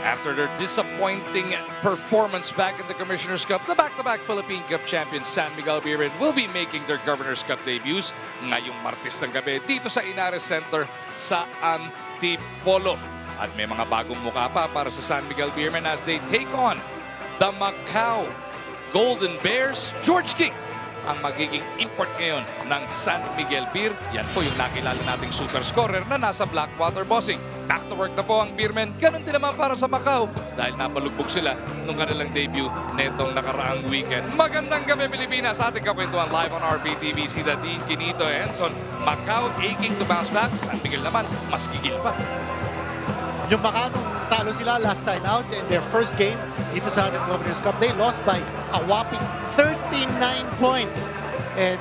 After their disappointing performance back in the Commissioner's Cup, the back-to-back Philippine Cup champions San Miguel Beermen will be making their Governor's Cup debuts ngayong Martes ng gabi dito sa Inares Center sa Antipolo. At may mga bagong mukha pa para sa San Miguel Beermen as they take on the Macau Golden Bears. George King ang magiging import ngayon ng San Miguel Beer. Yan po yung nakilala nating super scorer na nasa Blackwater Bossing. Back to work na po ang Beermen. Ganun din naman para sa Macau dahil napalugbog sila nung kanilang debut netong nakaraang weekend. Magandang gabi Pilipinas, ating kakwentuhan live on RPTV. Si Dean Quinito and Enson. Macau aching to bounce back. San Miguel naman mas gigil pa. Yung Macau, talo sila last time out in their first game dito sa ating Governor's Cup. They lost by a whopping 39 points. And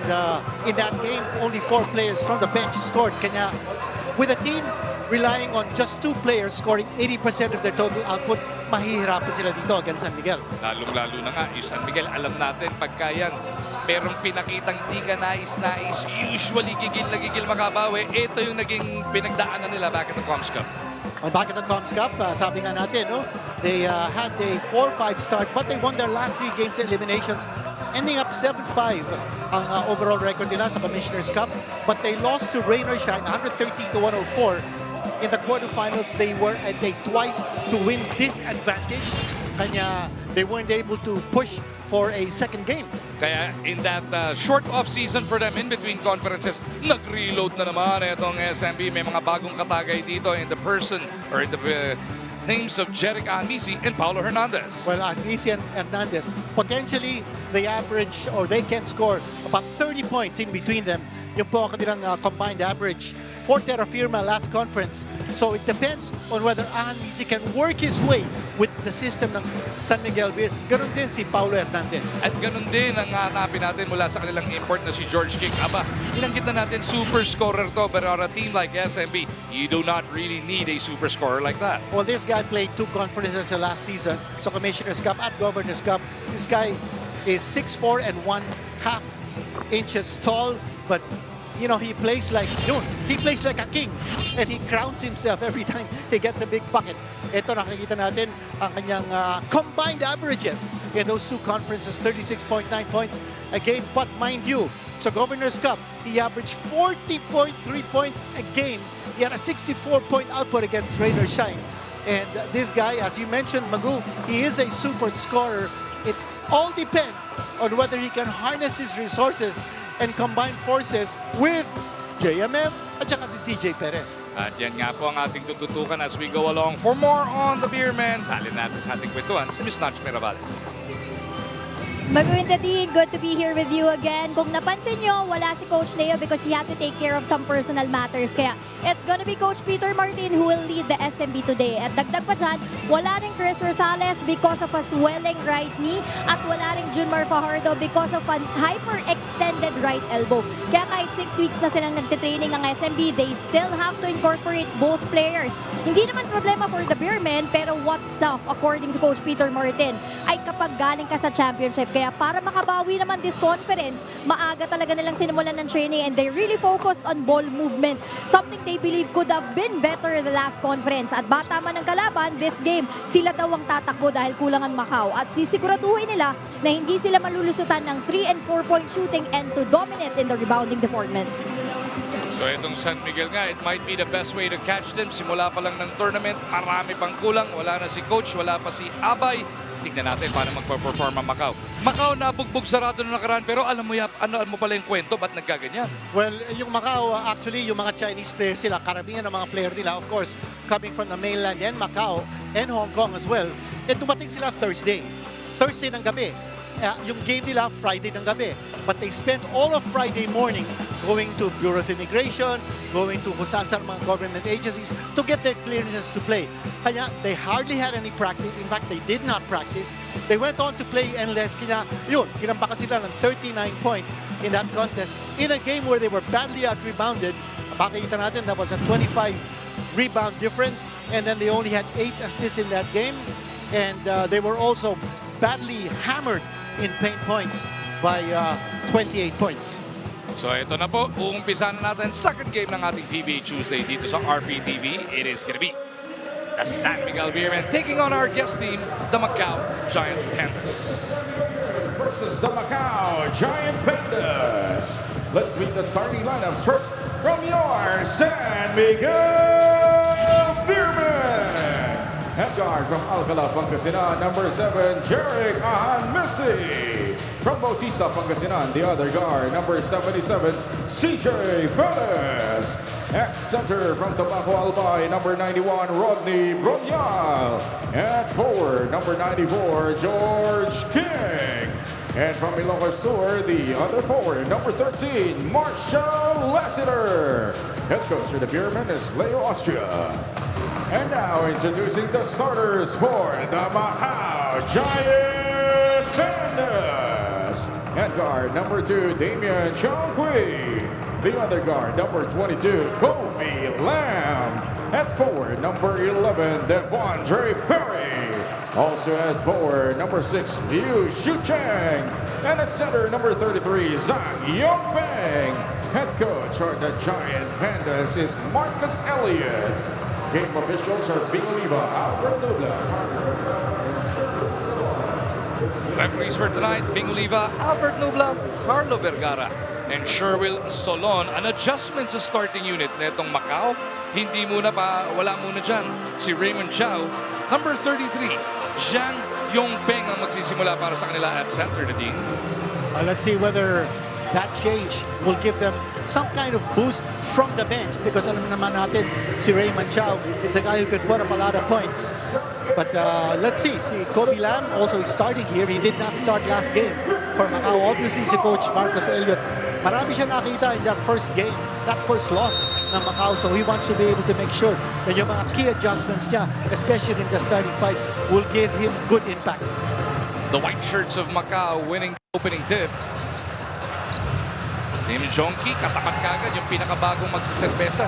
in that game, only 4 players from the bench scored. Kanya, with a team relying on just 2 players scoring 80% of their total output, mahihirapan sila dito against San Miguel. Lalong-lalo na nga, yung San Miguel, alam natin, pagka yan, merong pinakitang di ka nais-nais, usually gigil na gigil makabawi. Ito yung naging pinagdaanan nila back at the Coms Cup. Back at the Coms Cup, sabi nga natin, no? They had a 4-5 start, but they won their last 3 games eliminations, ending up 7-5 ang overall record nila sa Commissioner's Cup. But they lost to Rain or Shine, 113-104. In the quarterfinals, they were at a twice to win disadvantage. Kanya, they weren't able to push for a second game. Kaya in that short off-season for them in between conferences, nag-reload na naman itong SMB. May mga bagong katagay dito in the person or in the names of Jeric Anmisi and Paulo Hernandez. Well, Anmisi and Hernandez, potentially they average or they can score about 30 points in between them. Yung po ang kanilang combined average for Terra Firma last conference. So it depends on whether Anmisi can work his way with the system ng San Miguel Beer. Ganon din si Paulo Hernandez. At ganon din ang hanapin natin mula sa kanilang import na si George King. Aba, binanggit na natin super scorer to, but on a team like SMB, you do not really need a super scorer like that. Well, this guy played 2 conferences last season. So Commissioner's Cup at Governor's Cup. This guy is 6'4" and 1/2 inches tall, but you know, he plays like yun. He plays like a king, and he crowns himself every time he gets a big bucket. Ito nakikita natin ang kanyang combined averages in those 2 conferences, 36.9 points a game. But mind you, sa Governor's Cup, he averaged 40.3 points a game. He had a 64-point output against Rain or Shine. And this guy, as you mentioned, Magu, he is a super scorer. It all depends on whether he can harness his resources and combine forces with JMF at saka si CJ Perez. At yan nga po ang ating tututukan as we go along. For more on the Beermen, salin natin sa ating kwentuhan si Ms. Notch Mirabales. Maganda din, good to be here with you again. Kung napansin nyo, wala si Coach Leo because he had to take care of some personal matters. Kaya it's gonna be Coach Peter Martin who will lead the SMB today. At dagdag pa dyan, wala rin Chris Rosales because of a swelling right knee at wala rin Junmar Fajardo because of a hyperextended right elbow. Kaya kahit 6 weeks na silang nagtitraining ang SMB, they still have to incorporate both players. Hindi naman problema for the Beermen, pero what's tough, according to Coach Peter Martin, ay kapag galing ka sa championship. Kaya para makabawi naman this conference, maaga talaga nilang sinimulan ng training and they really focused on ball movement. Something they believe could have been better the last conference. At bata man ng kalaban, this game, sila daw ang tatakbo dahil kulang ang Macau. At sisiguraduhin nila na hindi sila malulusutan ng 3 and 4 point shooting and to dominate in the rebounding department. So itong San Miguel nga, it might be the best way to catch them. Simula pa lang ng tournament, marami pang kulang. Wala na si coach, wala pa si Abay. Tignan natin paano magpa-perform ang Macau. Macau nabugbog sarado na nakaraan, pero alam mo pala yung kwento, ba't nagkaganyan? Well, yung Macau, actually, yung mga Chinese players sila, karamihan ng mga player nila, of course, coming from the mainland and Macau and Hong Kong as well. And dumating sila Thursday ng gabi. Yung game nila, Friday ng gabi. But they spent all of Friday morning going to Bureau of Immigration, going to kung saan mga government agencies to get their clearances to play. Kaya they hardly had any practice. In fact, they did not practice. They went on to play endless. Kinampakan sila ng 39 points in that contest in a game where they were badly out-rebounded. Makikita natin, that was a 25 rebound difference, and then they only had 8 assists in that game. And they were also badly hammered in paint points by 28 points. So ito na po, uumpisa na natin second game ng ating PBA Tuesday dito sa RPTV. It is gonna be the San Miguel Beermen taking on our guest team, the Macau Giant Pandas. Versus the Macau Giant Pandas. Let's meet the starting lineups first from your San Miguel Beermen. Head guard from Alcala, Pangasinan, number 7, Jeric Messi. From Bautista, Pangasinan, the other guard, number 77, CJ Perez. Ex-center from Tabaco Albay, number 91, Rodney Bronyal. At forward, number 94, George King. And from Ilocos Sur, the other forward, number 13, Marshall Lassiter. Head coach of the Beermen is Leo Austria. And now introducing the starters for the Macau Giant Pandas. Head guard number 2, Damian Chongqui. The other guard, number 22, Kobe Lam. At forward, number 11, Devondre Ferry. Also at forward, number 6, Liu Shucheng. And at center, number 33, Zhang Yongpeng. Head coach for the Giant Pandas is Marcus Elliott. Game officials are Bing Oliva, Albert Nubla. Referees for tonight, Bing Oliva, Albert Nubla, Carlo Vergara, and Sherwill Solon. An adjustment sa starting unit netong Macau. Wala muna dyan si Raymond Chow. Number 33, Zhang Yongpeng ang magsisimula para sa kanila at center na din. Let's see whether that change will give them some kind of boost from the bench, because alam naman natin si Raymond Chow is a guy who could put up a lot of points. But let's see Kobe Lam also is starting here. He did not start last game for Macau. Obviously si Coach Marcus Elliott, marami siya nakita in that first game, that first loss ng Macau. So he wants to be able to make sure that yung mga key adjustments niya, especially in the starting fight, will give him good impact. The white shirts of Macau winning opening tip. Damian Chongqui, katapat kagad yung pinakabagong magsiserpesa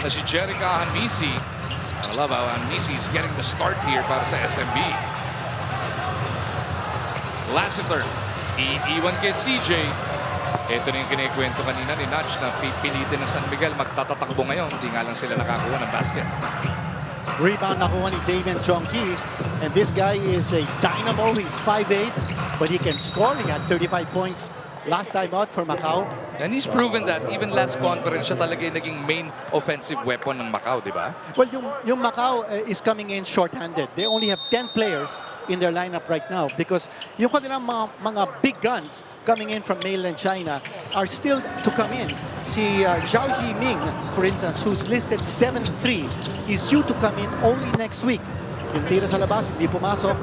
na si Jerica Hanmisi. I love how Hanmisi is getting the start here para sa SMB. Lassiter, iiwan kay CJ. Ito na yung kinikwento kanina ni Natch na pipilitin ng San Miguel magtatatakbo ngayon. Hindi nga lang sila nakakuha ng basket. Rebound nakuha ni Damian Chongqui. And this guy is a dynamo. He's 5'8", but he can score. He had 35 points last time out for Macau. And he's proven that even last conference siya talaga yung naging main offensive weapon ng Macau, di ba? Well, yung Macau is coming in short-handed. They only have 10 players in their lineup right now because yung kanilang mga big guns coming in from mainland China are still to come in. Si Zhao Yiming, for instance, who's listed 7'3", is due to come in only next week. Yung tira sa labas, hindi pumasok.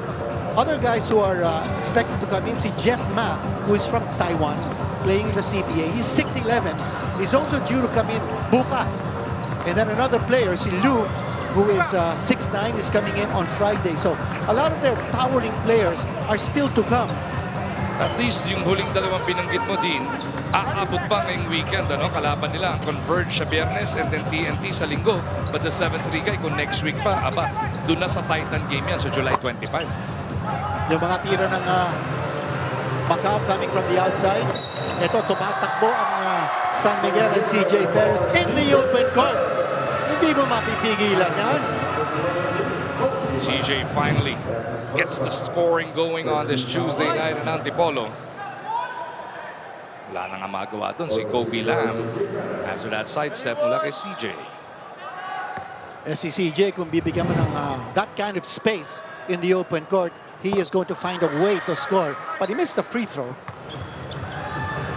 Other guys who are expected to come in, si Jeff Ma, who is from Taiwan, playing in the CBA. He's 6'11". He's also due to come in bukas. And then another player, si Liu, who is 6'9", is coming in on Friday. So a lot of their towering players are still to come. At least yung huling dalawang binanggit mo din, aabot pa ngayong weekend, ano? Kalaban nila ang Converge sa Biyernes and then TNT sa Linggo. But the 7-3 guy, kung next week pa, doon na sa Titan game yan, so July 25. Yung mga tira ng Macau coming from the outside. Ito, tumatakbo ang San Miguel and CJ Perez in the open court. Hindi mo mapipigilan yan. CJ finally gets the scoring going on this Tuesday night in Antipolo. Wala na nga magawa doon si Kobe Lam. After that sidestep mula kay CJ. Si CJ, kung bibigyan mo ng that kind of space in the open court, he is going to find a way to score. But he missed the free throw.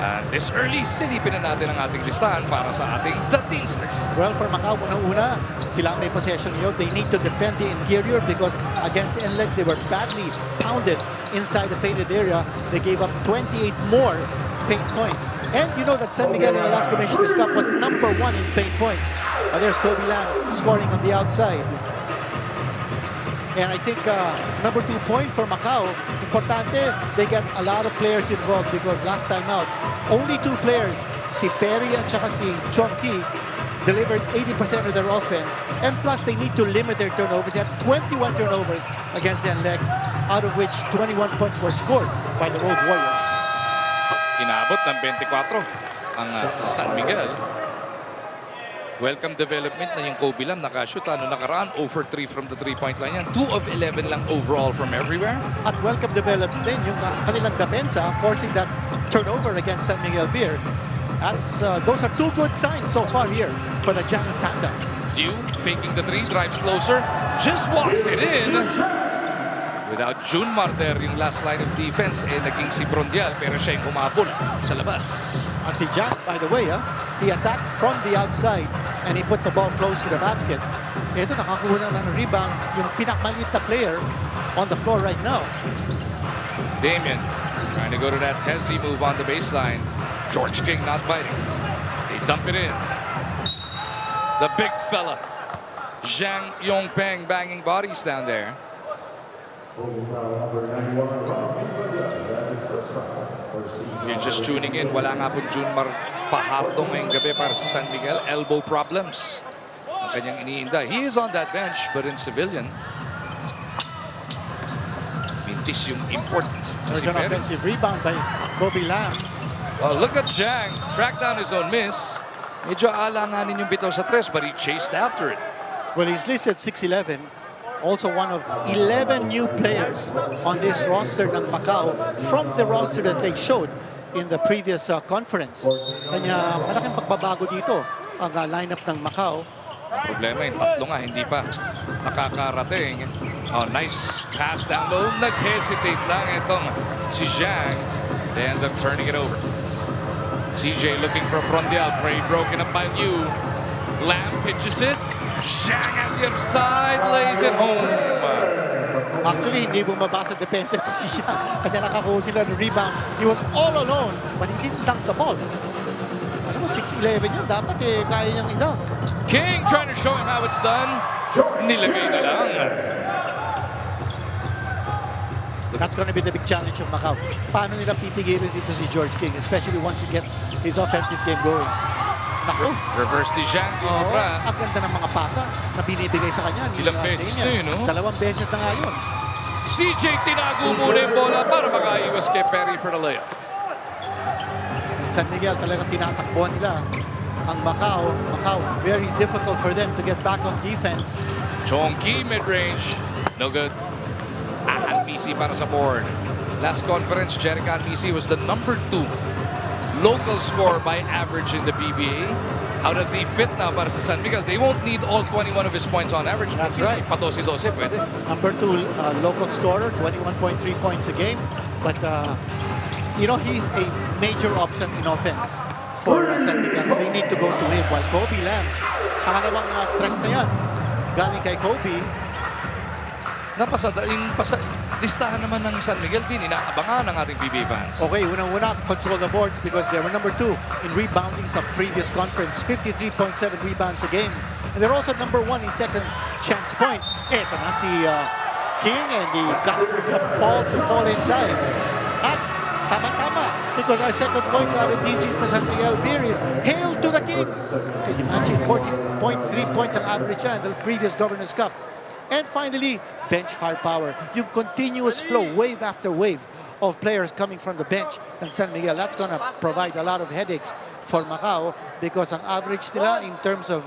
And this early, silipin na natin ang ating listahan para sa ating The Teamsters. Well, for Macau, unang-una, sila ang may possession nyo. They need to defend the interior because against NLEX, they were badly pounded inside the painted area. They gave up 28 more paint points. And you know that San Miguel in the last Commissioner's Cup was #1 in paint points. There's Kobe Lam scoring on the outside. And I think #2 point for Macau, importante, they get a lot of players involved because last time out, only 2 players, si Perry at saka si Chonky, delivered 80% of their offense. And plus, they need to limit their turnovers. They had 21 turnovers against NLEX, out of which 21 points were scored by the Road Warriors. Inaabot ng 24 ang San Miguel. Welcome development na yung Kobe Lam. Nakashoot. Ano nakaraan? 0 for 3 from the 3-point line yan. 2 of 11 lang overall from everywhere. At welcome development din yung kanilang depensa, forcing that turnover against San Miguel Beer. Those are 2 good signs so far here for the Giant Pandas. Dew faking the 3, drives closer, just walks it in. Without June Marder, yung last line of defense, naging si Brondial, pero siya yung humabol sa labas. At si Jack, by the way, he attacked from the outside and he put the ball close to the basket. Ito, nakakuha naman ng rebound yung pinakmaliit na player on the floor right now. Damien trying to go to that hezzy move on the baseline. George King not biting. They dump it in. The big fella, Zhang Yongpeng, banging bodies down there. If you're just tuning in, wala nga pong Junmar Fajardo ngayong gabi para sa San Miguel. Elbow problems ang kanyang iniinda. He is on that bench, but in civilian. Mintis yung import. There's an offensive rebound by Kobe Lam. Well, look at Zhang. Track down his own miss. Medyo alanganin yung bitaw sa 3, but he chased after it. Well, he's listed 6'11". Also one of 11 new players on this roster ng Macau from the roster that they showed in the previous conference. Kanya malaking pagbabago dito ang lineup ng Macau. Ang problema yung tatlo nga hindi pa nakakarating. Oh, nice pass down low. Nag-hesitate lang itong si Zhang. They end up turning it over. CJ looking for Brondial. Prey broken up by Liu. Lam pitches it. Zhang at the other side, lays it home. Actually, hindi bumaba sa depensa ito si Zhang. Kanya nakakuha sila ng rebound. He was all alone, but he didn't dunk the ball. Alam mo, 6'11 yan. Dapat kaya niyang ina. King trying to show him how it's done. Nilagay na lang. That's going to be the big challenge of Macau. Paano nila pipigilin dito si George King, especially once he gets his offensive game going. Naku. Reverse to Zhang. Ang ganda ng mga pasa na binibigay sa kanya. Ilang beses na yun, no? 2 beses na nga yun. CJ tinago muna yung bola para makaiwas kay Perry for the layup. San Miguel talagang tinatakbuhan nila ang Macau. Macau, very difficult for them to get back on defense. Chonky mid-range. No good. Anpisi para sa board. Last conference, Jericho Anpisi was the #2 local scorer by average in the PBA. How does he fit now para sa San Miguel? They won't need all 21 of his points on average. That's right. Pa-12, pwede. #2 local scorer, 21.3 points a game. But, you know, he's a major option in offense for San Miguel. They need to go to him. While Kobe Lam, pangalawang press na yan. Galing kay Kobe. Listahan naman ng San Miguel din, inaabangan ng ating PBA fans. Okay, unang-una, control the boards because they were #2 in rebounding sa previous conference. 53.7 rebounds a game. And they're also #1 in second chance points. Eto na si King and he got the ball to fall inside. At tama-tama because our second points out of DCs for San Miguel Beer is hail to the King. Can you imagine 40.3 points ang average in the previous Governor's Cup. And finally, bench firepower. Yung continuous flow, wave after wave of players coming from the bench ng San Miguel. That's going to provide a lot of headaches for Macau because ang average nila in terms of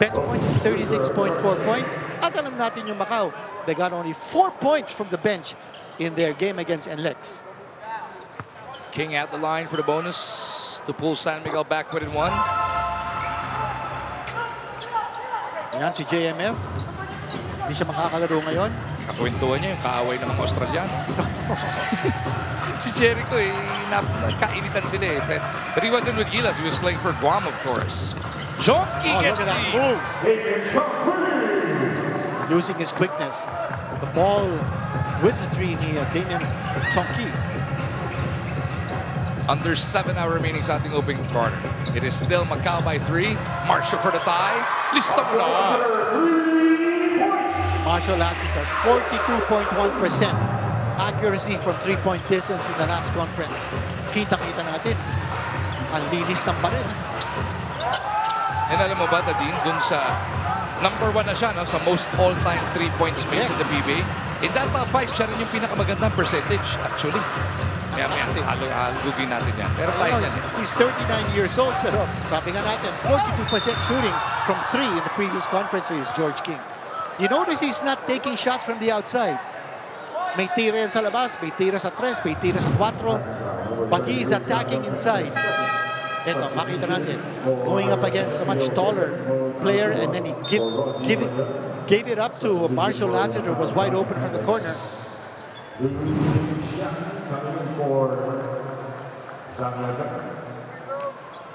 bench points is 36.4 points. At alam natin yung Macau, they got only 4 points from the bench in their game against NLEX. King at the line for the bonus to pull San Miguel back within one. Yan si JMF. Hindi siya makakalaro ngayon. Kakwentuhan niya yung kaaway ng mga Australiano. Si Jericho kainitan sila eh. But he wasn't with Gilas. He was playing for Guam, of course. Jonky gets look at that the move. Losing his quickness. The ball wizardry ni Damian Chonky. Under 7 hour remaining sa ating opening quarter. It is still Macau by 3. Marshall for the tie. Lista mo na. Marshall Lassiter, 42.1% accuracy from 3-point distance in the last conference. Kita-kita natin. Ang linis ng baril. And alam mo ba, Tadine, dun sa number 1 na siya no, sa most all-time 3 points made in the PBA. In that top 5, siya rin yung pinakamagandang percentage, actually. Kaya halugin natin yan. Pero tayo yan. He's 39 years old, pero sabi nga natin, 42% shooting from 3 in the previous conference is George King. You notice he's not taking shots from the outside. May tira yan sa labas, may tira sa 3, may tira sa 4. But he is attacking inside. Ito, makita natin. Going up against a much taller player and then he gave it up to Marshall Lassiter, who was wide open from the corner.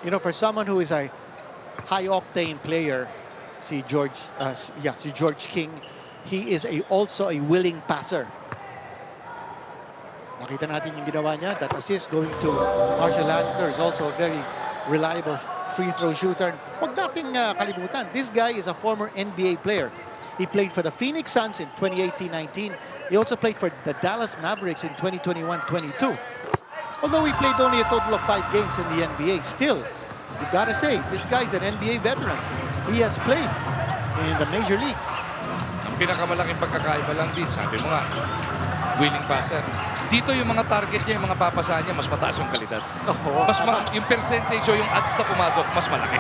You know, for someone who is a high-octane player, si George King, he is also a willing passer. Nakita natin yung ginawa niya. That assist going to Marshall Lassiter is also a very reliable free throw shooter. Huwag nating kalimutan, this guy is a former NBA player. He played for the Phoenix Suns in 2018-19. He also played for the Dallas Mavericks in 2021-22. Although he played only a total of 5 games in the NBA, still, you gotta say, this guy's an NBA veteran. He has played in the major leagues. Ang pinakamalaking pagkakaiba lang din, sabi mo nga, willing passer. Dito yung mga target niya, yung mga papasahan niya, mas mataas yung kalidad. Yung percentage o yung odds na pumasok, mas malaki.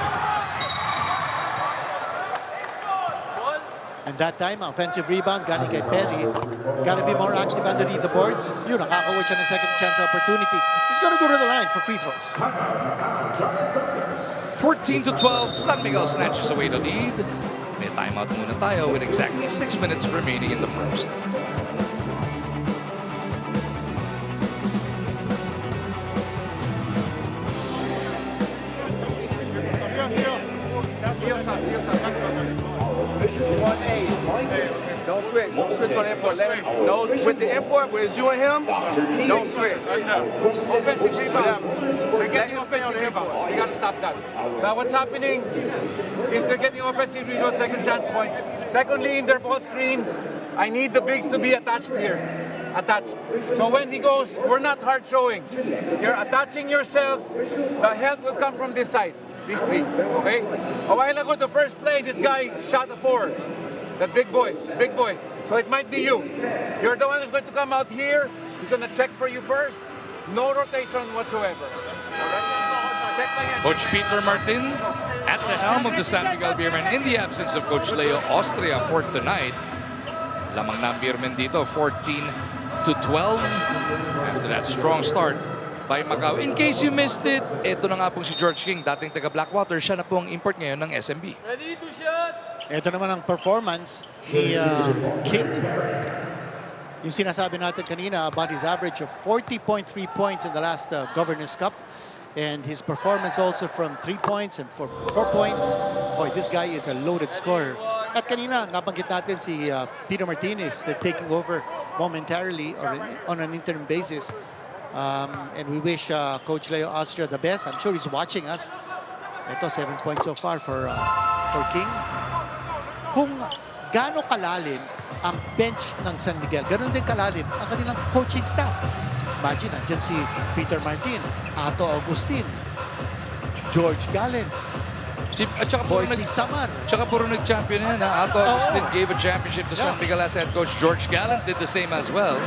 And that time, offensive rebound, galing kay Perry. He's got to be more active underneath the boards. Yun, nakakawa siya ng second chance opportunity. He's going to go to the line for free throws. 14-12, San Miguel snatches away the lead. May timeout muna tayo with exactly 6 minutes remaining in the first. Don't switch. Don't switch on import. Let him. No, with the import, where it's you and him, don't switch. Offensive rebound. They're getting offensive rebound. You got to stop that. Now what's happening is they're getting offensive rebound, second chance points. Secondly, in their ball screens, I need the bigs to be attached here. Attached. So when he goes, we're not hard showing. You're attaching yourselves. The help will come from this side. These three, okay? A while ago, the first play, this guy shot a 4. That big boy. So it might be you. You're the one who's going to come out here. He's going to check for you first. No rotation whatsoever. Coach Peter Martin at the helm of the San Miguel Beermen in the absence of Coach Leo Austria for tonight. Lamang na ang Beermen dito, 14-12 after that strong start by Macau. In case you missed it, ito na nga pong si George King, dating taga Blackwater. Siya na po ang import ngayon ng SMB. Ready to shot! Ito naman ang performance ni King. Yung sinasabi natin kanina about his average of 40.3 points in the last Governor's Cup. And his performance also from 3 points and 4 points. Boy, this guy is a loaded scorer. At kanina, nabanggit natin si Peter Martinez taking over momentarily or on an interim basis. And we wish Coach Leo Austria the best. I'm sure he's watching us. Ito, 7 points so far for King. Kung gaano kalalim ang bench ng San Miguel, ganoon din kalalim ang kanilang coaching staff. Imagine, andyan si Peter Martin, Ato Agustin, George Gallen, At saka puro Samar. Tsaka puro nag-champion yan. Ato Agustin gave a championship to San Miguel as head coach. George Gallant did the same as well.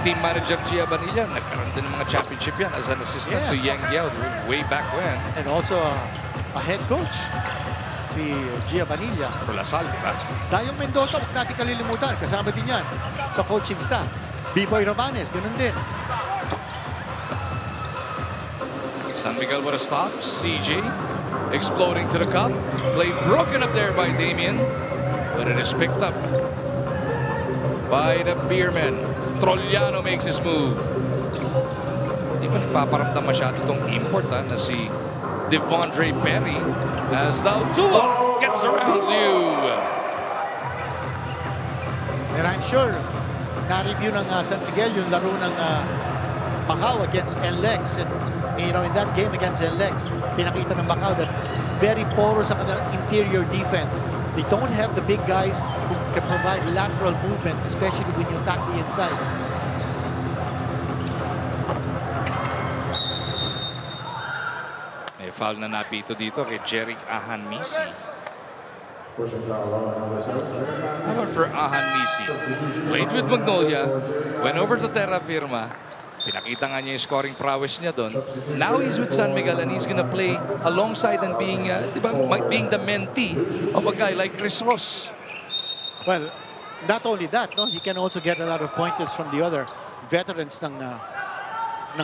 Team manager Gia Banilla, nagkaroon din ng mga championship yan as an assistant to Yang Yao way back when. And also a head coach, si Gia Banilla. Lasal, di ba? Dayong Mendoza, huwag natin kalilimutan. Kasama din yan sa coaching staff. B-Boy Romanes, ganun din. San Miguel with a stop. CJ exploding to the cup. Play broken up there by Damien. But it is picked up by the Beermen. Trollano makes his move. Hindi pa nagpaparamdam masyado itong import na si Devondre Perry. As now Tua gets around Liu. And I'm sure na-review ng San Miguel yung laro ng Macau against NLEX. And you know, in that game against NLEX, pinakita ng Macau that very porous sa kanilang interior defense. They don't have the big guys who can provide lateral movement, especially when you attack the inside. May foul na napito dito kay Jeric Ahanmisi. How about for Ahanmisi? Played with Magnolia, went over to Terra Firma. Pinakita nga niya yung scoring prowess niya doon. Now he's with San Miguel and he's gonna play alongside and being, being the mentee of a guy like Chris Ross. Well, not only that, no, he can also get a lot of pointers from the other veterans ng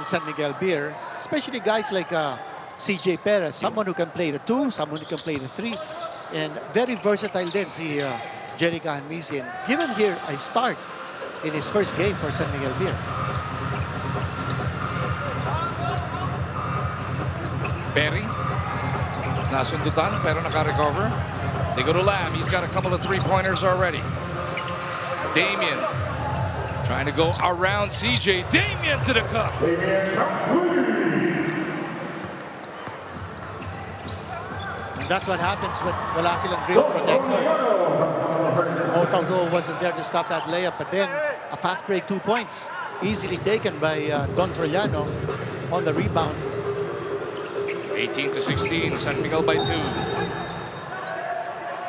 San Miguel Beer, especially guys like CJ Perez, someone who can play the 2, someone who can play the 3, and very versatile din si Jeric Ahanmisi. And given here a start in his first game for San Miguel Beer. Perry, nasundutan pero naka-recover. They go to Lamb. He's got a couple of three-pointers already. Damien trying to go around CJ. Damien to the cup. And that's what happens when wala silang real protector. Otaudo wasn't there to stop that layup, but then a fast break 2 points easily taken by Don Trollano on the rebound. 18-16, San Miguel by 2.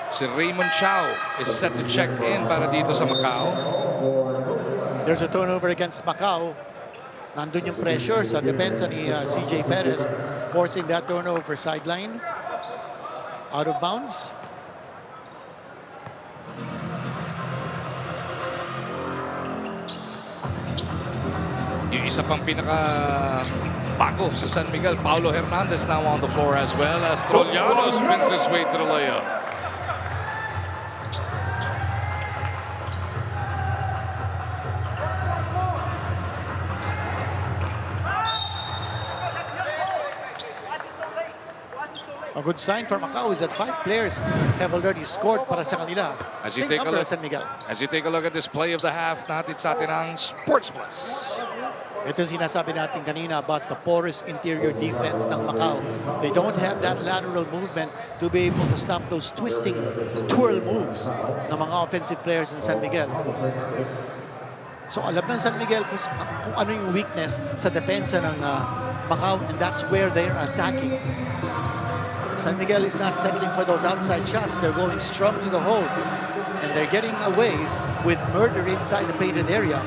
Si Raymond Chow is set to check in para dito sa Macau. There's a turnover against Macau. Nandun yung pressure sa depensa ni CJ Perez, forcing that turnover sideline. Out of bounds. Yung isa pang bago sa San Miguel, Paulo Hernandez now on the floor as well as Trollano spins his way to the layup. A good sign for Macau is that 5 players have already scored para sa kanila. As you Same take a number look, as San Miguel. as you take a look at this play of the half, natin sa atin ang Sports Plus. Ito yung sinasabi natin kanina about the porous interior defense ng Macau. They don't have that lateral movement to be able to stop those twisting twirl moves ng mga offensive players in San Miguel. So alam ng San Miguel kung ano yung weakness sa depensa ng Macau, and that's where they're attacking. San Miguel is not settling for those outside shots. They're going strong to the hole, and they're getting away with murder inside the painted area.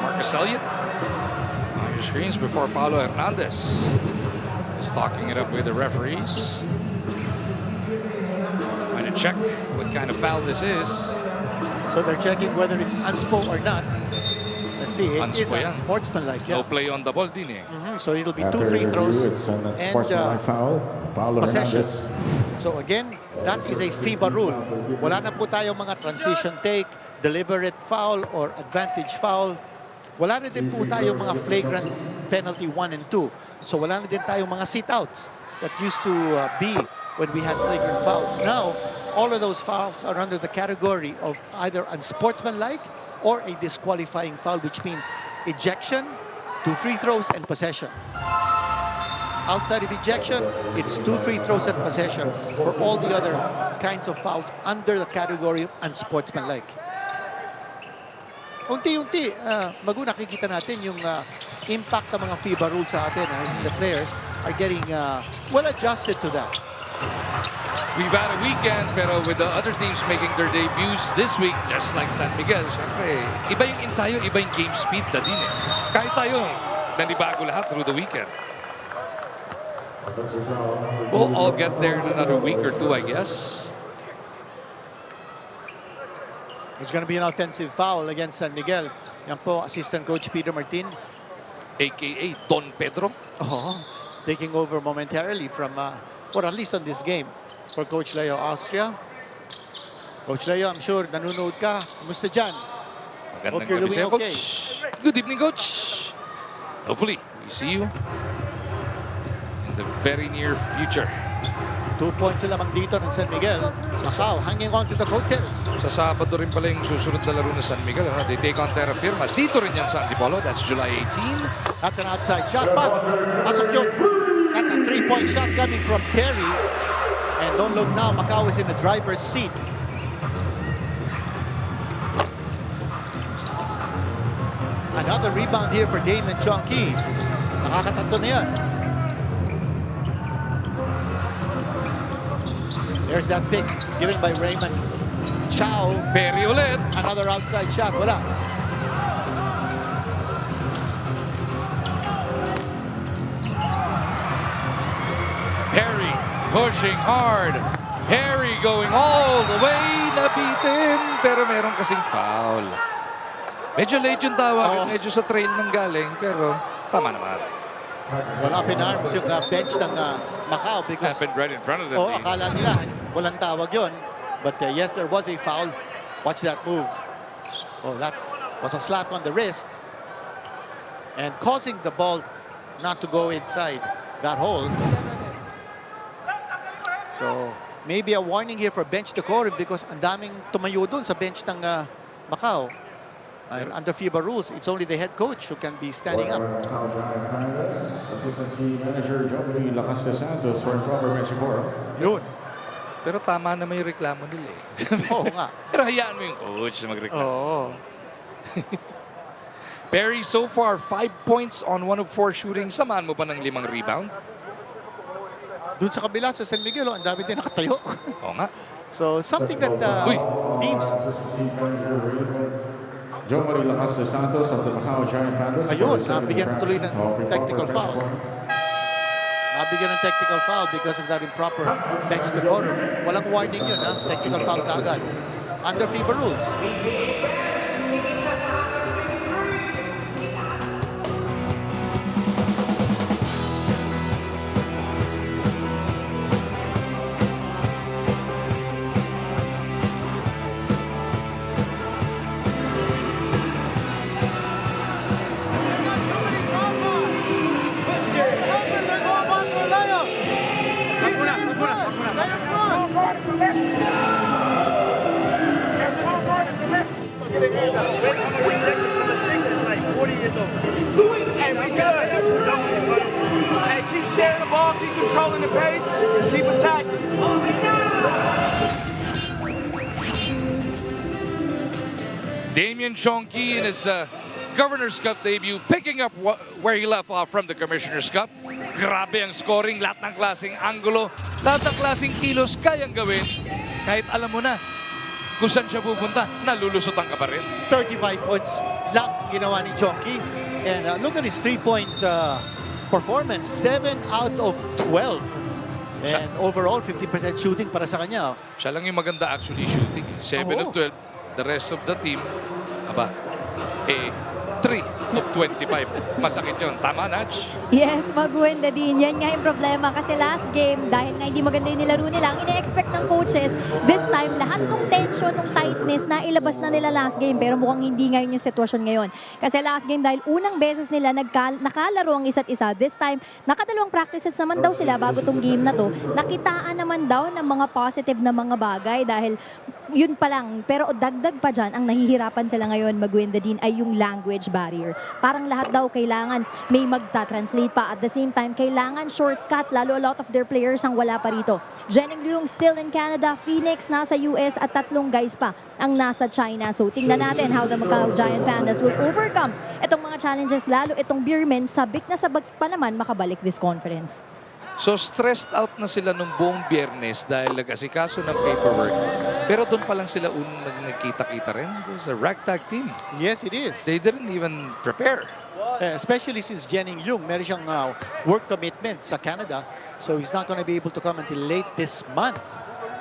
Marcus Elliott on your screens before Paulo Hernandez is talking it up with the referees. Trying to check what kind of foul this is. So they're checking whether it's unspo or not. Let's see, it is Unspo yan. sportsmanlike. No Yeah. play on the ball din eh. So it'll be 2 free throws and foul. Paulo possession. Hernandez. So again, that is a FIBA rule. Wala na po tayong mga transition take, deliberate foul, or advantage foul. Wala na din po tayong mga flagrant penalty 1 and 2. So wala na din tayong mga sit-outs that used to be when we had flagrant fouls. Now, all of those fouls are under the category of either unsportsmanlike or a disqualifying foul, which means ejection, 2 free throws, and possession. Outside of ejection, it's 2 free throws and possession for all the other kinds of fouls under the category of unsportsmanlike. Unti-unti, nakikita natin yung impact ng mga FIBA rules sa atin. The players are getting well adjusted to that. We've had a weekend pero with the other teams making their debuts this week, just like San Miguel, syempre, iba yung ensayo, iba yung game speed na din eh. Kahit tayo, nanibago lahat through the weekend. We'll all get there in another week or two, I guess. It's going to be an offensive foul against San Miguel. Yan po, assistant coach Peter Martin. A.K.A. Don Pedro. Oh, taking over momentarily from, or at least on this game, for Coach Leo Austria. Coach Leo, I'm sure nanonood ka. Kumusta dyan? Magandang Hope you're gabi doing sa'yo, okay. Coach. Good evening, Coach. Hopefully, we see you in the very near future. 2 points lamang dito ng San Miguel. Macau hanging on to the coattails. Sa Sabado rin pala yung susunod na laro ng San Miguel. They take on Terra Firma. Dito rin yan sa Antipolo. That's July 18. That's an outside shot, but pasok yun. That's a 3-point shot coming from Perry. And don't look now, Macau is in the driver's seat. Another rebound here for Damon Chongki. Nakakatatlo na yan. There's that pick given by Raymond Chow. Perry ulit. Another outside shot. Wala. Perry pushing hard. Perry going all the way. Nabitin. Pero meron kasing foul. Medyo late yung tawag. Medyo sa trail nang galing. Pero tama naman. Well, up in arms yung bench ng Macau because Happened right in front of them. akala nila walang tawag yun. But yes, there was a foul. Watch that move. Oh, that was a slap on the wrist. And causing the ball not to go inside that hole. So, maybe a warning here for bench decorum because ang daming tumayo dun sa bench ng Macau. And under FIBA rules, it's only the head coach who can be standing up. Macau Giant Pandas, Assistant Team Manager Joey Lacas de Santos for improper bench decorum. Yun. Pero tama naman yung reklamo nila eh. Oo nga. Pero hayaan mo yung coach na magreklamo. Oo. Perry so far 5 points on 1 of 4 shooting. Samahan mo pa ng 5 rebound. Dun sa kabila sa San Miguel, ang dami din nakatayo. Oo nga. So, something that teams... Assistant Team Manager Joey Lacas de Santos of the Macau Giant Pandas. Ayun, nabigyan tuloy ng technical foul. Nabigyan ng technical foul because of that improper bench decorum. Walang warning yun, ha? Technical foul kaagad. Under FIBA rules. Hey, we good. Hey, keep sharing the ball, keep controlling the pace, keep attacking. Damian Chongki in his Governor's Cup debut, picking up where he left off from the Commissioner's Cup. Grabe ang scoring, lahat ng klaseng anggulo, lahat ng klaseng kilos kayang gawin. Kahit alam mo na kung saan siya pupunta, nalulusutan ka pa rin. 35 points lang ginawa ni Chongki. And look at his 3-point performance. 7 out of 12. And overall, 50% shooting para sa kanya. Siya lang yung maganda actually shooting. 7 of 12. The rest of the team, 3 of 25. Masakit yun. Tama, Natch? Yes, magwenda din. Yan nga yung problema. Kasi last game, dahil nga hindi maganda yung nilaro nila, ang ine-expect ng coaches, this time, lahat ng tension, ng tightness, na ilabas na nila last game. Pero mukhang hindi ngayon yung sitwasyon ngayon. Kasi last game, dahil unang beses nila nakalaro ang isa't isa, this time, nakadalawang practices naman daw sila bago tong game na to. Nakitaan naman daw ng mga positive na mga bagay dahil yun pa lang. Pero dagdag pa dyan, ang nahihirapan sila ngayon, magwenda din, ay yung language barrier. Parang lahat daw kailangan may magta-translate pa. At the same time, kailangan shortcut. Lalo a lot of their players ang wala pa rito. Jenning Leung still in Canada. Phoenix nasa US at 3 guys pa ang nasa China. So tingnan natin how the Macau Giant Pandas will overcome itong mga challenges. Lalo itong Beermen, sabik na sabik pa naman makabalik this conference. So stressed out na sila nung buong Biyernes dahil nag-asikaso ng paperwork. Pero doon pa lang sila unang nagkita-kita rin. It's a ragtag team. Yes, it is. They didn't even prepare. Especially since Jenning Leung, meron siyang work commitment sa Canada. So he's not going to be able to come until late this month.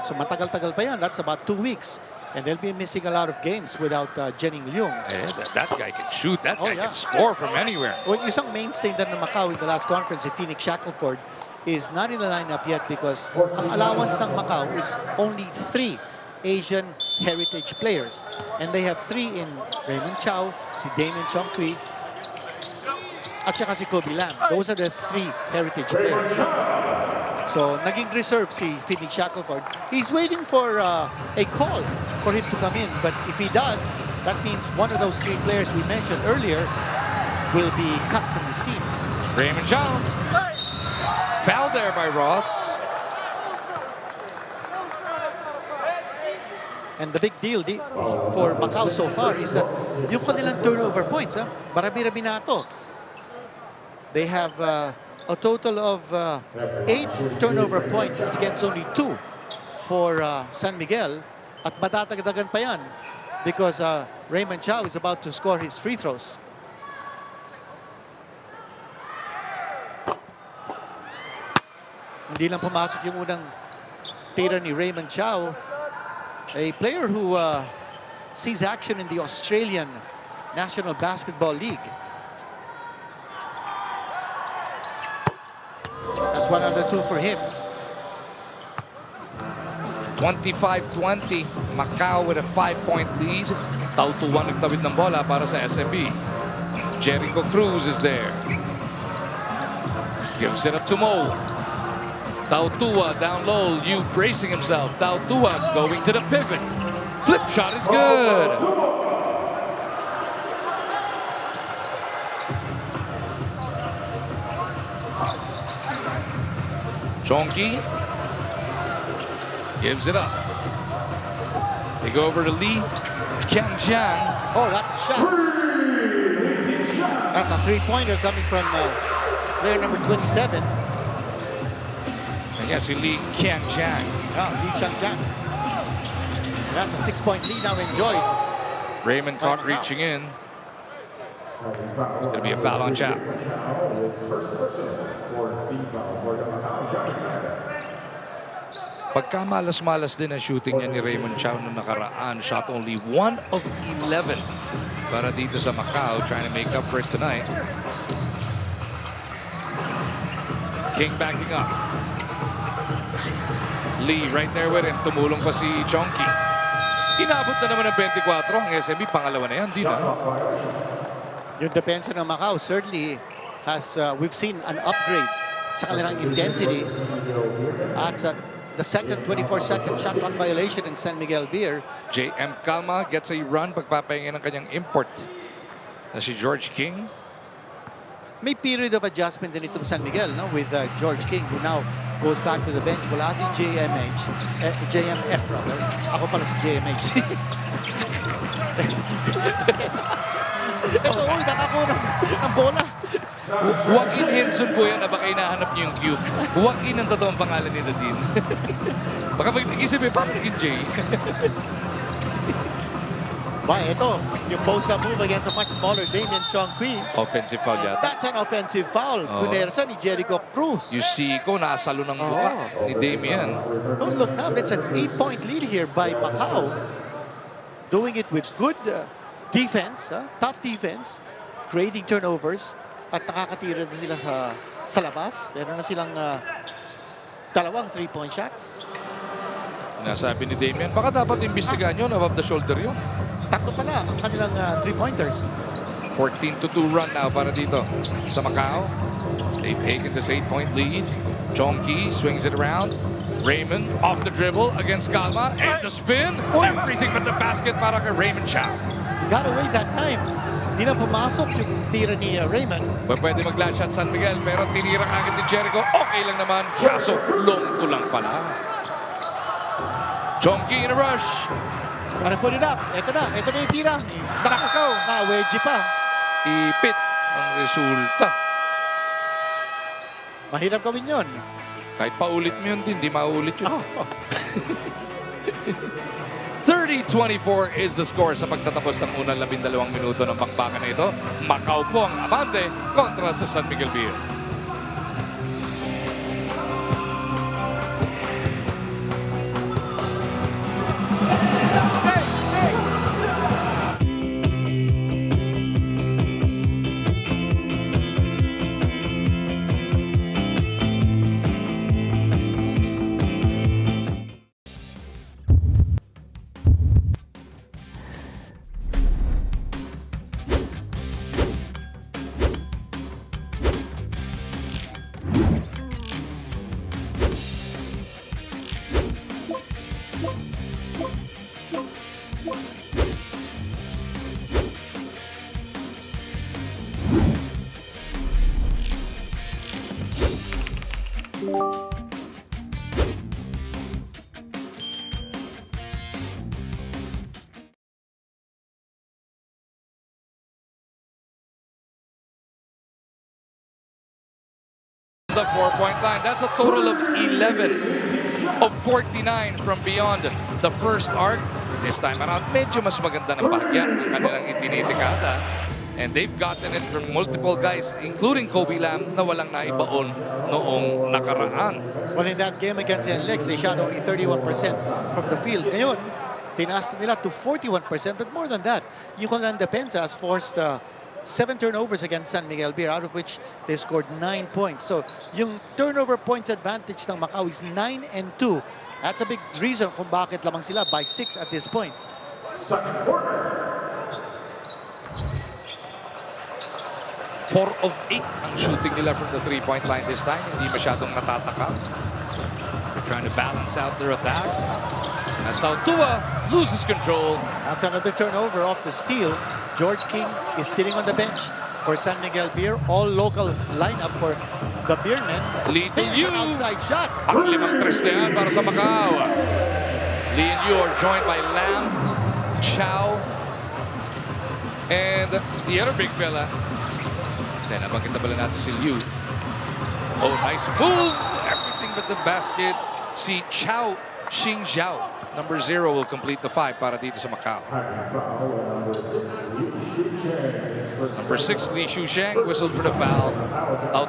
So matagal-tagal pa yan. That's about 2 weeks And they'll be missing a lot of games without Jening Leung. Eh, that guy can shoot. That Oh, guy yeah. can score from anywhere. Well, isang mainstay din ng Macau in the last conference, si Phoenix Shackelford, is not in the lineup yet because ang allowance ng Macau is only 3 Asian heritage players. And they have 3 in Raymond Chow, si Damien Chongqui, at saka si Kobe Lam. Those are the 3 heritage players. So, naging reserve si Phoenix Shackelford. He's waiting for a call for him to come in. But if he does, that means one of those 3 players we mentioned earlier will be cut from his team. Raymond Chow. Foul there by Ross. And the big deal for Macau so far is that yung kanilang turnover points, marami-rami na ito. They have a total of 8 turnover points against only 2 for San Miguel. At matatagdagan pa yan because Raymond Chow is about to score his free throws. Hindi lang pumasok yung unang tira ni Raymond Chow. A player who sees action in the Australian National Basketball League. That's 1 under 2 for him. 25-20. Macau with a 5-point lead. Tautuan nagtawid ng bola para sa SMB. Jericho Cruz is there. Gives it up to Mo. Tautua down low, Yu bracing himself. Tautua going to the pivot. Flip shot is good. Chongqui gives it up. They go over to Lee Qiangjiang. Oh, that's a shot. That's a 3-pointer coming from player number 27. Yes, Lee Qiangjiang. Lee Qiangjiang. That's a 6-point lead now enjoyed. Raymond caught reaching in. It's going to be a foul on Chow. Pagka malas-malas din ang shooting niya ni Raymond Chow nung nakaraan. Shot only 1 of 11 para dito sa Macau, trying to make up for it tonight. King backing up. Lee right there with him. Tumulong pa si Chongqui. Inabot na naman ng 24. Ang SMB, pangalawa na yan. Di na. Yung depensa ng Macau certainly has, we've seen an upgrade sa kanilang intensity. At sa the second 24-second shot clock violation ng San Miguel Beer. JM Calma gets a run pagpapahinga ng kanyang import na si George King. May period of adjustment din itong San Miguel, no, with George King, who now goes back to the bench. Wala si JMF rather. Ako pala si JMH. Ito, uy, nakakuha ng bola. Joaquin Henson po yan na baka hinahanap niyo yung cube. Joaquin ang totoong pangalan ni Nadine. Baka pag nag-isip paano naging Jay? Ba, ito, yung post-up move against a much smaller Damien Chongqui. Offensive foul yata. That's an offensive foul. Punersa ni Jericho Cruz. You see ko, nasalo ng buka ni Damian. Don't look now, that's an 8-point lead here by Macau. Doing it with good defense, tough defense, creating turnovers, at nakakatira na sila sa labas. Meron na silang dalawang 3-point shots. Nasabi ni Damian, baka dapat imbestigahan yun, above the shoulder yun. Tatlo pala ang kanilang 3-pointers. 14-2 run now para dito sa Macau. They've taken this 8-point lead. Chongqui swings it around. Raymond off the dribble against Calma. And the spin. Everything but the basket para kay Raymond Chow. Got away that time. Hindi na pumasok yung tira ni Raymond. Pwede mag-last shot San Miguel pero tinira agad ni Jericho. Okay lang naman. Kaso long to lang pala. Chongqui in a rush. Gotta put it up. Ito na yung tira. Nakakaw. Na-wedge pa. Ipit ang resulta. Mahirap gawin yun. Kahit paulit mo yun din, di maulit yun. 30-24 is the score sa pagtatapos ng unang 12 minuto ng bakbakan na ito. Macau po ang abante kontra sa San Miguel Beer. the 4-point line. That's a total of 11 of 49 from beyond the first arc. This time around, medyo mas maganda ng bahagya ang kanilang itinitikada. And they've gotten it from multiple guys, including Kobe Lam, na walang naibaon noong nakaraan. Well, in that game against NLEX, they shot only 31% from the field. Ngayon, tinaas nila to 41%, but more than that, yung kanilang depensa has forced 7 turnovers against San Miguel Beer, out of which they scored 9 points. So, yung turnover points advantage ng Macau is 9-2. That's a big reason kung bakit lamang sila by 6 at this point. Second quarter. 4 of 8 ang shooting nila from the 3-point line this time. Hindi masyadong natataka. They're trying to balance out their attack. As now Tua loses control. That's another turnover off the steal. George King is sitting on the bench for San Miguel Beer. All local lineup for the Beermen. Little Here's Yu. an outside shot. Ang 5 tres na yan para sa Macau. Lee and Yu are joined by Lam, Chow, and the other big fella. Then nabanggit na pala natin si Liu. Oh, nice move! Everything but the basket. Si Chow Xing Zhao, number 0, will complete the 5 para dito sa Macau. Number 6, Li Shusheng whistled for the foul.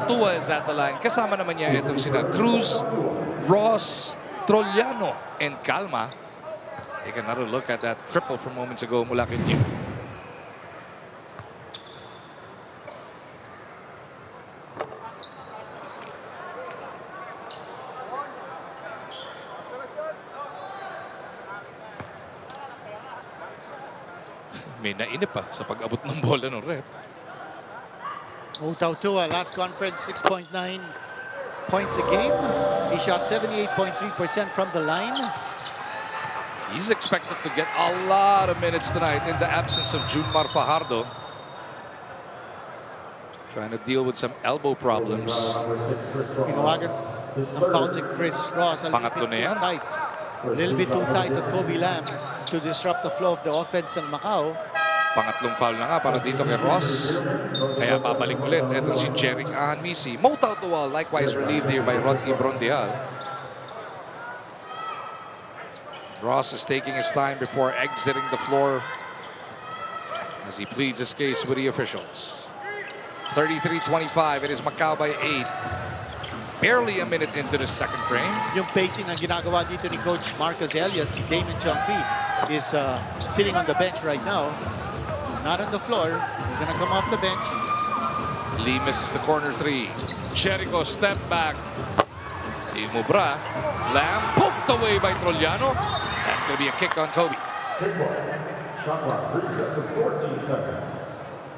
Tua is at the line. Kasama naman niya itong sina Cruz, Ross, Trollano, and Calma. Take another look at that triple from moments ago mula kay Liu. May nainip pa sa pag-abot ng bola ng rep. Macau Tua, last conference, 6.9 points a game. He shot 78.3% from the line. He's expected to get a lot of minutes tonight in the absence of Junmar Fajardo. Trying to deal with some elbow problems. Tinawagan ng foul si Chris Ross. Pangatlo na yan. A little bit too tight on Kobe Lam to disrupt the flow of the offense ng Macau. Pangatlong foul na nga para dito kay Ross. Kaya babalik ulit. Etong si Jeric Ahanmisi. Macau Tua, likewise relieved here by Rodney Brondial. Ross is taking his time before exiting the floor as he pleads his case with the officials. 33-25. It is Macau by 8. Barely a minute into the second frame. Yung pacing na ginagawa dito ni Coach Marcus Elliott, si Damon Chongpi is sitting on the bench right now. Not on the floor. He's gonna come off the bench. Lee misses the corner 3. Jericho step back. Imubra. Lam poked away by Trollano. That's gonna be a kick on Kobe. Shot clock reset to 14 seconds.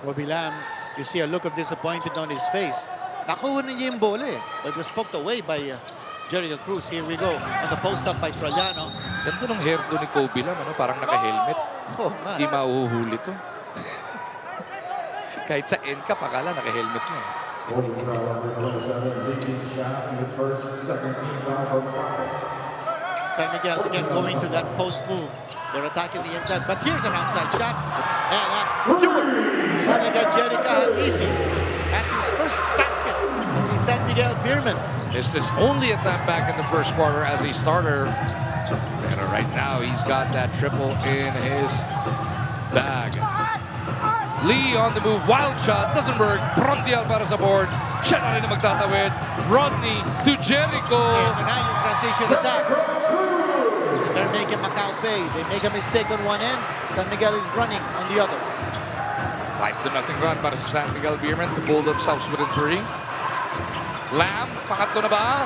Kobe Lam, you see a look of disappointment on his face. Nakuha na niya yung bola eh. But was poked away by Jericho Cruz. Here we go. On the post-up by Trollano. Ganda ng hairdo ni Kobe Lam, ano? Parang naka-helmet. Oh, man. Hindi mauhuhuli to. Kahit sa NCAP, akala naka-helmet na. Holding foul on number 7, leading shot in his first and second team foul for Macau. San Miguel again going to that post move. They're attacking the inside, but here's an outside shot. And that's pure. San Miguel Jericho Ahanmisi. That's his first basket as a San Miguel Beermen. This is only attempt back in the first quarter as a starter. And right now, he's got that triple in his bag. Lee on the move, wild shot, doesn't work. Brondial para sa board. Siya na rin na magtatawid. Rodney to Jericho. And now yung transition attack. They're making Macau pay. They make a mistake on one end. San Miguel is running on the other. 5-0 run para sa San Miguel Beermen to pull themselves within 3. Lam, pangatlo na ba?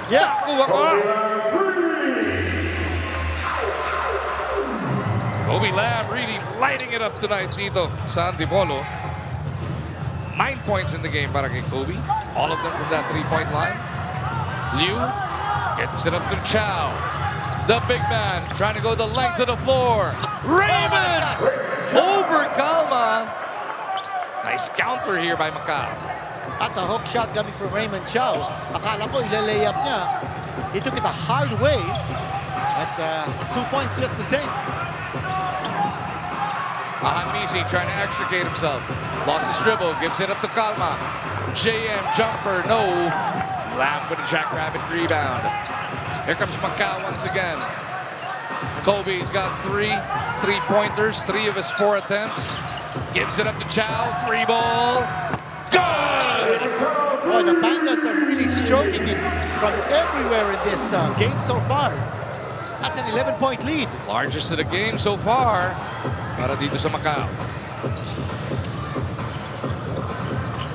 Yes! Kuha ko! Kobe Lam really lighting it up tonight dito sa Antipolo. 9 points in the game para kay Kobe. All of them from that 3-point line. Liu gets it up to Chow. The big man trying to go the length of the floor. Raymond over Calma. Nice counter here by Macau. That's a hook shot coming from Raymond Chow. Akala ko ile-layup niya. He took it the hard way. At 2 points just the same. Ahanmisi trying to extricate himself. Lost his dribble, gives it up to Calma. JM jumper, no. Lamb with a jackrabbit rebound. Here comes Macau once again. Kobe's got 3 3-pointers, 3 of his 4 attempts. Gives it up to Chow. 3 ball. Good! Oh, the Pandas are really stroking it from everywhere in this game so far. That's an 11-point lead. Largest of the game so far para dito sa Macau.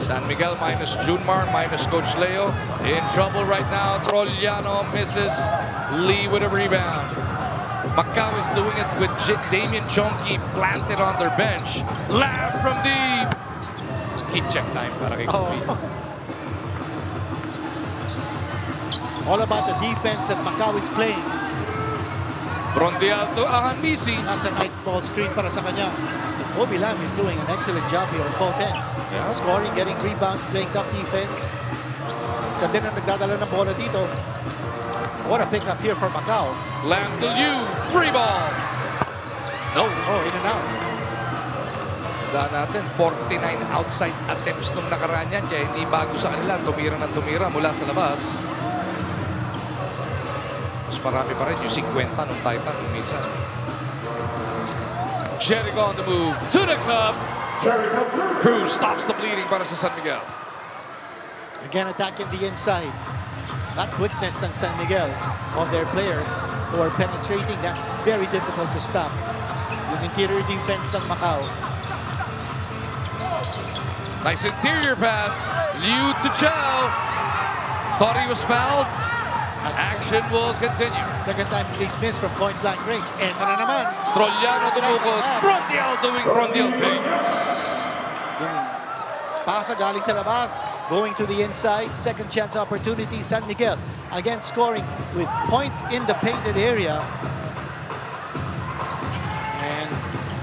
San Miguel minus Junmar, minus Coach Leo. In trouble right now. Trollano misses. Lee with a rebound. Macau is doing it with Damian Chonky planted on their bench. Lamb from deep. Heat check time para kay Kobe. All about the defense that Macau is playing. Brondial to Ahanmisi. That's a nice ball screen para sa kanya. Kobe Lamb is doing an excellent job here on both ends. Yeah. Scoring, getting rebounds, playing tough defense. Siya din ang nagdadala ng bola dito. What a pickup here for Macau. Lamb to Liu. 3 ball. No. Oh, in and out. Tandaan natin, 49 outside attempts nung nakaraan yan. Kaya hindi bago sa kanila. Tumira ng tumira mula sa labas. Mas marami pa rin yung 50 nung Titan minsan. Jericho on the move to the cup. Cruz stops the bleeding para sa San Miguel. Again, attacking the inside. That quickness ng San Miguel of their players who are penetrating, that's very difficult to stop. Yung interior defense ng Macau. Nice interior pass. Liu to Chow. Thought he was fouled. Action will continue. Second time he's missed from point-blank range. Ito na naman. Trollano dumukot. Brondial doing Brondial things. Pasa galing sa labas. Going to the inside. Second chance opportunity. San Miguel again scoring with points in the painted area. And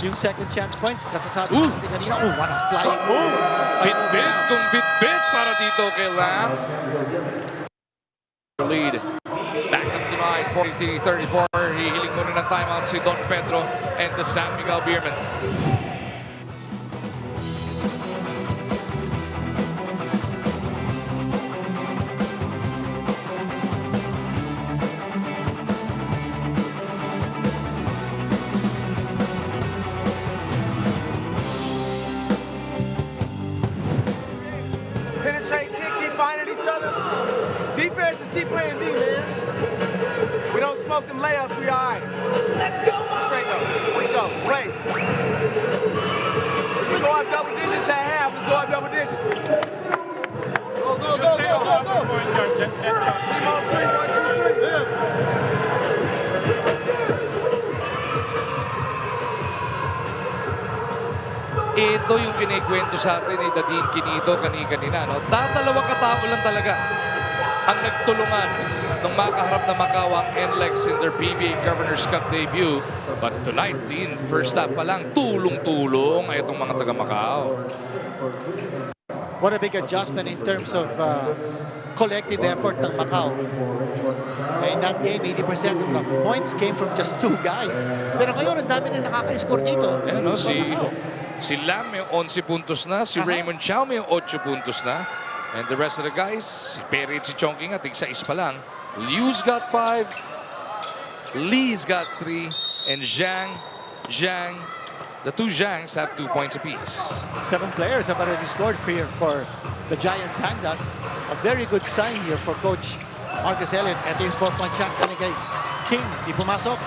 yung second chance points, kasasabi natin kanina, oh, what a flying move. Bit-bit kung bit-bit para dito kay Lamb. Lead. Back up to 9, 43-34. Hihiling muna ng timeout si Don Pedro and the San Miguel Beermen. Penetrate, kick, keep finding each other. Defenses keep playing D, man. We don't smoke them layups, we all right. Let's go, straight up. Let's go. Ray. We go up double digits at half. Let's go up double digits. Go, go, go, go, go, go. Team on 3, 1, 2, 3. Ito yung kinikwento sa atin ni Dadin Quinito kanina, no? Dalawang katao lang talaga ang nagtulungan nung makaharap na Macau ang NLEX in their PBA Governor's Cup debut. But tonight, din, first half pa lang, tulong-tulong ay itong mga taga-Macau. What a big adjustment in terms of collective effort ng Macau. In that game, 80% of the points came from just 2 guys. Pero ngayon, ang dami na nakaka-score dito. Ayan, no? Si Lam may 11 puntos na, si Raymond Chow may 8 puntos na. And the rest of the guys, si Perry at si Chongqing at tig-6 pa lang. Liu's got 5, Lee's got 3, and Zhang, the 2 Zhangs have 2 points apiece. 7 players have already scored here for the Giant Pandas. A very good sign here for Coach Marcus Elliott. Ito yung 4-point shot na kay King. Di pumasok.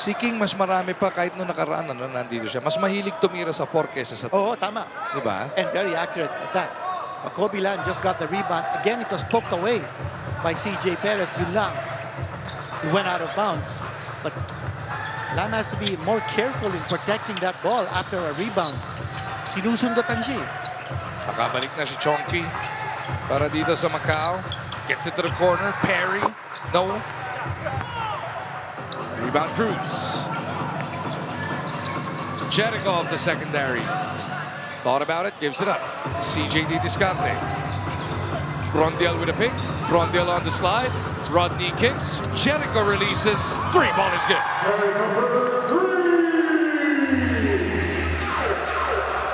Si King mas marami pa kahit nung nakaraan na nandito siya. Mas mahilig tumira sa 4 kesa sa 2. Oo, tama. Diba? And very accurate at that. But Kobe Lamb just got the rebound. Again, it was poked away by CJ Perez. Yun lang. He went out of bounds. But Lamb has to be more careful in protecting that ball after a rebound. Sinusundutan siya. Nakabalik na si Chonky para dito sa Macau. Gets it to the corner. Perry. No. Rebound Cruz. Jericho of the secondary. Thought about it, gives it up. CJ Discarte. Brondial with a pick. Brondial on the slide. Rodney kicks. Jericho releases. 3 ball is good.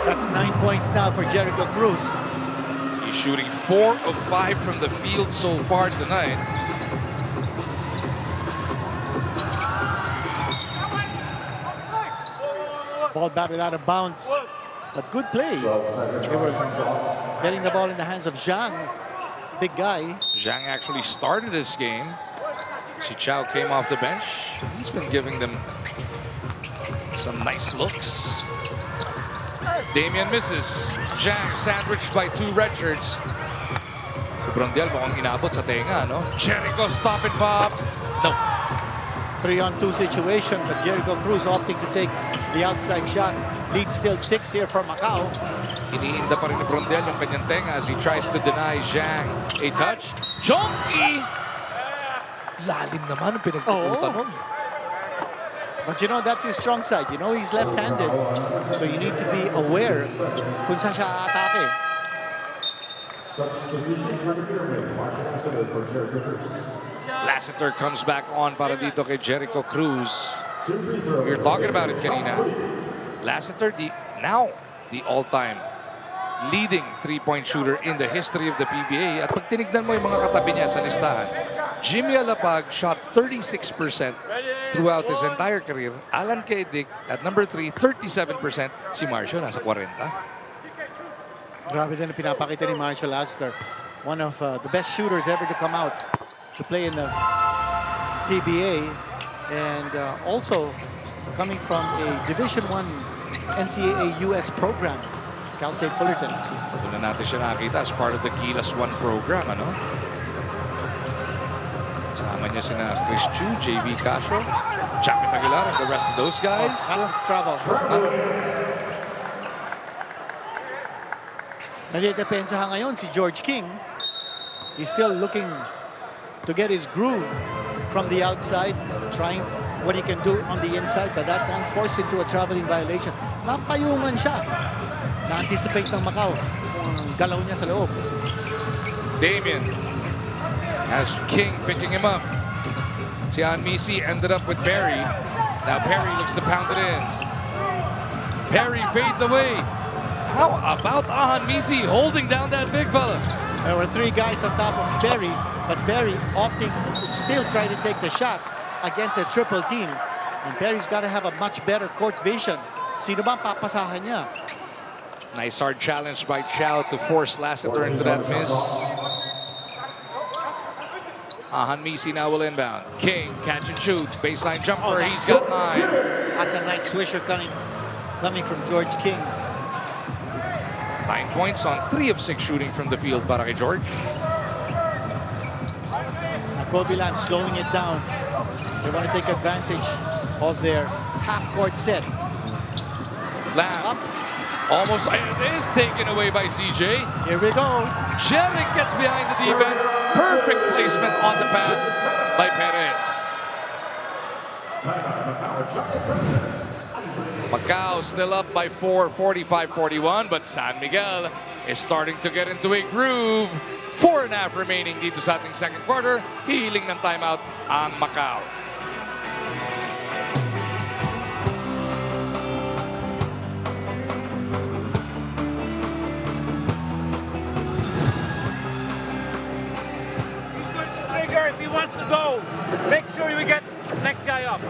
That's 9 points now for Jericho Cruz. He's shooting 4 of 5 from the field so far tonight. Ball batted out of bounds. But good play. They were getting the ball in the hands of Zhang. Big guy. Zhang actually started this game. Si Chow came off the bench. He's been giving them some nice looks. Damian misses. Zhang sandwiched by 2 red shirts. Si Brondel mukhang inabot sa tenga, no? Jericho stop and pop. No. 3-on-2 situation, but Jericho Cruz opting to take the outside shot. Lead still 6 here for Macau. Iniinda pa rin ni Brondel yung kanyang tenga as he tries to deny Zhang a touch. Jonky! Lalim naman ang pinagpupunta nun. But you know, that's his strong side. You know, he's left-handed. So you need to be aware kung saan siya aatake. Lassiter comes back on para dito kay Jericho Cruz. We were talking about it kanina. Lassiter, now the all-time leading three-point shooter in the history of the PBA. At pag tinignan mo yung mga katabi niya sa listahan, Jimmy Alapag shot 36% throughout his entire career. Alan Kedic at number 3, 37%. Si Marcio nasa 40. Grabe din ang pinapakita ni Marshall Lassiter. One of the best shooters ever to come out to play in the PBA. And also coming from a Division I NCAA US program, Cal State Fullerton. Doon na natin siya nakita as part of the Gilas 1 program, ano? Kasama niya sina Chris Chu, JV Castro, Chapit Aguilar, and the rest of those guys. Lots of trouble. Nalidepensahan ngayon si George King. He's still looking to get his groove from the outside, trying what he can do on the inside, but that time forced into a traveling violation. Napayungan siya. Na-anticipate ng Macau kung galaw niya sa loob. Damian has King picking him up. Si Anmisi ended up with Perry. Now Perry looks to pound it in. Perry fades away. How about Anmisi holding down that big fella? There were 3 guys on top of Perry, but Perry opting to still try to take the shot against a triple team. And Perry's got to have a much better court vision. Sino ba ang papasahan niya? Nice hard challenge by Chow to force Lassiter into that miss. Hanmisi now will inbound. King, catch and shoot. Baseline jumper, he's got 9. That's a nice swisher coming from George King. 9 points on 3 of 6 shooting from the field para kay George. Kobe Lamb slowing it down. They want to take advantage of their half-court set. Lamb almost, it is taken away by CJ. Here we go. Jerick gets behind the defense. Perfect placement on the pass by Perez. Macau still up by 4, 45-41, but San Miguel is starting to get into a groove. 4.5 remaining dito sa ating second quarter. Hihiling ng timeout ang Macau. If he wants to go, make sure we get next guy up.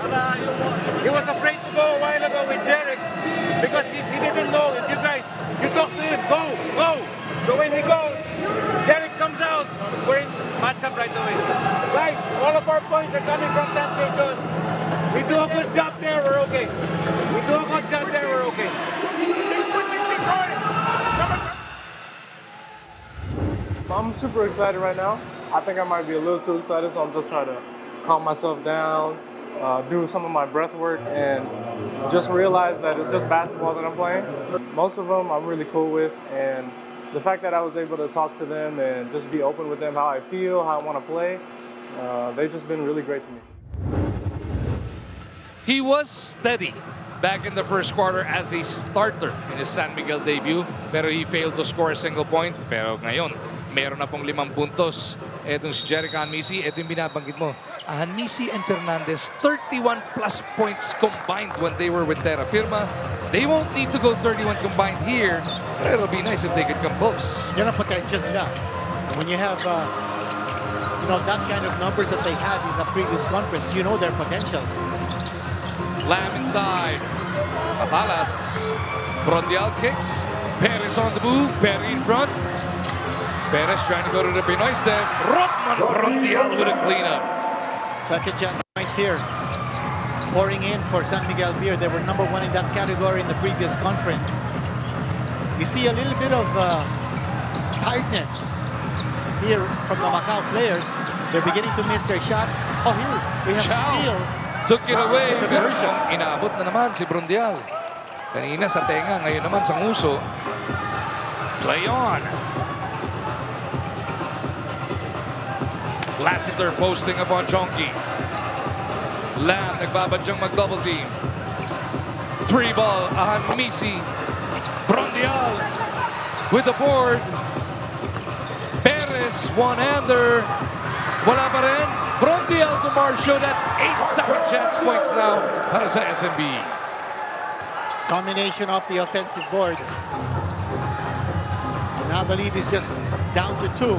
He was afraid to go a while ago with Jerick because he didn't know if you talk to him, go. So when he goes, Jerick comes out, we're in matchup right away. Guys, all of our points are coming from that station. We do a good job there, we're okay. I'm super excited right now. I think I might be a little too excited, so I'm just trying to calm myself down, do some of my breath work, and just realize that it's just basketball that I'm playing. Most of them I'm really cool with, and the fact that I was able to talk to them and just be open with them how I feel, how I want to play, they've just been really great to me. He was steady back in the first quarter as a starter in his San Miguel debut, pero he failed to score a single point. Pero ngayon, meron na pong 5 puntos. Etong si Jerick Hanmisi, ito yung binabanggit mo. Hanmisi and Fernandez, 31 plus points combined when they were with Terra Firma. They won't need to go 31 combined here But it'll be nice if they could come close. Yan ang potential nila. When you have, that kind of numbers that they had in the previous conference, you know their potential. Lamb inside. Matalas. Brondial kicks. Perez on the move. Perry in front. Perez trying to go to the Pinoy step. Rotman Brondial with a cleanup. Second chance points here. Pouring in for San Miguel Beer. They were #1 in that category in the previous conference. You see a little bit of tiredness here from the Macau players. They're beginning to miss their shots. Oh, here we have a steal. Took it away. The Pero version. inaabot na naman si Brondial. Kanina sa tenga, ngayon naman sa nguso. Play on. Lassiter posting upon Chonky. Lamb nagbabadyang mag-double team. 3-ball, Ahan Misi. Brondial with the board. Perez, one-hander. Wala pa rin. Brondial to Marcio. That's 8 second chance points now para sa SMB. Combination of the offensive boards. Now the lead is just down to 2.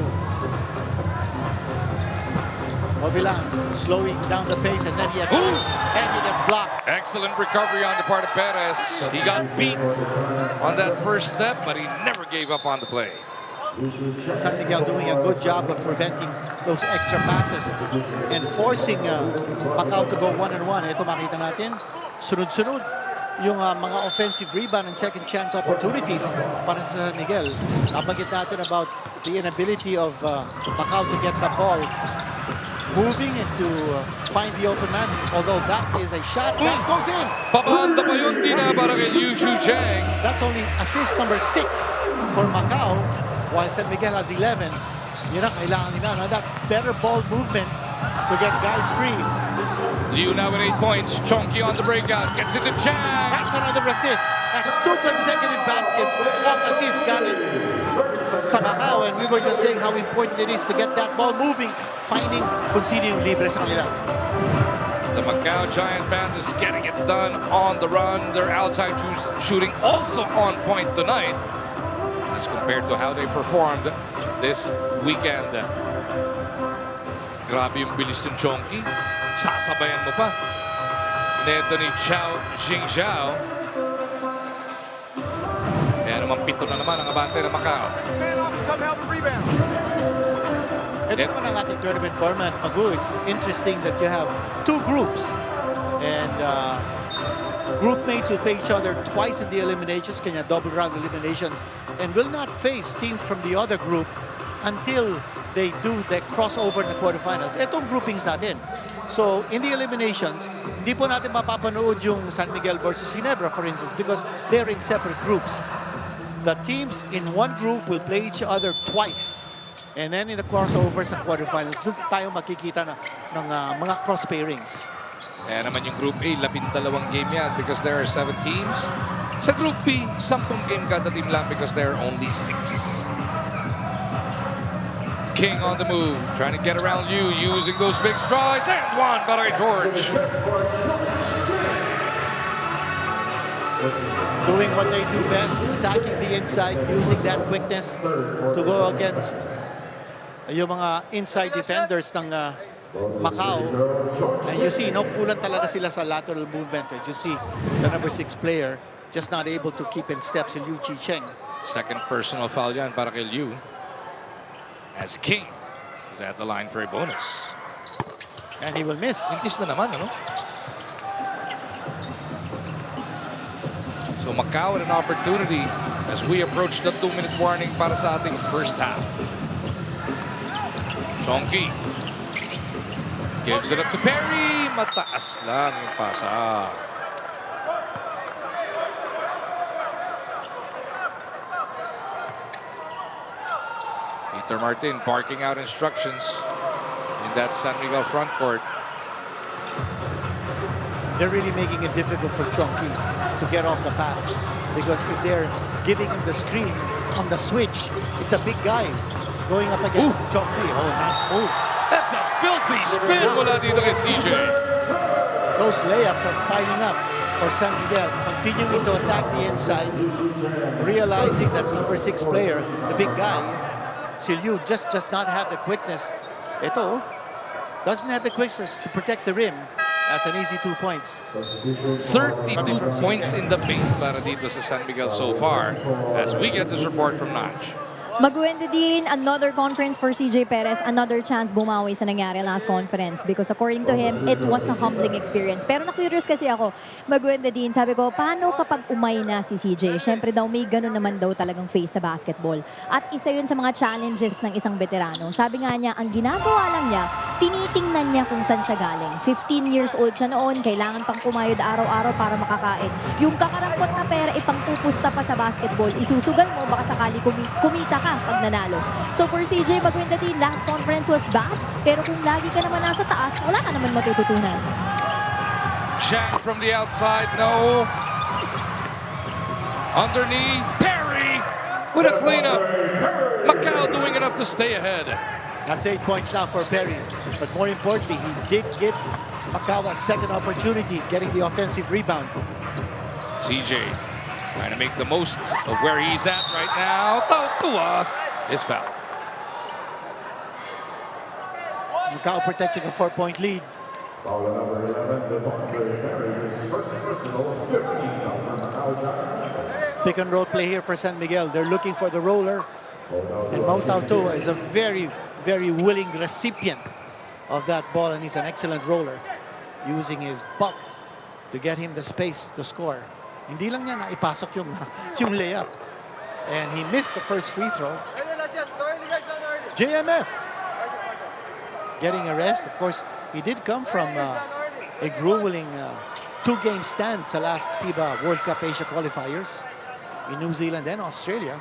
Mobilan slowing down the pace, and then he gets blocked. Excellent recovery on the part of Perez. He got beat on that first step, but he never gave up on the play. San Miguel doing a good job of preventing those extra passes and forcing Macau to go 1-on-1. Ito makita natin, sunod-sunod yung mga offensive rebound and second chance opportunities para sa San Miguel. Nabanggit natin about the inability of Macau to get the ball moving and to find the open man. Although that is a shot that goes in. Pabanda pa yun, di na para kay Liu Shu Cheng. That's only assist number 6 for Macau, while San Miguel has 11. Yun ang kailangan nila. No? That better ball movement to get guys free. Liu now with 8 points. Chonky on the breakout. Gets it to Chang. That's another assist. That's 2 consecutive baskets of assist galing sa Macau. And we were just saying how important it is to get that ball moving, finding kung sino yung libre sa kanila. The Macau Giant Pandas getting it done on the run. Their outside shooting also on point tonight as compared to how they performed this weekend. Grabe yung bilis ng Chonky. Sasabayan mo pa. Neto ni Chao Jingzhao. Kaya naman 7 na naman ang abante ng Macau. Ito naman ang ating tournament format, Magu. It's interesting that you have 2 groups. And group mates will play each other twice in the eliminations, kanya double round eliminations, and will not face teams from the other group until they do the crossover in the quarterfinals. Itong groupings natin. So, in the eliminations, hindi po natin mapapanood yung San Miguel versus Ginebra, for instance, because they're in separate groups. The teams in one group will play each other twice. And then in the crossovers and quarterfinals, doon tayo makikita ng mga cross pairings. Kaya naman yung Group A, 12 game yan because there are 7 teams. Sa Group B, 10 game kada team lang because there are only 6. King on the move, trying to get around Liu, using those big strides, and one by George. Doing what they do best, attacking the inside, using that quickness to go against yung mga inside defenders ng Macau. And you see, kulang talaga sila sa lateral movement. You see the number 6 player just not able to keep in steps in Liu Chi-Cheng. Second personal foul yan para kay Liu. As King is at the line for a bonus. And he will miss. Mintis na naman, ano? So Macau with an opportunity as we approach the 2-minute warning para sa ating first half. Chonky gives it up to Perry. Mataas lang yung pasa. Peter Martin barking out instructions in that San Miguel front court. They're really making it difficult for Chonky to get off the pass, because if they're giving him the screen on the switch, it's a big guy going up against Chonky. Oh, nice move. That's a filthy spin mula dito kay CJ. Those layups are piling up. for San Miguel, continuing to attack the inside, realizing that number 6 player, the big guy, Silyu, just does not have the quickness. Ito, doesn't have the quickness to protect the rim. That's an easy 2 points. 32 points in the paint para dito sa San Miguel so far as we get this report from Naj. Magwende din, another conference for CJ Perez, another chance bumawi sa nangyari last conference because according to him, it was a humbling experience. Pero na-curious kasi ako, Magwende din, sabi ko, paano kapag umay na si CJ? Siyempre daw, may ganun naman daw talagang face sa basketball. At isa yun sa mga challenges ng isang veterano. Sabi nga niya, ang ginagawa lang niya, tinitingnan niya kung saan siya galing. 15 years old siya noon, kailangan pang kumayod araw-araw para makakain. Yung kakarampot na pera, ipangpupusta pa sa basketball, isusugal mo, baka sakali kumita ka pag nanalo. So for CJ Magwindatin, last conference was bad, pero kung lagi ka naman nasa taas, wala ka naman matututunan. Shaq from the outside, no. Underneath, Perry with a cleanup. Macau doing enough to stay ahead. That's 8 points now for Perry. But more importantly, he did give Macau a second opportunity, getting the offensive rebound. CJ trying to make the most of where he's at right now. Tautua is fouled. Macau protecting a 4-point lead. Pick and roll play here for San Miguel. They're looking for the roller. And Tautua is a very, very willing recipient of that ball, and he's an excellent roller, using his buck to get him the space to score. Hindi lang niya naipasok yung layup. And he missed the first free throw. JMF getting a rest. Of course, he did come from a grueling 2-game stand sa last FIBA World Cup Asia qualifiers in New Zealand and Australia.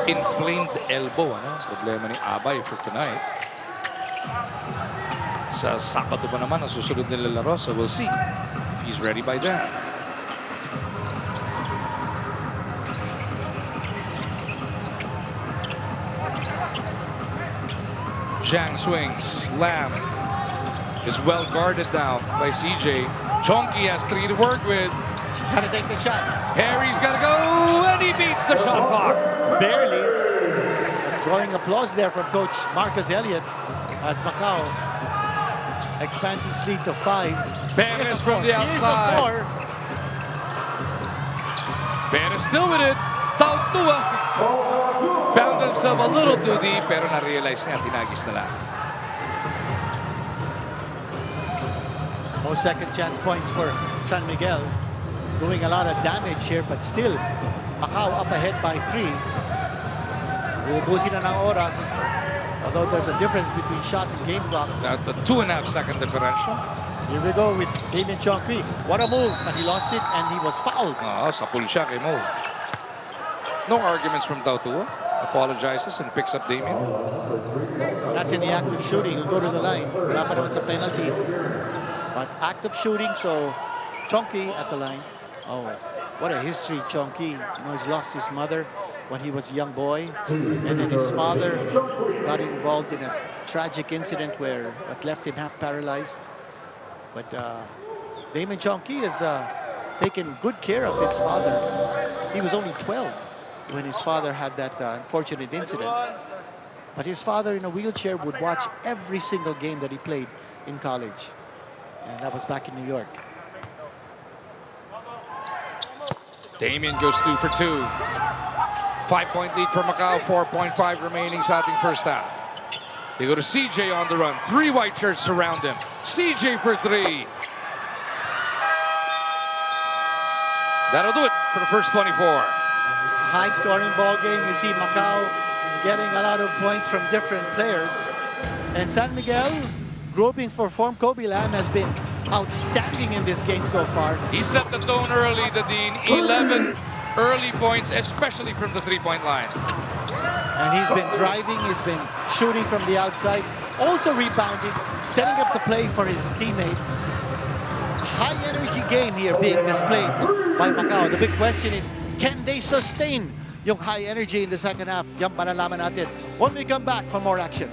Inflamed elbow, ano? Problema ni Abay for tonight. Sa Sabado ba naman ang susunod nila laro, so we'll see if he's ready by then. Zhang swings, Lam is well guarded now by CJ. Chonky has 3 to work with. Gotta take the shot. Harry's gotta go, and he beats the shot clock. Barely. Drawing applause there from Coach Marcus Elliott as Macau expands his lead to 5. Perez from the outside. Perez still with it. Tautua found himself a little too deep, pero na-realize nga, tinagis na lang. No second chance points for San Miguel. Doing a lot of damage here, but still, Macau up ahead by 3. Uubusin na ng oras. Although there's a difference between shot and game clock. The 2.5-second differential. Here we go with Damien Chongqui. What a move, but he lost it and he was fouled. Sapul siya kay Mo. No arguments from Tautua. Apologizes and picks up Damien. That's in the act of shooting. He'll go to the line. Wala pa naman sa penalty. But active shooting, so Chongqui at the line. Oh, what a history, Chongqui. You know, he's lost his mother when he was a young boy. And then his father got involved in a tragic incident where that left him half paralyzed. But Damien Chongqui has taken good care of his father. He was only 12 when his father had that unfortunate incident. But his father in a wheelchair would watch every single game that he played in college. And that was back in New York. Damien goes 2 for 2. 5-point lead for Macau, 4.5 remaining sa ating first half. They go to CJ on the run. 3 white shirts surround him. CJ for 3. That'll do it for the first 24. High-scoring ball game. You see Macau getting a lot of points from different players. And San Miguel, groping for form. Kobe Lam has been outstanding in this game so far. He set the tone early, the Dean. 11 early points, especially from the 3-point line. And he's been driving, he's been shooting from the outside, also rebounding, setting up the play for his teammates. High-energy game here being displayed by Macau. The big question is, can they sustain yung high energy in the second half? Yan malalaman natin when we come back for more action.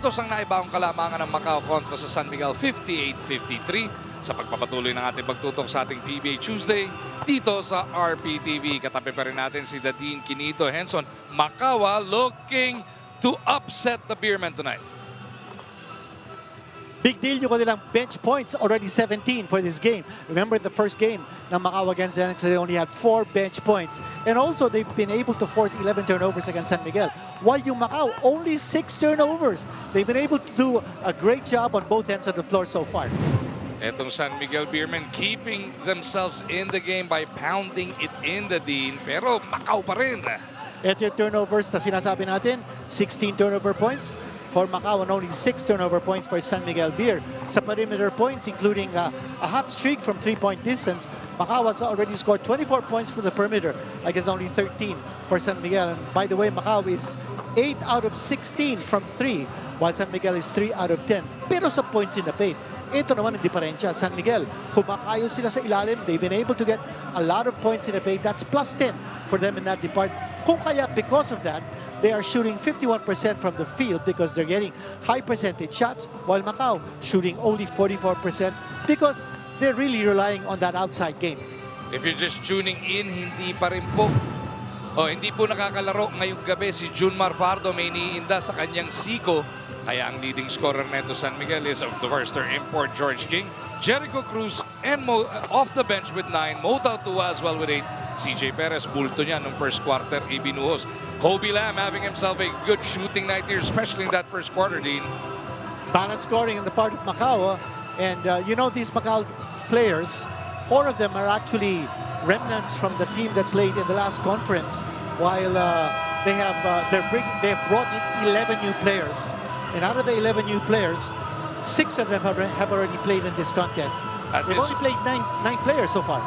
puntos ang naibaong kalamangan ng Macau kontra sa San Miguel 58-53 sa pagpapatuloy ng ating pagtutok sa ating PBA Tuesday dito sa RPTV. Katabi pa rin natin si Dadine Quinito Henson. Macau looking to upset the Beermen tonight. Big deal yung kanilang bench points, already 17 for this game. Remember the first game ng Macau against Zenix, they only had 4 bench points. And also, they've been able to force 11 turnovers against San Miguel. While yung Macau, only 6 turnovers. They've been able to do a great job on both ends of the floor so far. Etong San Miguel Beermen keeping themselves in the game by pounding it in the Dean. Pero Macau pa rin. Ito yung turnovers na sinasabi natin, 16 turnover points for Macau and only 6 turnover points for San Miguel Beer. Sa perimeter points, including a hot streak from 3-point distance, Macau has already scored 24 points from the perimeter against only 13 for San Miguel. And by the way, Macau is 8 out of 16 from 3, while San Miguel is 3 out of 10. Pero sa points in the paint, ito naman ang diferensya. San Miguel, kumakayod sila sa ilalim. They've been able to get a lot of points in the paint. That's plus 10 for them in that department. Kung kaya, because of that, they are shooting 51% from the field because they're getting high percentage shots, while Macau shooting only 44% because they're really relying on that outside game. If you're just tuning in, hindi pa rin po. Hindi po nakakalaro ngayong gabi si Junmar Fardo. May iniinda sa kanyang siko. Kaya ang leading scorer neto San Miguel is, of course, their import George King, Jericho Cruz, and off the bench with 9, Motao Tua as well with 8. CJ Perez, bulto niya nung first quarter, ibinuhos. Kobe Lam having himself a good shooting night here, especially in that first quarter, Dean. Balanced scoring on the part of Macau. And you know, these Macau players, 4 of them are actually remnants from the team that played in the last conference, while they have brought in 11 new players. And out of the 11 new players, 6 of them have already played in this contest. They've only played 9 players so far.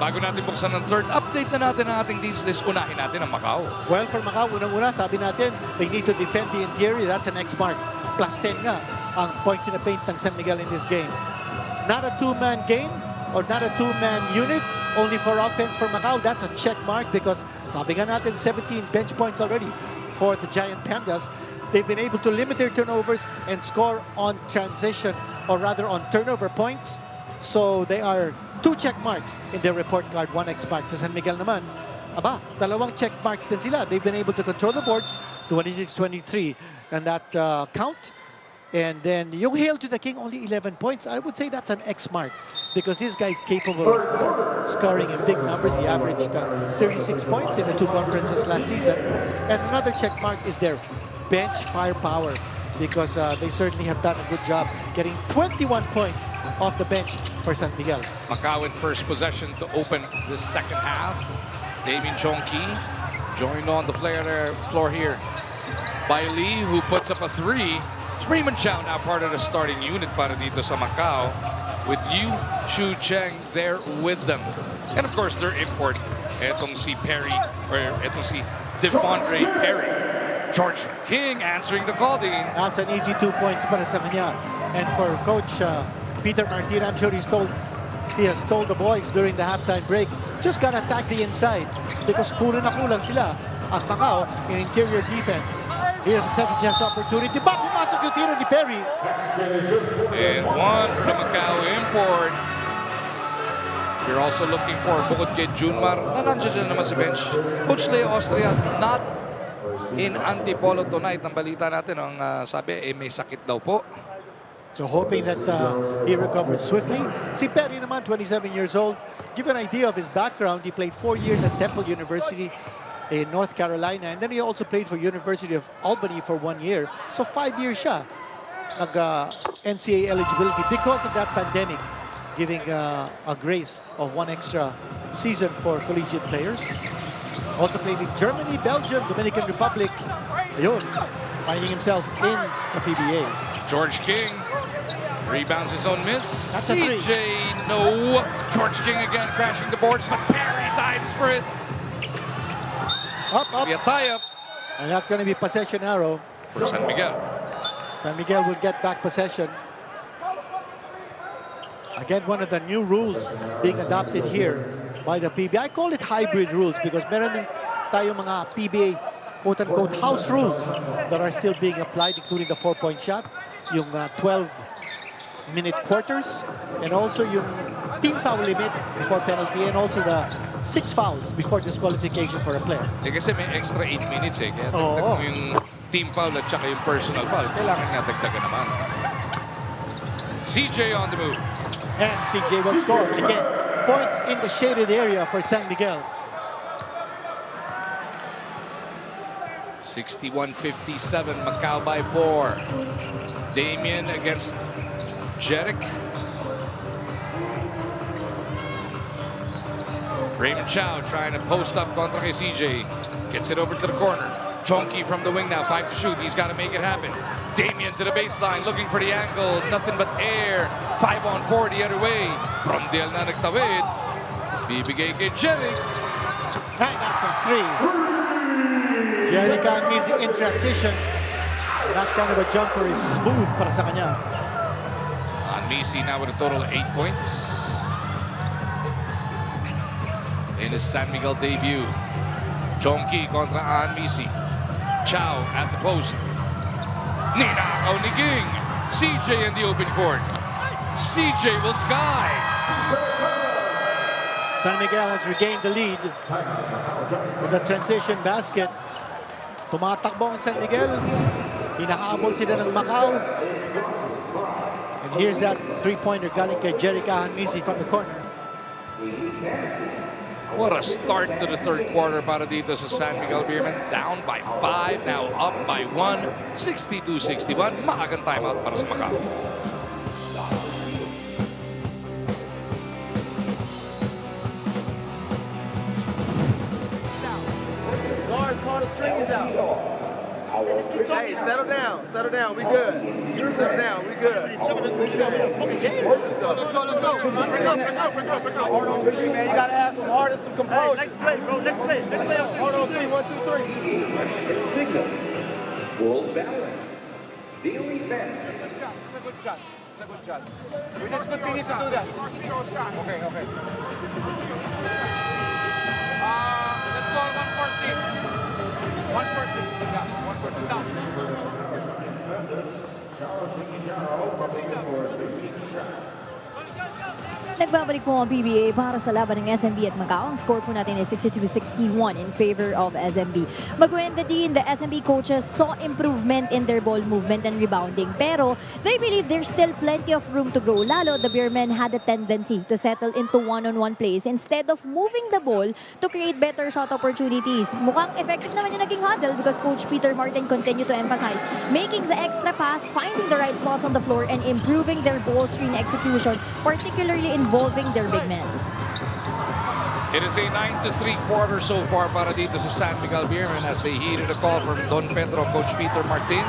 Bago natin buksan ng third, update na natin ang ating deeds list. Unahin natin ang Macau. Well, for Macau, unang-una, sabi natin, they need to defend the interior. That's an X mark. Plus 10 nga ang points in the paint ng San Miguel in this game. Not a 2-man game or not a 2-man unit. Only for offense for Macau. That's a check mark because sabi nga natin, 17 bench points already for the Giant Pandas. They've been able to limit their turnovers and score on transition, or rather on turnover points. So they are 2 check marks in their report card, 1 X mark. Sa San Miguel naman, dalawang check marks din sila. They've been able to control the boards, 26-23, and that count. And then yung Hail to the King, only 11 points. I would say that's an X mark because this guy is capable of scoring in big numbers. He averaged 36 points in the 2 conferences last season. And another check mark is their bench firepower because they certainly have done a good job getting 21 points off the bench for San Miguel. Macau in first possession to open the second half. Damien Chongqui joined on the floor here by Lee, who puts up a 3. Raymond Chow now part of the starting unit para dito sa Macau with Yu Chu Cheng there with them. And of course their import, etong si Perry, or etong si Devondre Perry. George King answering the call, Dean. That's an easy 2 points para sa kanya. And for Coach Peter Martin, I'm sure he has told the boys during the halftime break, just gotta attack the inside because kulang na kulang sila at Macau in interior defense. Here's a second chance opportunity. Pumasok yung tiro ni Perry. And 1 for the Macau import. We're also looking for, bukod kay Junmar, na nandiyan naman sa bench, Coach Leo Austria, not in Antipolo tonight. Ang balita natin, ang sabi, may sakit daw po. So hoping that he recovers swiftly. Si Perry naman, 27 years old. Give an idea of his background. He played 4 years at Temple University in North Carolina. And then he also played for University of Albany for 1 year. So 5 years siya nag-NCAA eligibility because of that pandemic, giving a grace of 1 extra season for collegiate players. Also played in Germany, Belgium, Dominican Republic. Ayun, finding himself in the PBA. George King rebounds his own miss. That's a 3. CJ, no. George King again crashing the boards, but Perry dives for it. Up. Be a tie-up And that's going to be possession arrow. for San Miguel. San Miguel will get back possession. Again, one of the new rules being adopted here by the PBA. I call it hybrid rules because meron din tayo mga PBA quote-unquote house rules that are still being applied, including the 4-point shot, yung 12-minute quarters, and also yung team foul limit before penalty, and also the 6 fouls before disqualification for a player. Kasi may extra 8 minutes eh. Kaya Oo. dagdag mo yung team foul at saka yung personal foul. Kailangan nga dagdagan naman. CJ on the move. And CJ will score. Again, points in the shaded area for San Miguel. 61-57, Macau by 4. Damien against Jeric. Raymond Chow trying to post up kontra kay CJ. Gets it over to the corner. Chonky from the wing now, 5 to shoot. He's got to make it happen. Damien to the baseline, looking for the angle. Nothing but air. 5 on 4 the other way. From Del na nagtawid. Bibigay kay Jeric. And that's a 3. Jeric Anmisi in transition. That kind of a jumper is smooth para sa kanya. Anmisi now with a total of 8 points in his San Miguel debut. Chonky kontra Anmisi. Chow at the post. Ninakaw ni King. CJ in the open court. CJ will sky. San Miguel has regained the lead with a transition basket. Tumatakbo ang San Miguel. Hinahabol sila ng Macau. And here's that three-pointer galing kay Jeric Anmisi from the corner. What a start to the third quarter para dito sa San Miguel Beermen. Down by 5, now up by 1. 62-61. Maagang timeout para sa Macau. Guards, call the strings out. Hey, settle down. Settle down. We good. Settle down. We good. Let's go. Let's go. Hold on, three, man. You gotta have some heart and some composure. Next play, bro. Next play. Hold on, 3. 1, 2, 3. Signal. World balance. Daily fast. It's a good shot. It's a good shot. We just continue to do that. Okay. Let's go 114. 114. Yeah, 114 down. Nagbabalik po ang PBA para sa laban ng SMB at Macau. Ang score po natin is 62-61 in favor of SMB. Magwenda din, the SMB coaches saw improvement in their ball movement and rebounding. Pero they believe there's still plenty of room to grow. Lalo, the Beermen had a tendency to settle into one-on-one plays instead of moving the ball to create better shot opportunities. Mukhang effective naman yung naging huddle because Coach Peter Martin continued to emphasize making the extra pass, finding the right spots on the floor, and improving their ball screen execution, particularly involving their big men. It is a 9-3 quarter so far para dito sa San Miguel Beermen as they heeded a call from Don Pedro, Coach Peter Martin.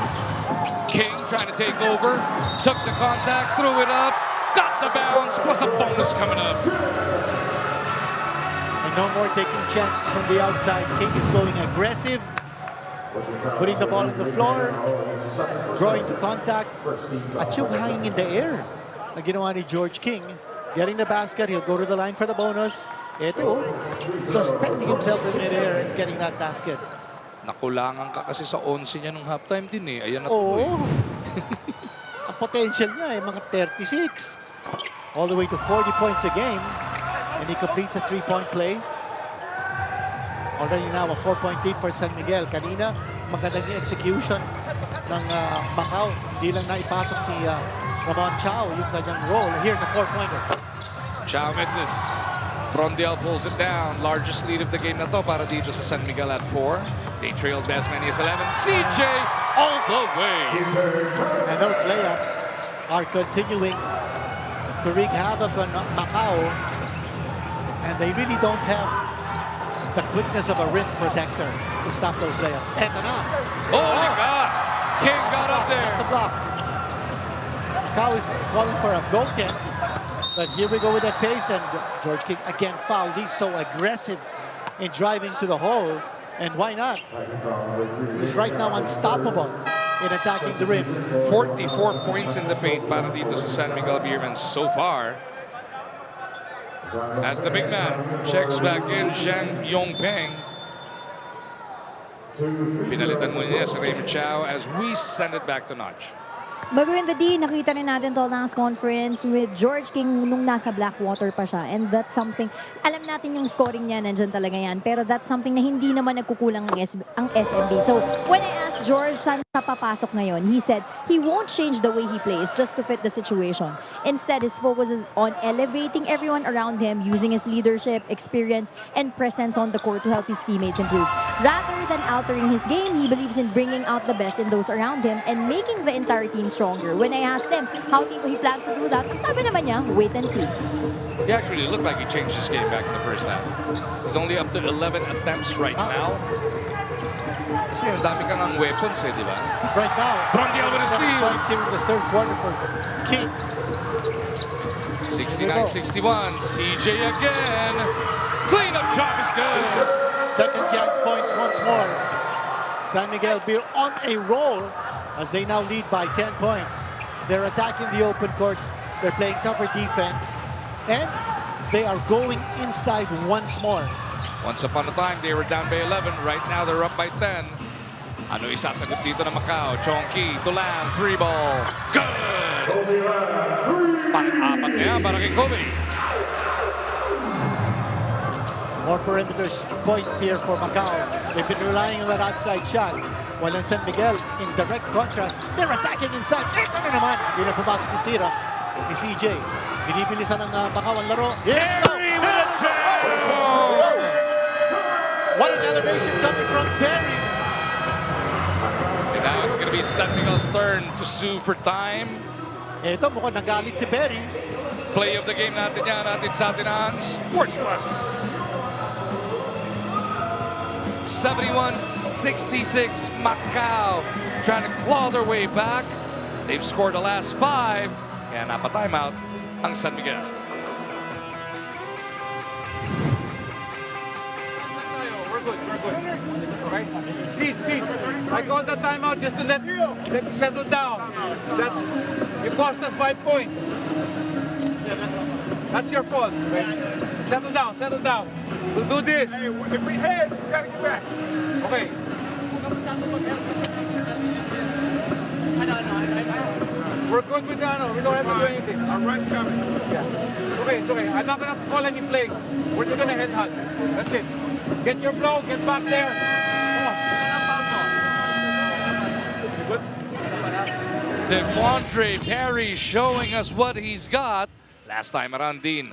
King trying to take over, took the contact, threw it up, got the bounce, plus a bonus coming up. And no more taking chances from the outside. King is going aggressive, putting the ball on the floor, drawing the contact, at yung hanging in the air na ginawa ni George King. Getting the basket, he'll go to the line for the bonus. Ito, suspending himself in midair and getting that basket. Nakulangan ka kasi sa 11 niya nung halftime din eh. Ayan na Oo. tuloy. Ang potential niya ay mga 36. All the way to 40 points a game. And he completes a 3-point play. Already now a 4-point lead for San Miguel. Kanina, magandang yung execution ng Macau. Di lang naipasok ni Ramon Chow yung kanyang roll. Here's a 4-pointer. Chow misses. Trondel pulls it down. Largest lead of the game na to para dito sa San Miguel at 4. They trailed as many as 11. CJ all the way. And those layups are continuing to wreak havoc on Macau. And they really don't have the quickness of a rim protector to stop those layups. And Oh my God! King got up there. That's a block. Macau is calling for a goaltend. But here we go with that pace, and George King again fouled. He's so aggressive in driving to the hole, and why not? He's right now unstoppable in attacking the rim. 44 points in the paint para dito sa San Miguel Beermen so far. As the big man checks back in, Zhang Yongpeng. Pinalitan muna niya si Raymond Chow as we send it back to Notch. Maganda din, nakita rin natin to last conference with George King nung nasa Blackwater pa siya. And that's something, alam natin yung scoring niya, nandyan talaga yan. Pero that's something na hindi naman nagkukulang ang SMB. So, when I asked George saan ka papasok ngayon, he said he won't change the way he plays just to fit the situation. Instead, his focus is on elevating everyone around him, using his leadership, experience, and presence on the court to help his teammates improve. Rather than altering his game, he believes in bringing out the best in those around him and making the entire team stronger. When I asked him how he plans to do that, sabi naman niya, wait and see. He actually looked like he changed his game back in the first half. He's only up to 11 attempts right now. Kasi ang dami kang ang weapons di ba? Right now, Brondial with a 7 steal. points here in the third quarter for King. 69-61, CJ again. Cleanup job is good. Second chance points once more. San Miguel Beer on a roll as they now lead by 10 points. They're attacking the open court. They're playing tougher defense. And they are going inside once more. Once upon a time, they were down by 11. Right now, they're up by 10. Ano isasagot dito ng Macau? Chonky to Lam, 3 ball. Good! Pang-apat na yan para kay Kobe. More perimeter points here for Macau. They've been relying on that outside shot. While in San Miguel, in direct contrast, they're attacking inside. Ito na naman. Hindi na pumasok yung tira ni CJ. Binibilisan ng Macau ang laro. Perry with a jam! What an elevation coming from Perry. And now it's going to be San Miguel's turn to sue for time. Ito, mukhang nagalit si Perry. Play of the game natin yan. Natin sa atin ang Sports Plus. 71-66, Macau trying to claw their way back. They've scored the last 5. Kaya napa-timeout ang San Miguel. We're good. Right? Seats. I called the timeout just to let you settle down. That you cost us 5 points. That's your fault. Settle down. We'll do this. Hey, if we head, we gotta get back. Okay. We're good with that. We don't have to do anything. Our run's coming. Yeah. Okay, it's okay. I'm not gonna call any plays. We're just gonna head hunt. That's it. Get your blow. Get back there. You good? Devondre Perry showing us what he's got. Last time around, Dean.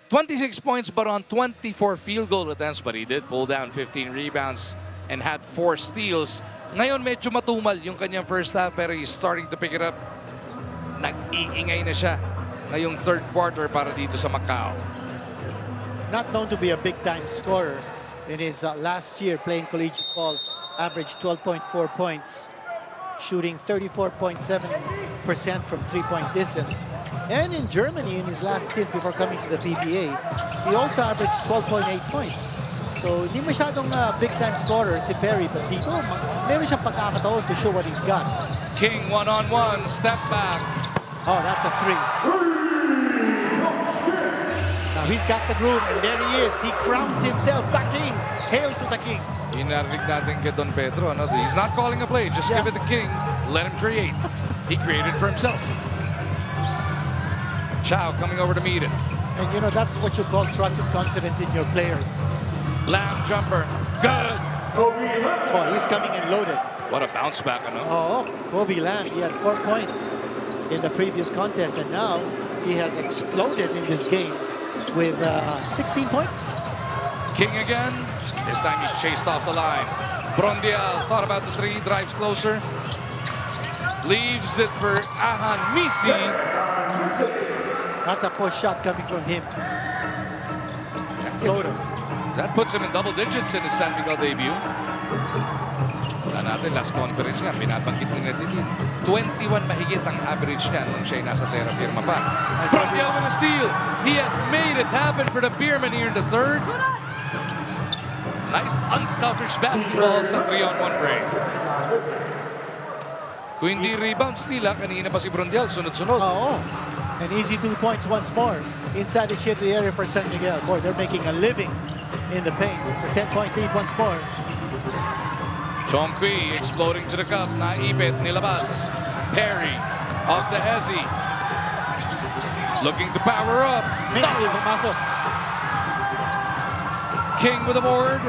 26 points but on 24 field goal attempts, but he did pull down 15 rebounds and had 4 steals. Ngayon medyo matumal yung kanyang first half pero he's starting to pick it up. Nag-iingay na siya ngayong third quarter para dito sa Macau. Not known to be a big-time scorer. In his last year playing collegiate ball, averaged 12.4 points, shooting 34.7% from three-point distance. And in Germany, in his last stint before coming to the PBA, he also averaged 12.8 points. So, hindi masyadong big-time scorer si Perry, but dito, meron siyang pagkakataon to show what he's got. King one-on-one, step back. Oh, that's a 3. Now, he's got the groove, and there he is. He crowns himself the king. Hail to the king. Inarinig natin kay Don Pedro. Ano? He's not calling a play. Just give it to King. Let him create. He created for himself. Chow coming over to meet it. And you know, that's what you call trust and confidence in your players. Lamb jumper. Good. Oh, he's coming in loaded. What a bounce back. Ano? Oh, Kobe Lamb, he had 4 points in the previous contest, and now he has exploded in this game with 16 points. King again. This time he's chased off the line. Brondial thought about the 3, drives closer. Leaves it for Ahan Misi. That's a push shot coming from him. Floater. That puts him in double digits in his San Miguel debut. Wala natin, last conference nga, binabanggit ni Nadine. 21 mahigit ang average niya nung siya'y nasa terra firma pa. Brondial with a steal. He has made it happen for the Beermen here in the third. Nice unselfish basketball sa 3-on-1 break. Kung hindi rebound steal, kanina pa si Brondial, sunod-sunod. Oh, an easy 2 points once more. Inside the shade the area for San Miguel. Boy, they're making a living in the paint. It's a 10-point lead once more. Chongqui exploding to the cup. Naipit, nilabas. Perry off the hezzy. Looking to power up. Minty pumasok. King with the board.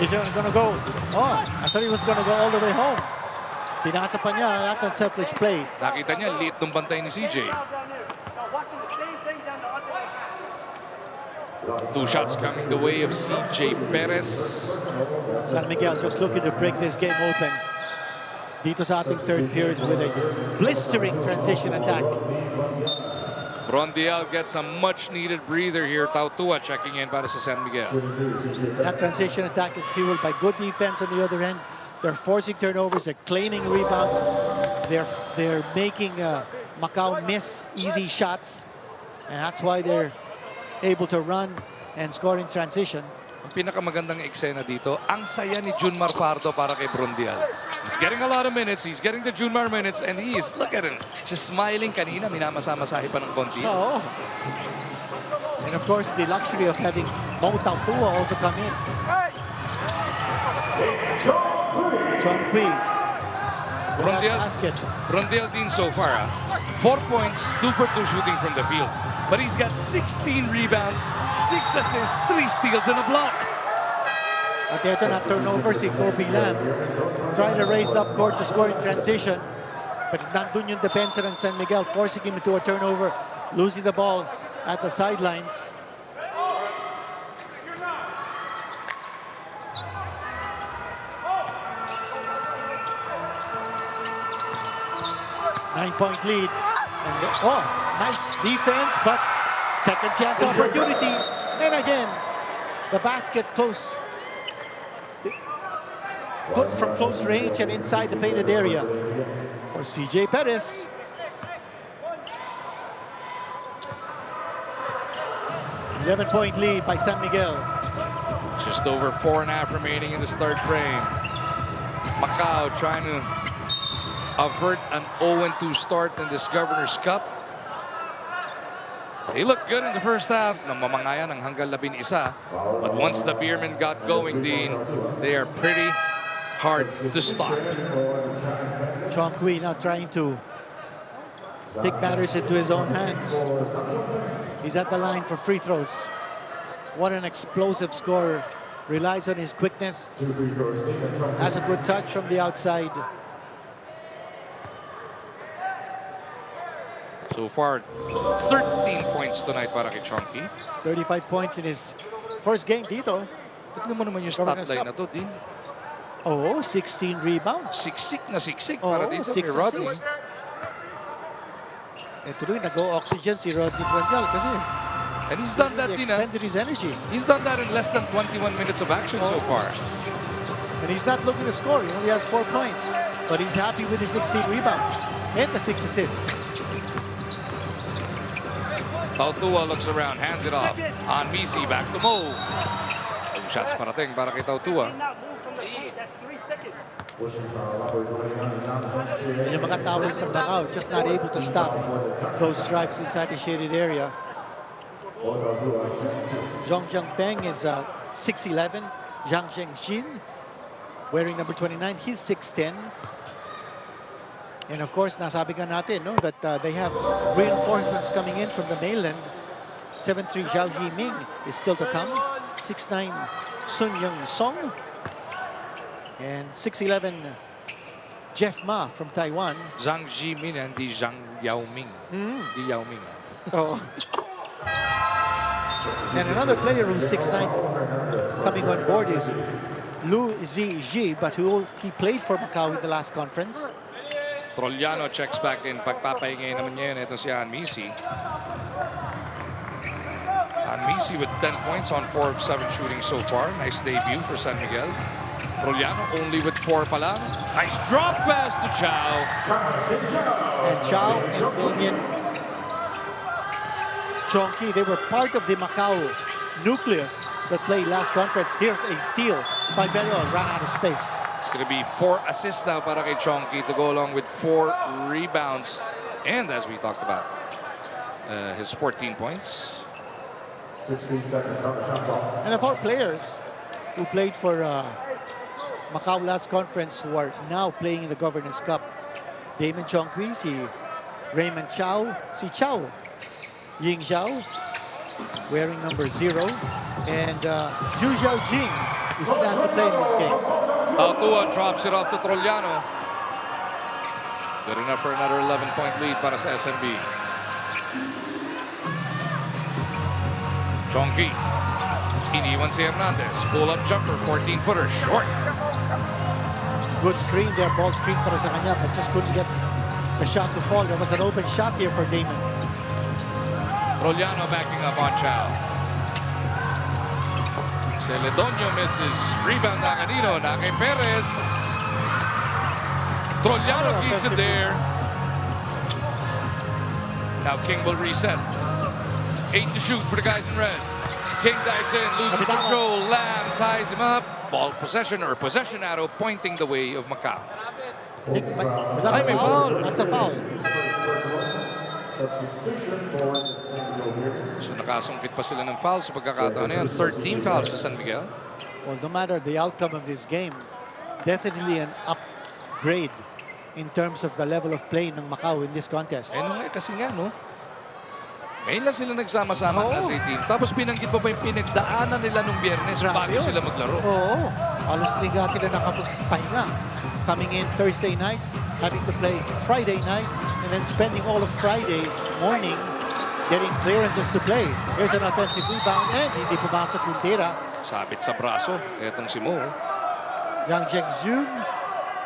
Is he gonna go? Oh, I thought he was gonna go all the way home. Pinasa pa niya. That's a selfish play. Nakita niya, liit ng bantay ni CJ. 2 shots coming the way of CJ Perez. San Miguel just looking to break this game open. Dito sa ating third period with a blistering transition attack. Brondial gets a much-needed breather here. Tautua checking in para sa San Miguel. That transition attack is fueled by good defense on the other end. They're forcing turnovers. They're claiming rebounds. They're making Macau miss easy shots. And that's why they're able to run and score in transition. Ang pinakamagandang eksena dito, ang saya ni Junmar Pardo para kay Brondial. He's getting a lot of minutes. He's getting the Junmar minutes. And look at him, just smiling kanina. Minamasa-masahe pa ng konti. Oh. And of course, the luxury of having Mo Tautua also come in. Chongqui. Brondial din so far. 4 points, 2 for 2 shooting from the field. But he's got 16 rebounds, 6 assists, 3 steals, and a block. At ito na turnover si Kobe Lam. Trying to raise up court to score in transition. But nandun yung defense ng San Miguel, forcing him into a turnover, losing the ball at the sidelines. Nine-point lead. And nice defense, but second chance opportunity. And again, the basket close. Put from close range and inside the painted area for CJ Perez. .11 lead by San Miguel. Just over 4.5 remaining in this third frame. Macau trying to avert an 0-2 start in this Governor's Cup. They looked good in the first half. Namamangayan ng hanggang 11. But once the Beermen got going, Dean, they are pretty hard to stop. Chongqui now trying to take matters into his own hands. He's at the line for free throws. What an explosive scorer. Relies on his quickness. Has a good touch from the outside. So far, 13 points tonight para kay Chongqui. 35 points in his first game dito. Tignan mo naman yung stat line na to, Dean. Oh, 16 rebounds. Siksik na siksik para dito kay Rodney. Ito rin, nag-o-oxygen si Rodney Brondial kasi And he's done that, he Dean. expended his energy. He's done that in less than 21 minutes of action so far. And he's not looking to score. He only has 4 points. But he's happy with his 16 rebounds and the 6 assists. Tautua looks around, hands it off. On Misi, back to Mo. 2 shots parating para kay Tautua. That's 3 seconds. Yung mga towers ng Macau just not able to stop those strikes inside the shaded area. Zhong Peng is 6'11". Zhang Zhengjin wearing number 29. He's 6'10". And of course, nasabi ka natin, no, that they have reinforcements coming in from the mainland. 7'3" Zhao Yiming is still to come. 6'9" Sun Young Song. And 6'11" Jeff Ma from Taiwan. Zhang Jimin and di Zhang Yaoming. Di Yaoming. Oh. And another player who's 6'9" coming on board is Lu Ziji, but he played for Macau in the last conference. Trollano checks back in. Pagpapahingay naman niya yun. Ito si Anmisi. Anmisi with 10 points on 4 of 7 shooting so far. Nice debut for San Miguel. Trollano only with 4 pala. Nice drop pass to Chow. And Chow and Damien Chongqui, they were part of the Macau nucleus that played last conference. Here's a steal by Bello. Ran out of space. It's going to be 4 assists now para kay Chongqui to go along with 4 rebounds. And as we talked about, his 14 points. 16 seconds on the shot clock. And the 4 players who played for Macau last conference who are now playing in the Governors Cup. Damon Chongqui, si Raymond Chow, si Chow Ying Zhao, wearing number 0, and Yu Xiaojing, who's asked to play in this game. Tautua drops it off to Trollano. Good enough for another 11-point lead para sa SMB. Chongqui. Iniwan si Hernandez. Pull-up jumper, 14-footer, short. Good screen there, ball screen para sa kanya, but just couldn't get the shot to fall. There was an open shot here for Damon. Trollano backing up on Chow. Celedonio misses. Rebound na kanino, na kay Perez. Trollano keeps it there. Now King will reset. 8 to shoot for the guys in red. King dives in, loses control. Lamb ties him up. Ball possession or possession arrow pointing the way of Macau. I think, was that Ay, a may foul? foul. That's a foul. So nakasungkit pa sila ng foul sa pagkakataon na yan. 13 fouls sa San Miguel. Well, no matter the outcome of this game, definitely an upgrade in terms of the level of play ng Macau in this contest. Eh, kasi nga, no? Ngayon lang sila nagsama-sama as a team. Tapos pinanggit pa ba yung pinagdaanan nila nung Biyernes bago yun. sila maglaro? Oo. Halos hindi nga sila nakapahinga. Coming in Thursday night, having to play Friday night, and then spending all of Friday morning getting clearances to play. Here's an offensive rebound, and hindi pumasok yung tira. Sabit sa braso. Etong si Mo. Yang Zhengzhun,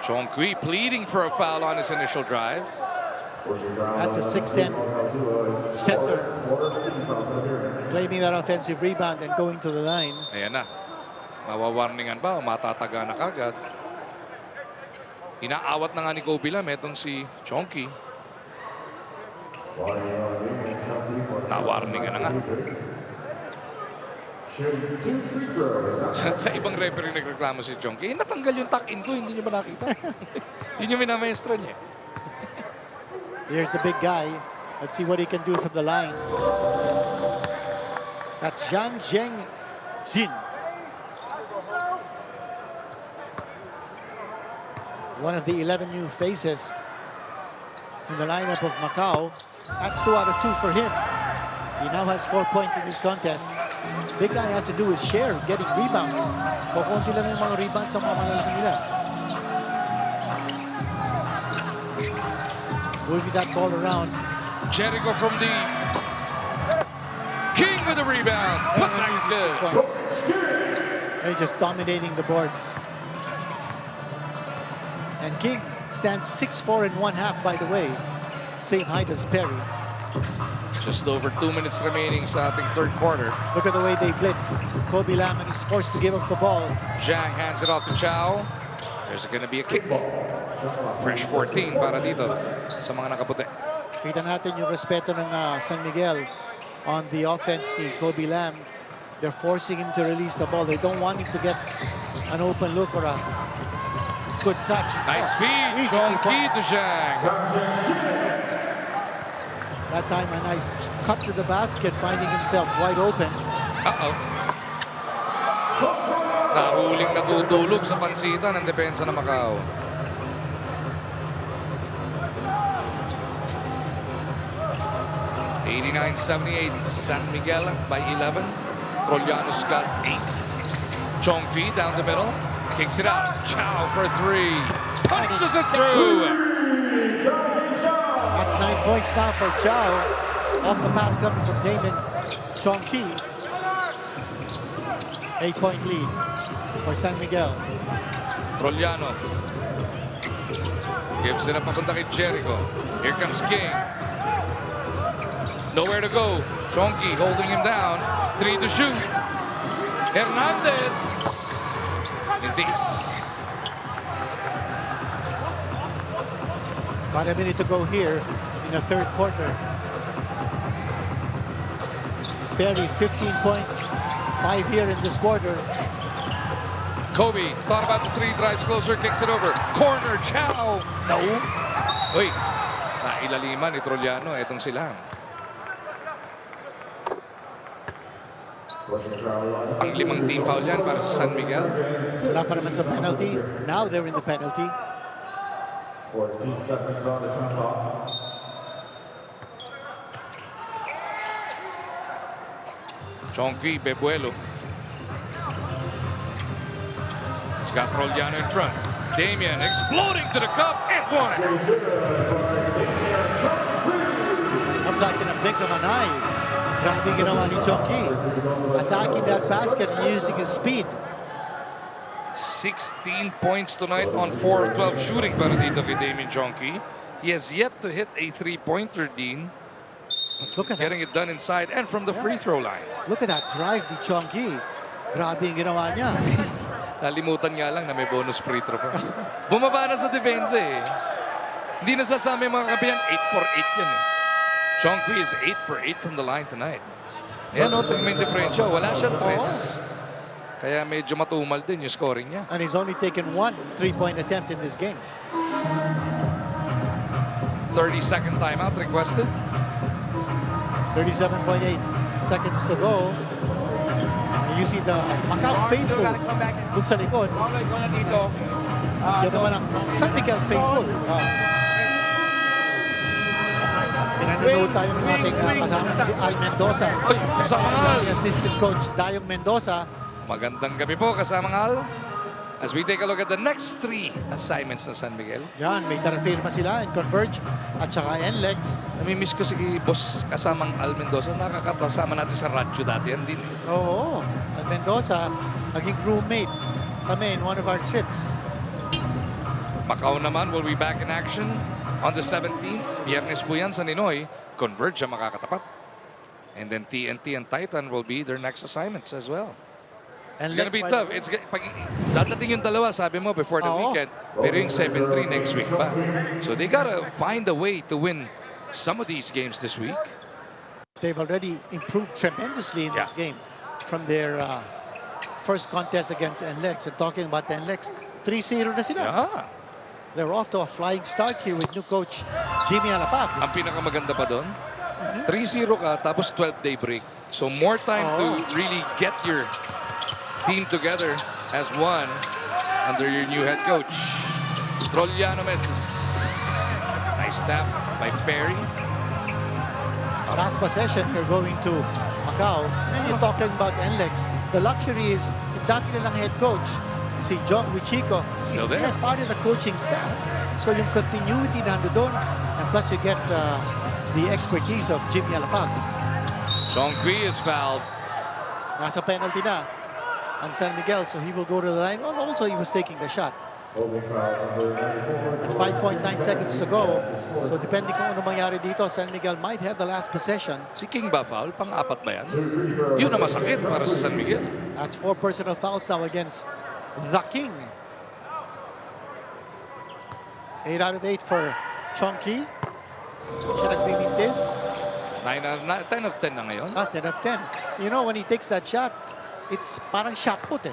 Chongqui pleading for a foul on his initial drive. that's a 6'10" center. Claiming that offensive rebound and going to the line. Ayan na. Mawawarningan ba o matataga na kagad? Inaawat na nga ni Kobe Lam etong si Chongqui. Nawarningan na nga. Sa ibang referee nagreklamo si Chongqui, natanggal yung tuck-in ko, hindi niyo ba nakita? Yun yung minamaestra niya. Here's the big guy. Let's see what he can do from the line. That's Zhang Zhengjin. One of the 11 new faces in the lineup of Macau. That's 2 out of 2 for him. He now has 4 points in this contest. Big guy has to do is share, getting rebounds. Kukunti lang yung mga rebounds sa mga malalaki nila. Moving that ball around. Jericho from deep. King with a rebound. Put back's good. They're just dominating the boards. And King stands 6'4" and 1/2, by the way. Same height as Perry. Just over 2 minutes remaining sa ating third quarter. Look at the way they blitz. Kobe Lam is forced to give up the ball. Zhang hands it off to Chow. There's going to be a kick. Fresh 14 para dito sa mga nakaputi. Kita natin yung respeto ng San Miguel on the offense ni Kobe Lam. They're forcing him to release the ball. They don't want him to get an open look or a good touch. Nice feed. Easy Chongqui points. to Zhang. That time a nice cut to the basket, finding himself wide open. Uh-oh. Nahuling natutulog sa pansitan ng depensa ng Macau. (89-78) San Miguel by 11. Trollano's got 8. Chongqui down the middle. Kicks it out. Chow for 3. Punches it through. That's 9 points now for Chow. Off the pass coming from Damon Chongqui. 8-point lead for San Miguel. Trollano gives it up papunta kay Jericho. Here comes King. Nowhere to go. Chongqui holding him down. 3 to shoot. Hernandez. Intis. About a minute to go here in the third quarter. Perry, 15 points. 5 here in this quarter. Kobe thought about the 3 drives closer. Kicks it over. Corner. Chow. No. Uy. Nailaliman ni Trollano. Etong sila. Ang 5 team foul yan para sa San Miguel. Wala pa naman sa penalty. Now they're in the penalty. 14 seconds on the shot clock. Chonky Bebuelo. He's got Troliano in front. Damian exploding to the cup and one. That's like in a blink of an eye. Grabe ginawa ni Chonky. Attacking that basket and using his speed. 16 points tonight on 4 of 12 shooting para dito kay Damian Chonky. He has yet to hit a 3-pointer, Dean. Look at that. Getting it done inside and from the free throw line. Look at that drive ni Chonky. Grabe yung ginawa niya. Nalimutan nga lang na may bonus free throw pa. Bumaba na sa depensa eh. Hindi nasasama yung mga kapiyan. 8 for 8 yan eh. Chonky is 8 for 8 from the line tonight. Ayan o, tingnan yung differential. Wala siyang 3. Kaya medyo matumal din yung scoring niya. And he's only taken 1 3-point attempt in this game. 30-second timeout requested. 37.8 seconds to go. You see the Macau faithful dun sa likod. Yan naman ang San Miguel faithful. Pinanonood tayo ng ating kasama si Al Mendoza. Ay, kasama nga. Si assistant coach Dayong Mendoza. Magandang gabi po kasama ng Al. As we take a look at the next 3 assignments ng San Miguel. Yan, may tarafirma sila in Converge at saka NLEX. Namimiss ko si boss kasamang Al Mendoza. Nakakasama natin sa radyo dati. Yan din. Oo, Al Mendoza, naging roommate kami in one of our trips. Macau naman will be back in action on the 17th. Biyernes po yan sa Ninoy. Converge ang makakatapat. And then TNT and Titan will be their next assignments as well. It's gonna be tough. Dadating yung dalawa, sabi mo, before the weekend. Pero yung 7-3 next week pa. So they gotta find a way to win some of these games this week. They've already improved tremendously in this game from their first contest against NLEX. And talking about NLEX, 3-0 na sila. Yeah. They're off to a flying start here with new coach Jimmy Alapag. Ang pinakamaganda pa doon, 3-0 ka, tapos 12-day break. So more time to really get your team together as one under your new head coach. Troliano misses. Nice tap by Perry. Last possession, you're going to Macau. And you're talking about NLEX. The luxury is, dati nilang head coach, si John Wichico, Still is there. part of the coaching staff. So yung continuity nando doon, and plus you get the expertise of Jimmy Alapag. Chonky is fouled. Nasa penalty na on San Miguel, so he will go to the line. Well, also, he was taking the shot. At 5.9 seconds to go. So, depending kung ano mangyari dito, San Miguel might have the last possession. Si King ba foul? Pang-apat ba yan? Yun na masakit para sa San Miguel. That's 4 personal fouls now against the King. 8 out of 8 for Chonky. Siya nagbimintis. 10 of 10 na ngayon. 10 of 10. You know, when he takes that shot, it's parang shot put eh.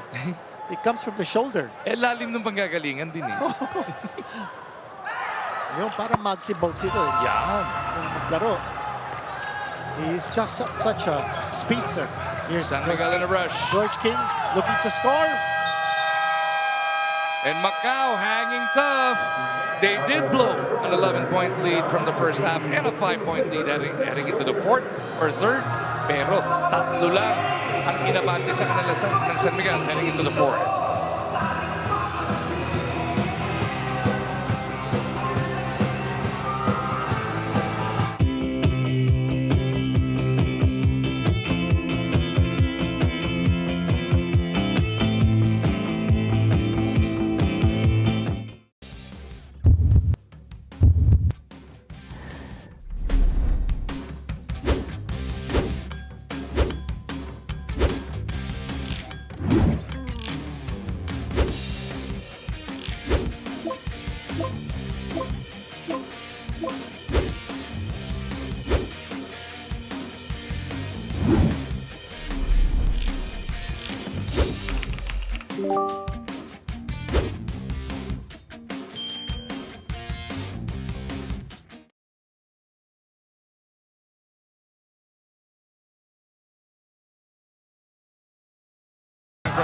It comes from the shoulder. Eh, lalim ng panggagalingan din eh. Yung parang magsi-box ito eh. Yan. Yung maglaro. He's just such a speedster. Here's San Miguel in a rush. George King looking to score. And Macau hanging tough. They did blow an 11-point lead from the first half and a 5-point lead heading into the fourth or third. Pero tatlo lang ang inabante sa kanila ng San Miguel heading into the fourth.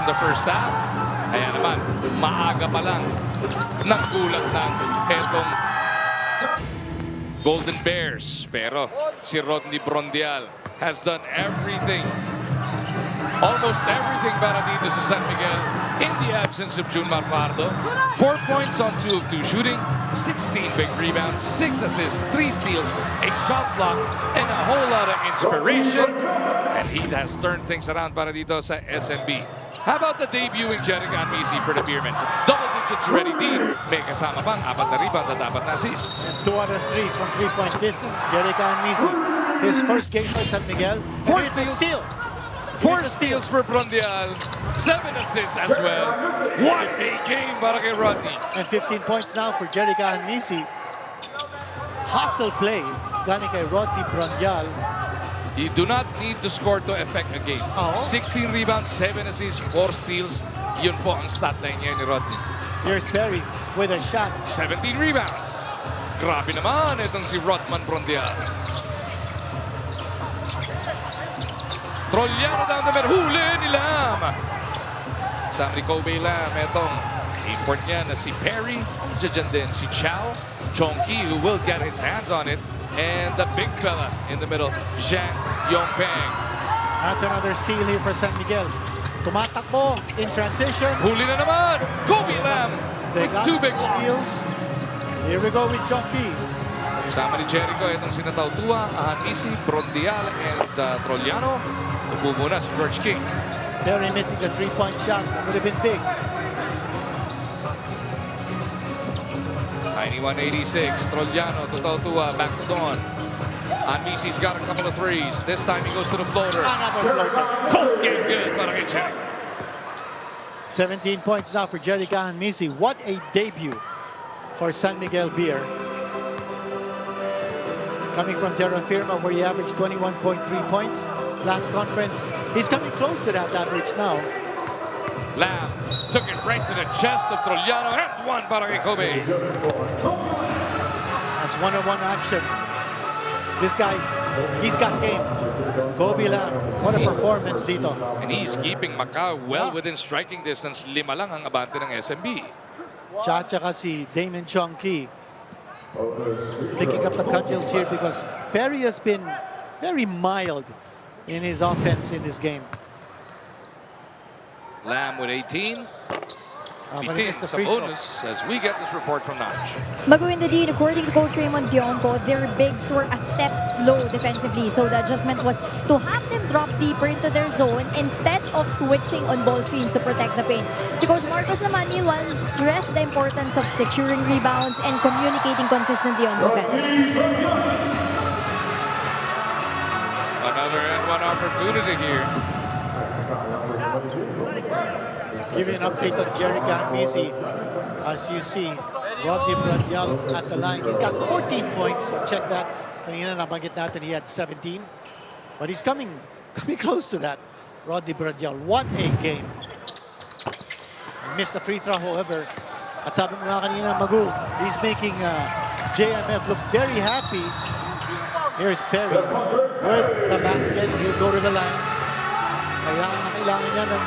the first half. Kaya naman, maaga pa lang naggulat na etong Golden Bears. Pero si Rodney Brondial has done everything, almost everything para dito sa San Miguel in the absence of June Marfardo. 4 points on 2 of 2 shooting, 16 big rebounds, 6 assists, 3 steals, a shot block, and a whole lot of inspiration. And he has turned things around para dito sa SMB. How about the debuting Jerica Anmisi for the Beermen? Double digits already, Dean. May kasama pang 4 na rebound at 4 na assists. 2 out of 3 from 3-point distance. Jerica Anmisi, his first game for San Miguel. Four And it's a steals. steal. 4 steals for Brondial, 7 assists as well. What a game para kay Rodney. And 15 points now for Jerica Anmisi. Hustle play. Galing kay Rodney Brondial. You do not need to score to affect a game. Oo. 16 rebounds, 7 assists, 4 steals. Yun po ang stat line niya ni Rodney. Here's Perry with a shot. 17 rebounds. Grabe naman itong si Rodman Brondial. Trollano down the middle. Huli ni Lam. Sa Kobe Lam, itong import niya na si Perry. Diyan din si Chow. Chongki, who will get his hands on it. And the big fella in the middle, Zhang Yongpeng. That's another steal here for San Miguel. Tumatakbo in transition. Huli na naman. Kobe Lam They with got 2 big steals. blocks. Here we go with Chongki. Kasama ni Jericho, itong sinataw Tua, Anmisi, Brondial, and Trollano. Upo muna si George King. Perry missing the 3-point shot. Would have been big. 91-86, Trollano to Tua, back to Don. Anmisi's got a couple of threes. This time he goes to the floater. Another floater. Full game good para kay Jericho. 17 points now for Jerica Anmisi. What a debut for San Miguel Beer. Coming from Terra Firma, where he averaged 21.3 points last conference. He's coming close to that average now. Lam took it right to the chest of Trollano and 1 para kay Kobe. That's one-on-one action. This guy, he's got game. Kobe Lam, what a performance dito. And he's keeping Macau well within striking distance. 5 lang ang abante ng SMB. Tsaka si Damon Chongki picking up the cudgels here because Perry has been very mild in his offense in this game. Lam with 18. But he 15 missed the sa free throw. bonus as we get this report from Notch. Magawinda din, according to Coach Raymond Dionco, their bigs were a step slow defensively. So the adjustment was to have them drop deeper into their zone instead of switching on ball screens to protect the paint. Si Coach Marcos naman, meanwhile, stressed the importance of securing rebounds and communicating consistently on defense. Another and one opportunity here. Give you an update on Jerica Anmisi. As you see, Rodney Brondial at the line. He's got 14 points. Check that. Kanina nabanggit natin he had 17. But he's coming close to that. Rodney Brondial. What a game. He missed the free throw, however. At sabi mo nga kanina, Magu, he's making JMF look very happy. Here's Perry with the basket. He'll go to the line. Kailangan niya ng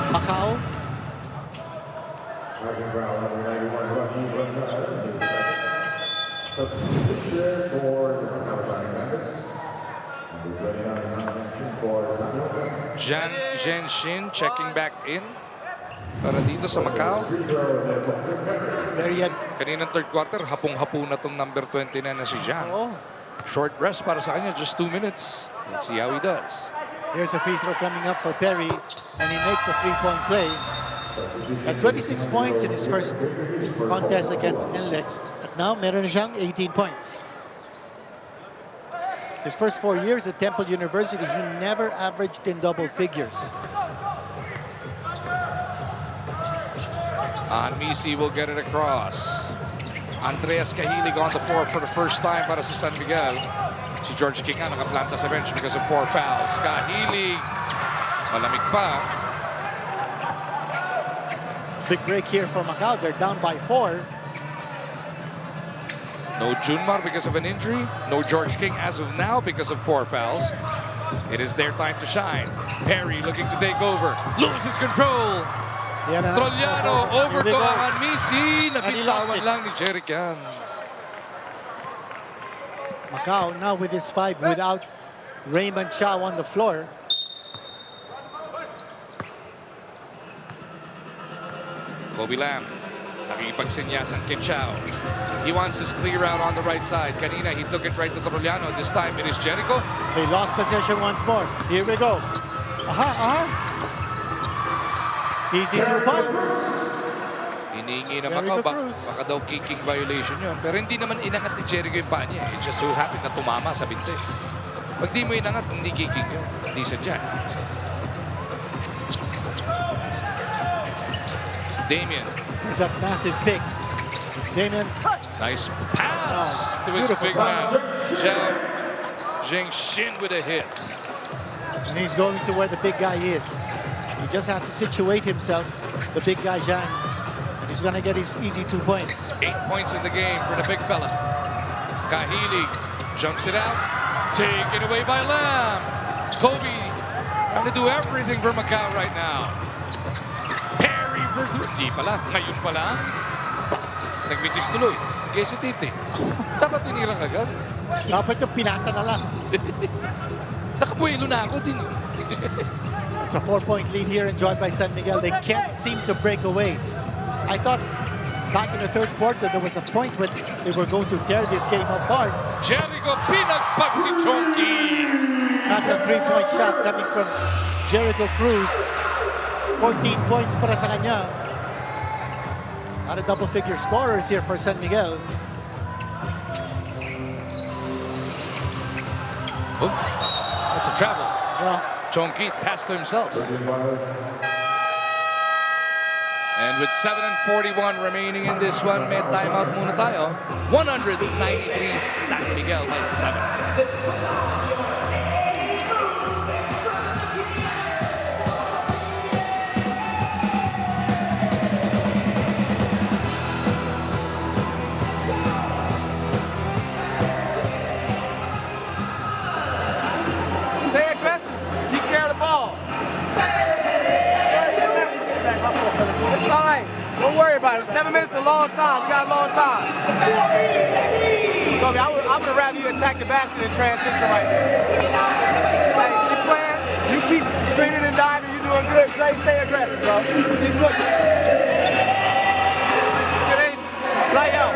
Macau. Substitution for the Macau Giant Pandas. Number 29 for Zhang Zhenshin checking back in para dito sa Macau. Very Kaninang third quarter, hapong-hapo na tong number 29 na si Zhang. oh. Short rest para sa kanya, just 2 minutes. Let's see how he does. Here's a free throw coming up for Perry, and he makes a 3-point play. At 26 points in his first contest against NLEX. At now, meron na siyang 18 points. His first 4 years at Temple University, he never averaged in double figures. Anmisi will get it across. Andreas Cahilig on the floor for the first time para sa San Miguel. Si George King nga nakaplanta sa bench because of 4 fouls. Cahilig, malamig pa. Big break here for Macau. They're down by 4. No Junmar because of an injury. No George King as of now because of 4 fouls. It is their time to shine. Perry looking to take over. Loses control. Yeah, no, Troliano over Here we to go. Anmisi. he lost Nabitawan it. lang ni Jerican. Macau now with his 5 without Raymond Chow on the floor. Kobe Lam. Nakikipagsinyasan kay Chow. He wants this clear out on the right side. Kanina, he took it right to Troliano. This time, it is Jericho. They lost possession once more. Here we go. Easy 2 points. Hinihingi na Jericho Macau. Cruz. Baka daw kicking violation yun. Pero hindi naman inangat ni Jericho yung paa niya. It just so happened na tumama sa binte. Pag di mo inangat, hindi kicking yun. Hindi sadya. Damien. There's that massive pick. Damien. Nice pass to his beautiful big pass. man. Zhang Zhengxin with a hit. And he's going to where the big guy is. He just has to situate himself, the big guy Zhang. And he's going to get his easy 2 points. 8 points in the game for the big fella. Kahili jumps it out. Taken away by Lam. Kobe trying to do everything for Macau right now. Perry for 3. Hindi pala. Ngayon pala. Nagmitis tuloy. Kaya si Titi. Dapat tinirang agad. Dapat yung pinasa na lang. Nakabuelo na ako din. It's a 4-point lead here enjoyed by San Miguel. They can't seem to break away. I thought back in the third quarter there was a point when they were going to tear this game apart. Jericho pinagpag si Chonky. That's a 3-point shot coming from Jericho Cruz. 14 points para sa kanya. Not a double-figure scorers here for San Miguel. Oh, that's a travel. Yeah. Chonky passed to himself. And with 7:41 remaining in this one, may timeout muna tayo. 193 San Miguel by 7. Stay aggressive. Keep care of the ball. It's all right. Don't worry about it. 7 minutes is a long time. We got a long time. Kobe, I would have rather you attack the basket in transition right there. Like, keep playing. You keep screening and diving. You're doing good. Great. Stay aggressive, bro. Keep pushing. Fly out.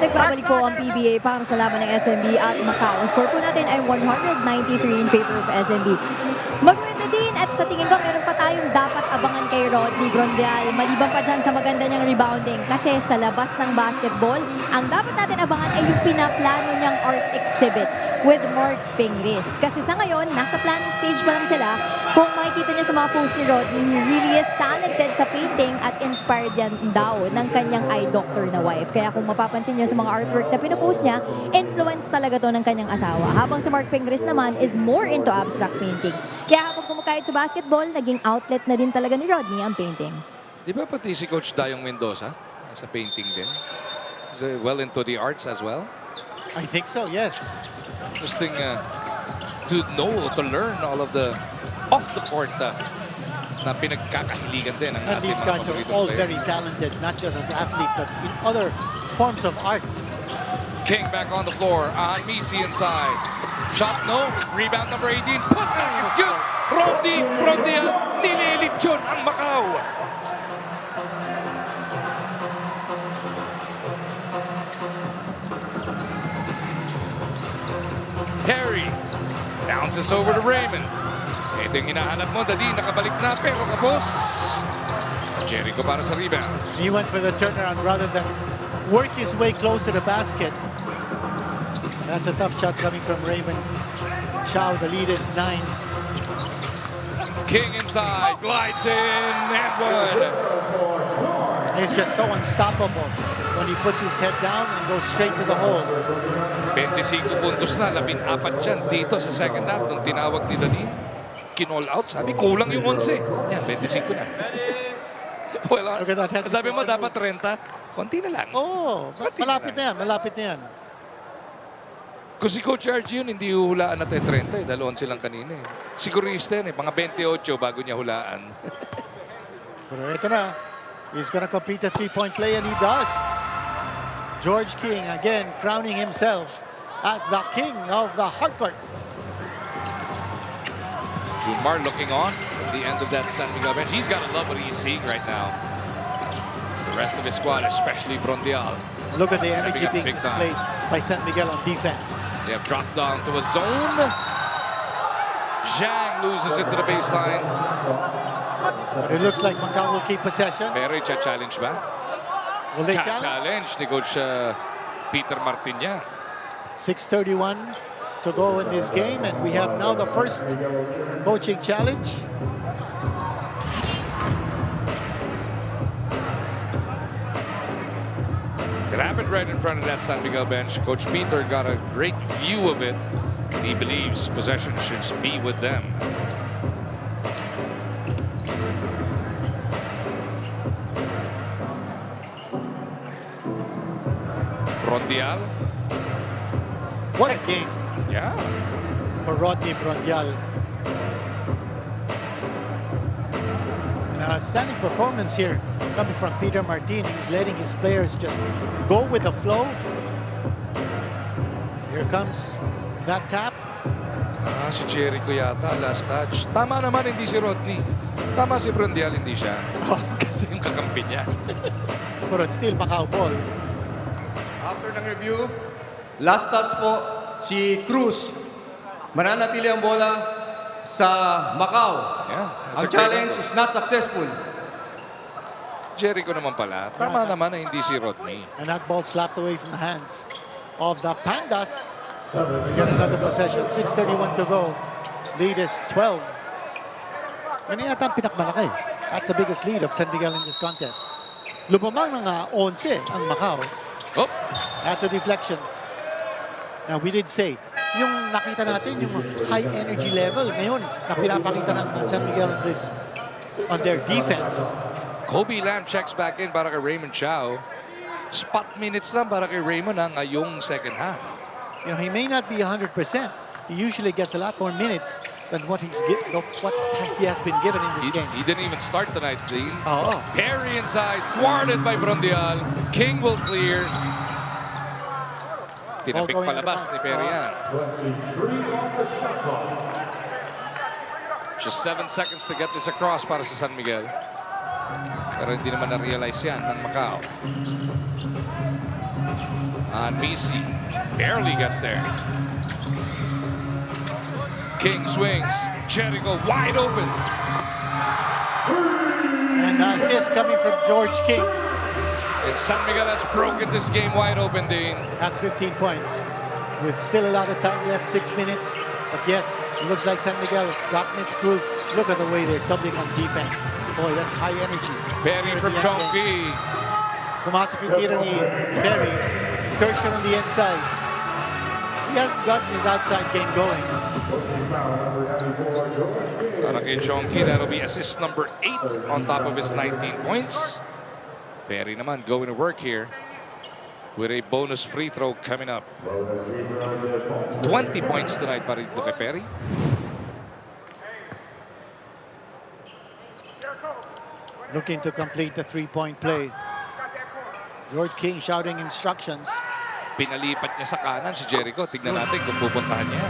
Nagbabalik po ang PBA para sa laban ng SMB at Macau. Ang score po natin ay 193 in favor of SMB. Maganda din at sa tingin ko meron pa tayong dapat abangan kay Rodney Grondal. Maliban pa dyan sa maganda niyang rebounding kasi sa labas ng basketball, ang dapat natin abangan ay yung pinaplano niyang art exhibit with Mark Pingris. Kasi sa ngayon, nasa planning stage pa lang sila. Kung makikita niya sa mga posts ni Rodney, he really is talented sa painting at inspired yan daw ng kanyang eye doctor na wife. Kaya kung mapapansin niyo sa mga artwork na pinupost niya, influence talaga to ng kanyang asawa. Habang si Mark Pingris naman is more into abstract painting. Kaya habang kumakahit sa basketball, naging outlet na din talaga ni Rodney ang painting. Di ba pati si Coach Dayong Mendoza sa painting din? Is well into the arts as well? I think so, yes. Interesting to know, to learn all of the off-the-court na pinagkakahiligan din ng And ating these mga guys are paboritong all player. very talented, not just as athletes, but in other forms of art. King back on the floor. Misi inside. Shot no. Rebound number 18. Put back is good. Rondi nililitsyon ang Macau. Perry bounces over to Raymond. Ito yung hinahanap mo. Dadi nakabalik na pero kapos. Jericho para sa rebound. He went for the turnaround rather than work his way close to the basket. That's a tough shot coming from Raymond Chow. The lead is 9. King inside, glides in, and one. He's just so unstoppable when he puts his head down and goes straight to the hole. 25 puntos na, 14 dyan dito sa second half nung tinawag ni Dani. Kinall out, sabi kulang yung 11. Yan, 25 na. Well, Look at that. sabi mo dapat 30, konti na lang. Oh, Konti malapit na na yan, malapit na yan. Kung si Coach RG yun, hindi hulaan na 30 eh. Dahil 11 lang kanina eh. Si Coristen eh, mga 28 bago niya hulaan. Pero ito na. He's gonna complete the three-point play, and he does. George King again crowning himself as the king of the hardcourt. Junmar looking on at the end of that San Miguel bench. He's got to love what he's seeing right now. The rest of his squad, especially Brondial. Look at the energy up being big time. displayed by San Miguel on defense. They have dropped down to a zone. Zhang loses it to the baseline. But it looks like Macau will keep possession. Pero i-challenge ba? Will they challenge? Challenge ni Coach Peter Martin niya. 6:31 to go in this game, and we have now the first coaching challenge. Grab it right in front of that San Miguel bench. Coach Peter got a great view of it. He believes possession should be with them. Brondial. What a game Yeah. for Rodney Brondial. An outstanding performance here coming from Peter Martin. He's letting his players just go with the flow. Here comes that tap. Si Jericho yata, last touch. Tama naman, hindi si Rodney. Tama si Brondial, hindi siya. Kasi yung kakampi niya. But it's still Macau ball. After ng review, last touch po, si Cruz. Mananatili ang bola sa Macau. Yeah, Ang challenge is not successful. Jericho naman pala. Tama naman na hindi si Rodney. And that ball slapped away from the hands of the Pandas. Get another possession. 6:31 to go. Lead is 12. Yan yata ang pinakmalaki. That's the biggest lead of San Miguel in this contest. Lumamang na nga 11 ang Macau. Oh, That's a deflection. Now, we did say, yung nakita natin, yung high energy level ngayon na pinapakita ng San Miguel on their defense. Kobe Lamb checks back in para kay Raymond Chow. Spot minutes lang para kay Raymond ang ngayong second half. You know, he may not be 100%. He usually gets a lot more minutes than what he has been given in this game. He didn't even start tonight, Dean. Oo. Perry inside, thwarted by Brondial. King will clear. Tinapik Ball going palabas out ni of Perry bounds. yan. Just 7 seconds to get this across para sa San Miguel. Pero hindi naman na-realize yan ng Macau. And Misi barely gets there. King swings. Jericho wide open. And assist coming from George King. And San Miguel has broken this game wide open, Dean. That's 15 points. With still a lot of time left, 6 minutes. But yes, it looks like San Miguel has gotten its groove. Look at the way they're doubling on defense. Boy, that's high energy. Perry from Chongqing. Pumasok yung tira ni Perry. Incursion on the inside. He hasn't gotten his outside game going. Para kay Chongqing, that'll be assist number 8 on top of his 19 points. Perry naman going to work here with a bonus free throw coming up. 20 points tonight para dito kay Perry. Looking to complete the three-point play. George King shouting instructions. Pinalipat niya sa kanan si Jericho. Tignan natin kung pupuntahan niya.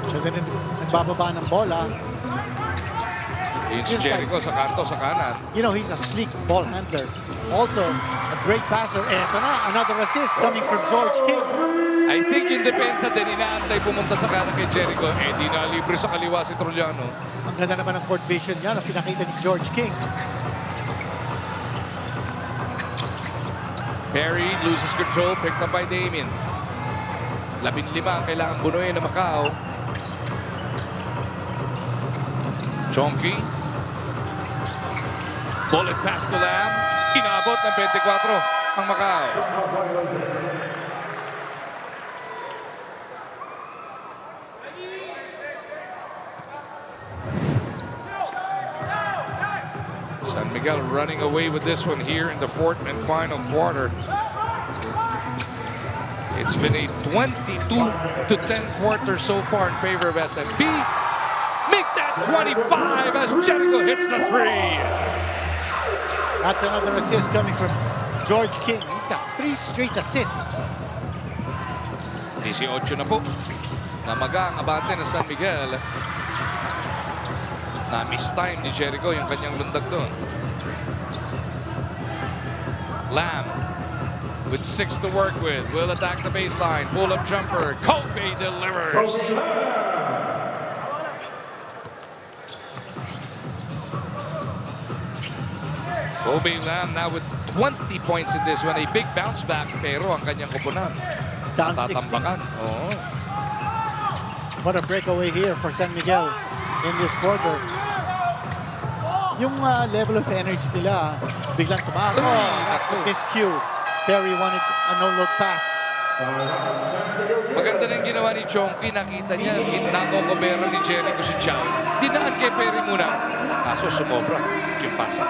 So then nagbababa ng bola. Yun si Jericho sa kanto, sa kanan. You know, he's a sleek ball handler. Also, a great passer. Eto na, another assist coming from George King. I think yung depensa din inaantay pumunta sa kanan kay Jericho. Eh, di na libre sa kaliwa si Trujano. Ang ganda naman ng court vision niya na pinakita ni George King. Perry loses control, picked up by Damien. 15 ang kailangan bunuin na Macau. Chongqing. Bullet pass to Lamb. Inabot ng 24 ang Macau. San Miguel running away with this one here in the fourth and final quarter. It's been a 22-10 quarter so far in favor of SMB. Make that 25 as Jericho hits the 3. That's another assist coming from George King. He's got 3 straight assists. 18 na po. Namaga ang abante ng San Miguel. Na-miss time ni Jericho yung kanyang lundag doon. Lamb with 6 to work with. Will attack the baseline. Pull-up jumper. Kobe delivers. Kobe Lamb now with 20 points in this one. A big bounce back pero ang kanyang koponan. Down 16. Tatambakan. Oo. What a breakaway here for San Miguel in this quarter. Yung level of energy nila, biglang tumaas. Oh, that's a miscue. Perry wanted a no-look pass. Maganda na yung ginawa ni Chonky. Nakita niya, nakokobero ni Jericho si Chow. Dinaan kay Perry muna. Kaso sumobra yung pasa.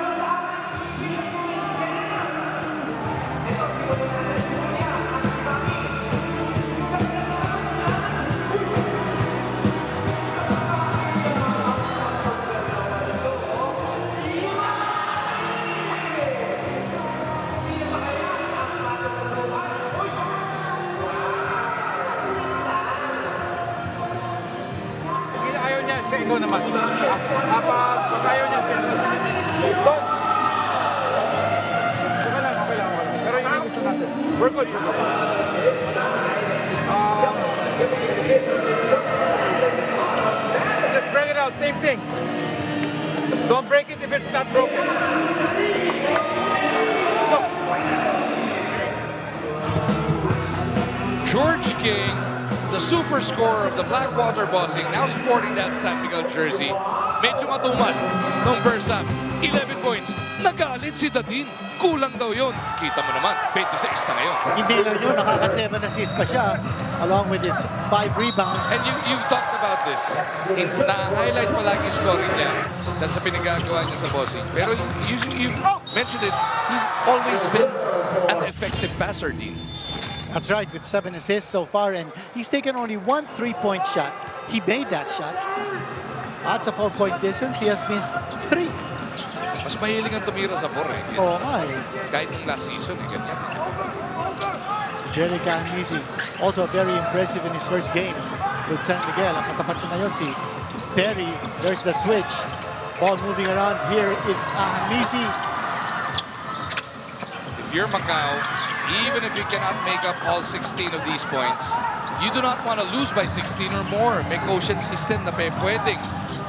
Ayaw niya siya, ikaw naman. Pag ayaw niya siya, doon. Okay lang, okay lang. Pero yung gusto natin. We're good. Just break it out, same thing. Don't break it if it's not broken. Look. George King, the super scorer of the Blackwater Bossing, now sporting that San Miguel jersey. Medyo matumal nung first half. 11 points. Nagalit si Dadin. Kulang daw yun. Kita mo naman, 26 na ngayon. Hindi lang yun, nakaka-7 assists pa siya along with his 5 rebounds. And you talked about this. Na-highlight palagi yung scoring niya dahil sa pinagagawa niya sa bossing. Pero you mentioned it, he's always been an effective passer, Dean. That's right, with 7 assists so far, and he's taken only 1 3-point shot. He made that shot. That's a 4-point distance. He has missed 3. Mas mahiling ang tumira sa 4 eh. Oo nga eh. Kahit nung last season eh, ganyan. Jerry Canisi, also very impressive in his first game with San Miguel. Ang katapat na ngayon si Perry. There's the switch. Ball moving around. Here is Canisi. If you're Macau, even if you cannot make up all 16 of these points, you do not want to lose by 16 or more. May quotient system na pwedeng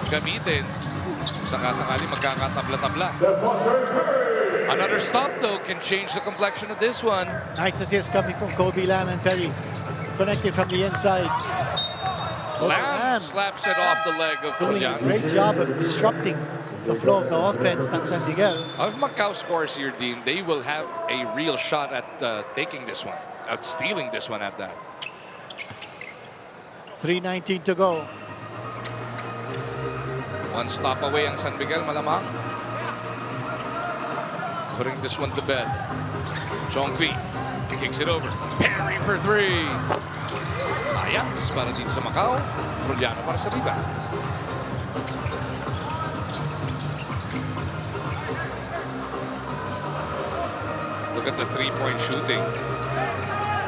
gamitin. Saka-sakali magkakatabla-tabla. Another stop, though, can change the complexion of this one. Nice assist coming from Kobe Lamb and Perry. Connected from the inside. Lamb slaps it off the leg of doing a Julian. great job of disrupting the flow of the offense ng San Miguel. If Macau scores here, Dean, they will have a real shot at taking this one, at stealing this one at that. 3:19 to go. One stop away ang San Miguel, malamang. Putting this one to bed. Chongqui kicks it over. Perry for 3. Sayans para dito sa Macau. Ruliano para sa rebound. Look at the 3-point shooting.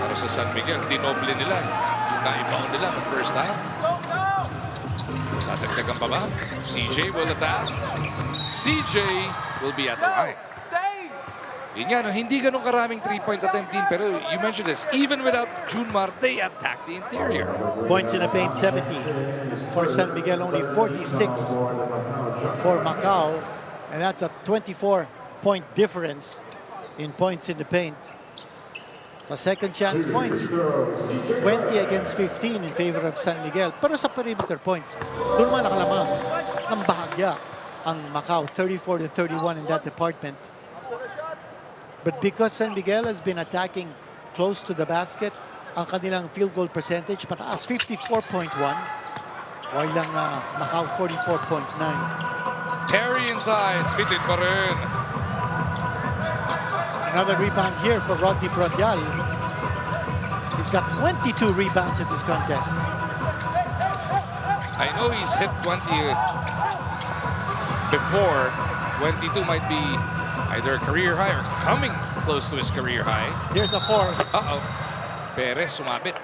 Para sa San Miguel, dinoble nila yung naibaon nila ng first half. Tatagdagan pa ba? CJ will attack. CJ will be at the line. Yun nga, no, hindi ganun karaming 3-point attempt din. Pero you mentioned this, even without Junmar, they attack the interior. Points in the paint, 70 for San Miguel, only 46 for Macau. And that's a 24-point difference in points in the paint. So second chance points, 20 against 15 in favor of San Miguel. Pero sa perimeter points, doon man nakalamang ng bahagya ang Macau, 34-31 in that department. But because San Miguel has been attacking close to the basket, ang kanilang field goal percentage pataas, 54.1. While lang Macau, 44.9. Perry inside, pitin pa rin. Another rebound here for Rodney Prondial. He's got 22 rebounds in this contest. I know he's hit 20 before. 22 might be either a career high or coming close to his career high. Here's a 4. Uh-oh. Perez sumabit.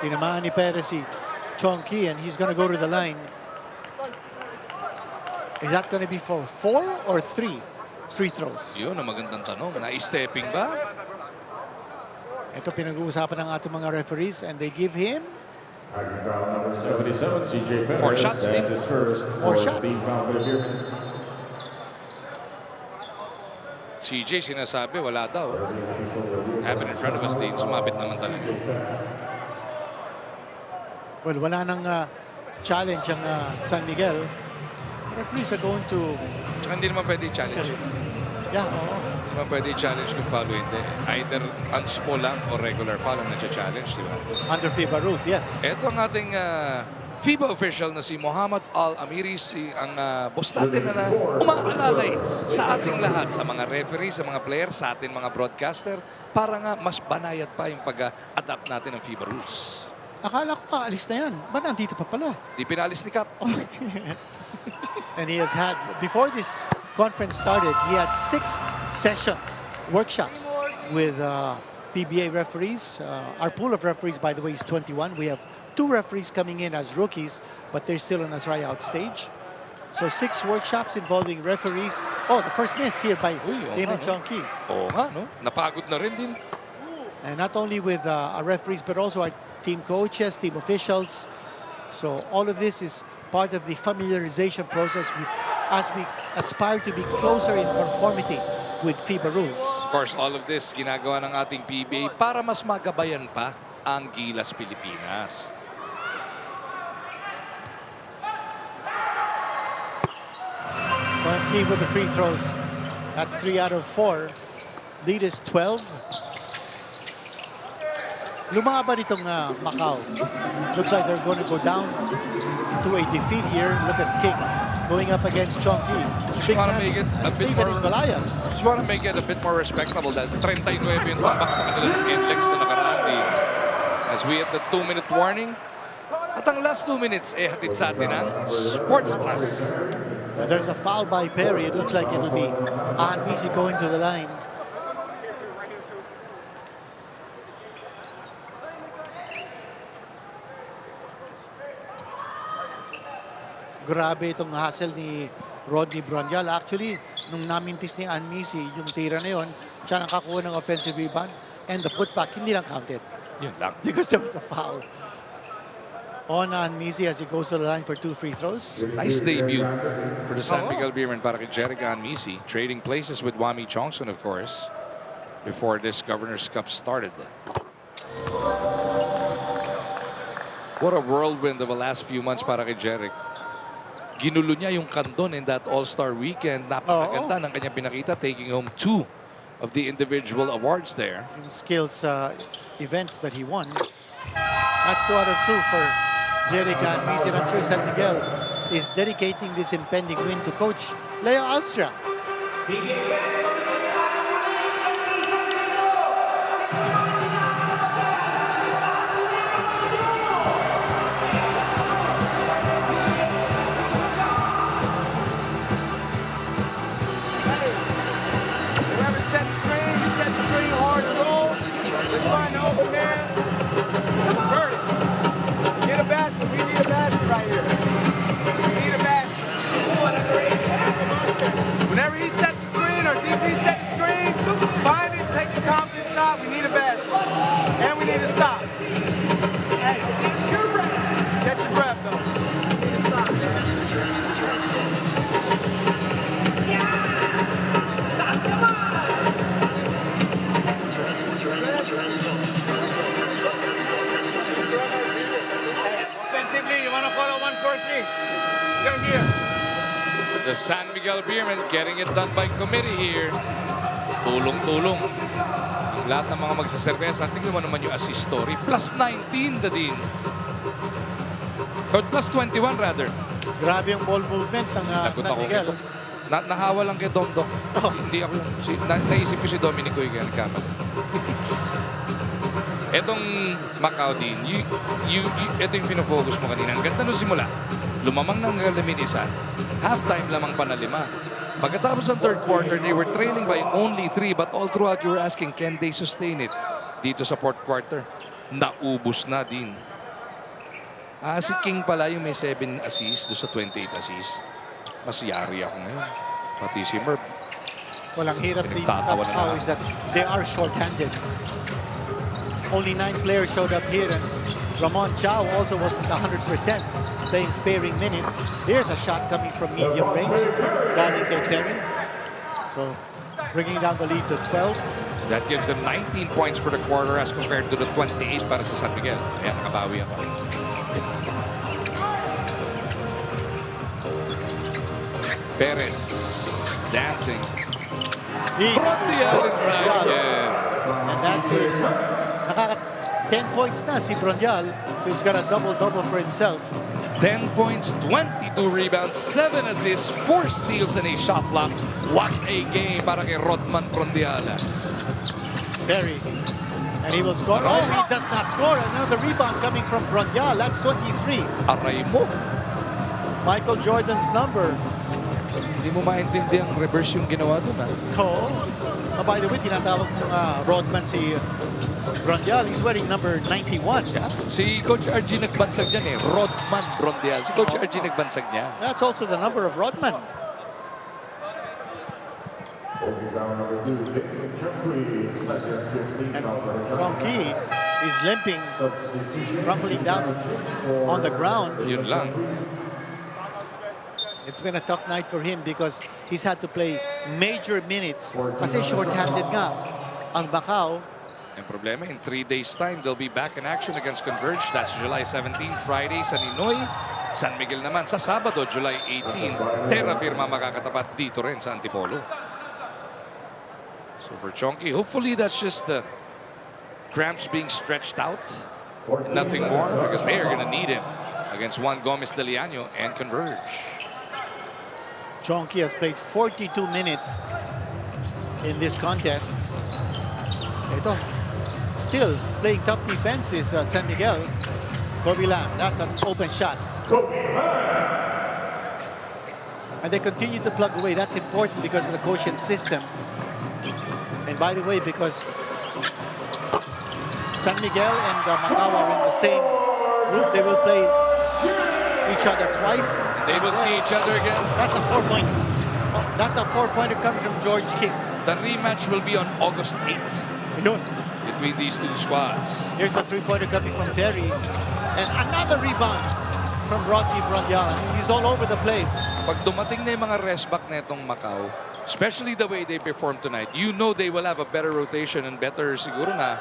Tinamaan ni Perez si Chongqi, and he's going to go to the line. Is that going to be for 4 or 3 free throws? Yun ang magandang tanong. Na-stepping ba? Ito pinag-uusapan ng ating mga referees, and they give him Foul number 77, CJ Perez. 4 shots, That's his first. 4 shots. Team foul for the Beermen. CJ sinasabi, wala daw. Happened in front of us, din. Sumabit naman talaga. Well, wala nang challenge ang San Miguel. Referees are going to... Tsaka hindi naman pwede i-challenge. Yeah, oo. Hindi naman pwede i-challenge kung foul o hindi. Either unspo lang o regular foul ang nag-challenge, di ba? Under FIBA rules, yes. Ito ang ating FIBA official na si Muhammad Al-Amiri, ang boss natin na umaalalay sa ating lahat, sa mga referee, sa mga players, sa ating mga broadcaster, para nga mas banayad pa yung pag-adapt natin ng FIBA rules. Akala ko kaalis na yan. Ba nandito pa pala? Di pinalis ni Cap. And he has had, before this conference started, he had 6 sessions, workshops with PBA referees. Our pool of referees, by the way, is 21. We have 2 referees coming in as rookies, but they're still on a tryout stage. So 6 workshops involving referees. Oh, the first miss here by Damon Chongqi. Oo nga, no? Napagod na rin din. And not only with our referees, but also our team coaches, team officials. So all of this is part of the familiarization process as we aspire to be closer in conformity with FIBA rules. Of course, all of this ginagawa ng ating PBA para mas magabayan pa ang Gilas Pilipinas. Chongqi with the free throws. That's 3 out of 4. Lead is 12. Lumaban itong Macau. Looks like they're going to go down to a defeat here. Look at King going up against Chongqi. Just want to make it a bit more. Just want to make it a bit more respectable. Dahil 39 yung tambak sa kanilang index na nakaraan. As we have the 2-minute warning. At ang last 2 minutes, hatid sa atin ang Sports Plus. There's a foul by Perry. It looks like it'll be Anvisi going to the line. Grabe itong hassle ni Rodney Bronyal. Actually, nung namintis ni Anvisi, yung tira na yun, siya nakakuha ng offensive rebound, and the putback hindi lang counted. Yun lang. Because there was a foul on Anvisi as he goes to the line for 2 free throws. Nice debut for the San Miguel Beermen para kay Jerica Anmisi. Trading places with Wami Chongson, of course, before this Governor's Cup started. What a whirlwind of the last few months para kay Jeric. Ginulo niya yung kandon in that All-Star weekend. Napakaganda ng kanyang pinakita, taking home 2 of the individual awards there. Yung skills events that he won. That's 2 out of 2 for Jerica Anmisi. I'm sure San Miguel is dedicating this impending win to Coach Leo Austria. Whenever he sets the screen or DP set the screen, find it, take the confident shot. We need a basket. And we need to stop. Hey, get your breath. Get your breath, though. Offensively, you want to follow 1-4-3. Come here. The San Miguel Beermen getting it done by committee here. Tulong-tulong. Lahat ng mga magsaservesa. Tingnan mo naman yung assist story. Plus 19 na din. Or plus 21 rather. Grabe yung ball movement ng San Miguel. Nahawa lang kay Domdom. Hindi ako. Naisip ko si Dominic ko yung kamali. Etong Macau din, ito yung pinofocus mo kanina. Ang ganda nung simula. Lumamang ng galamin isa. Halftime lamang pa na 5. Pagkatapos ng third quarter, they were trailing by only 3. But all throughout, you were asking, can they sustain it? Dito sa fourth quarter, naubos na din. Si King pala yung may 7 assists doon sa 28 assists. Mas yari ako ngayon. Pati si Merv. Walang hirap din Pinagtatawa na Macau lang. is that they are short-handed. Only 9 players showed up here, and Ramon Chow also wasn't 100%, playing sparing minutes. Here's a shot coming from medium range, galing kay Terry. So, bringing down the lead to 12. That gives them 19 points for the quarter as compared to the 28 para sa San Miguel. Ayan, nakabawi ako. Perez dancing. Brondial inside again. And that is 10 points na si Brondial, so he's got a double-double for himself. 10 points, 22 rebounds, 7 assists, 4 steals, and a shot block. What a game para kay Rodman Brondial. Perry. And he will score. Oh, he does not score. Another rebound coming from Brondial. That's 23. Aray mo. Michael Jordan's number. Hindi mo maintindihan reverse yung ginawa doon. Oh. By the way, tinatawag ng Rodman si Brondial. He's wearing number 91. Yeah. Si Coach RG nagbansag dyan Rodman Brondial. Si Coach RG nagbansag niya. That's also the number of Rodman. And Ronki is limping, crumbling down on the ground. Yun lang. It's been a tough night for him because he's had to play major minutes kasi short-handed nga ang Macau. Ang problema, in 3 days time, they'll be back in action against Converge. That's July 17, Friday sa Ninoy. San Miguel naman sa Sabado, July 18. Terra Firma makakatapat dito rin sa Antipolo. So for Chonky, hopefully that's just cramps being stretched out. Nothing more because they are going to need him against Juan Gomez de Liano and Converge. Chonky has played 42 minutes in this contest. Ito, still playing tough defense is San Miguel. Kobe Lam, that's an open shot. And they continue to plug away. That's important because of the quotient system. And by the way, because San Miguel and Macau are in the same group, they will play each other twice. They will see each other again. That's a 4-point. That's a 4-pointer coming from George King. The rematch will be on August 8th Yun. between these two squads. Here's a 3-pointer coming from Terry. And another rebound from Rodney Brondial. He's all over the place. Pag dumating na yung mga rest back na itong Macau, especially the way they performed tonight, you know they will have a better rotation and better siguro na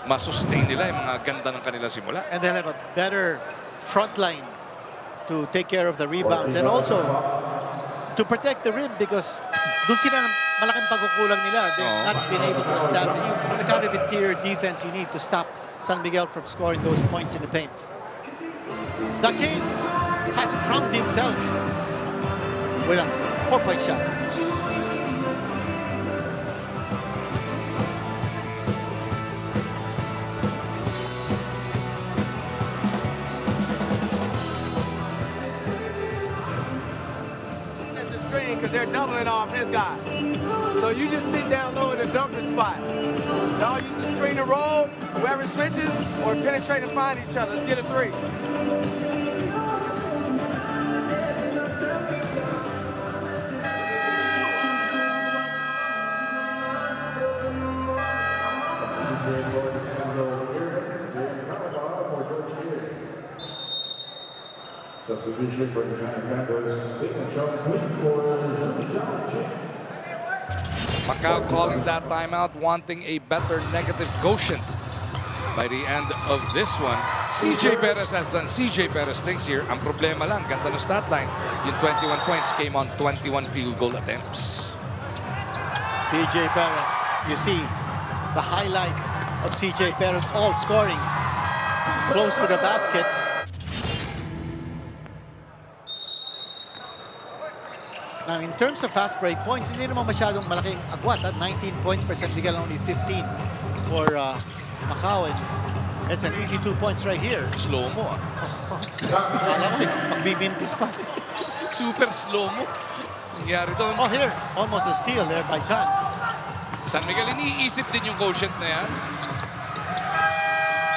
masustain nila yung mga ganda ng kanila simula. And they'll have a better front line to take care of the rebounds and also to protect the rim because dun sila malaking pagkukulang nila. They've not been able to establish the kind of interior defense you need to stop San Miguel from scoring those points in the paint. The King has crowned himself with a 4-point shot. Because they're doubling off this guy. So you just sit down low in the dunker spot. Y'all use the screen and roll, whoever switches, or penetrate and find each other. Let's get a 3. Substitution for the Giant Pandas. Taking John Quinn for Macau calling that timeout, wanting a better negative quotient by the end of this one. CJ Perez has done CJ Perez things here. Ang problema lang, ganda ng stat line. Yung 21 points came on 21 field goal attempts. CJ Perez, you see the highlights of CJ Perez all scoring close to the basket. Now, in terms of fast break points, hindi naman masyadong malaking agwat. 19 points for San Miguel, only 15 for Macau, and it's an easy 2 points right here. Slow-mo ah. Alam mo, magbibintis pa. Super slow-mo. Nangyari doon. Oh, here, almost a steal there by John. San Miguel, iniisip din yung quotient na yan.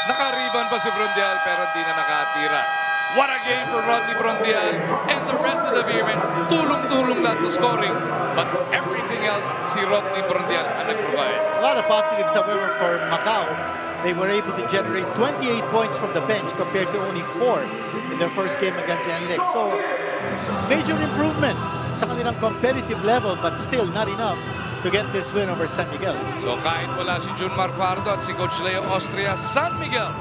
Naka-rebound pa si Brondial pero hindi na nakatira. What a game for Rodney Brondial and the rest of the Beermen. Tulong-tulong lahat sa scoring. But everything else, si Rodney Brondial ang nag-provide. A lot of positives, however, for Macau. They were able to generate 28 points from the bench compared to only 4 in their first game against NLEX. So, major improvement sa kanilang competitive level, but still not enough to get this win over San Miguel. So kahit wala si Junmar Fardo at si Coach Leo Austria, San Miguel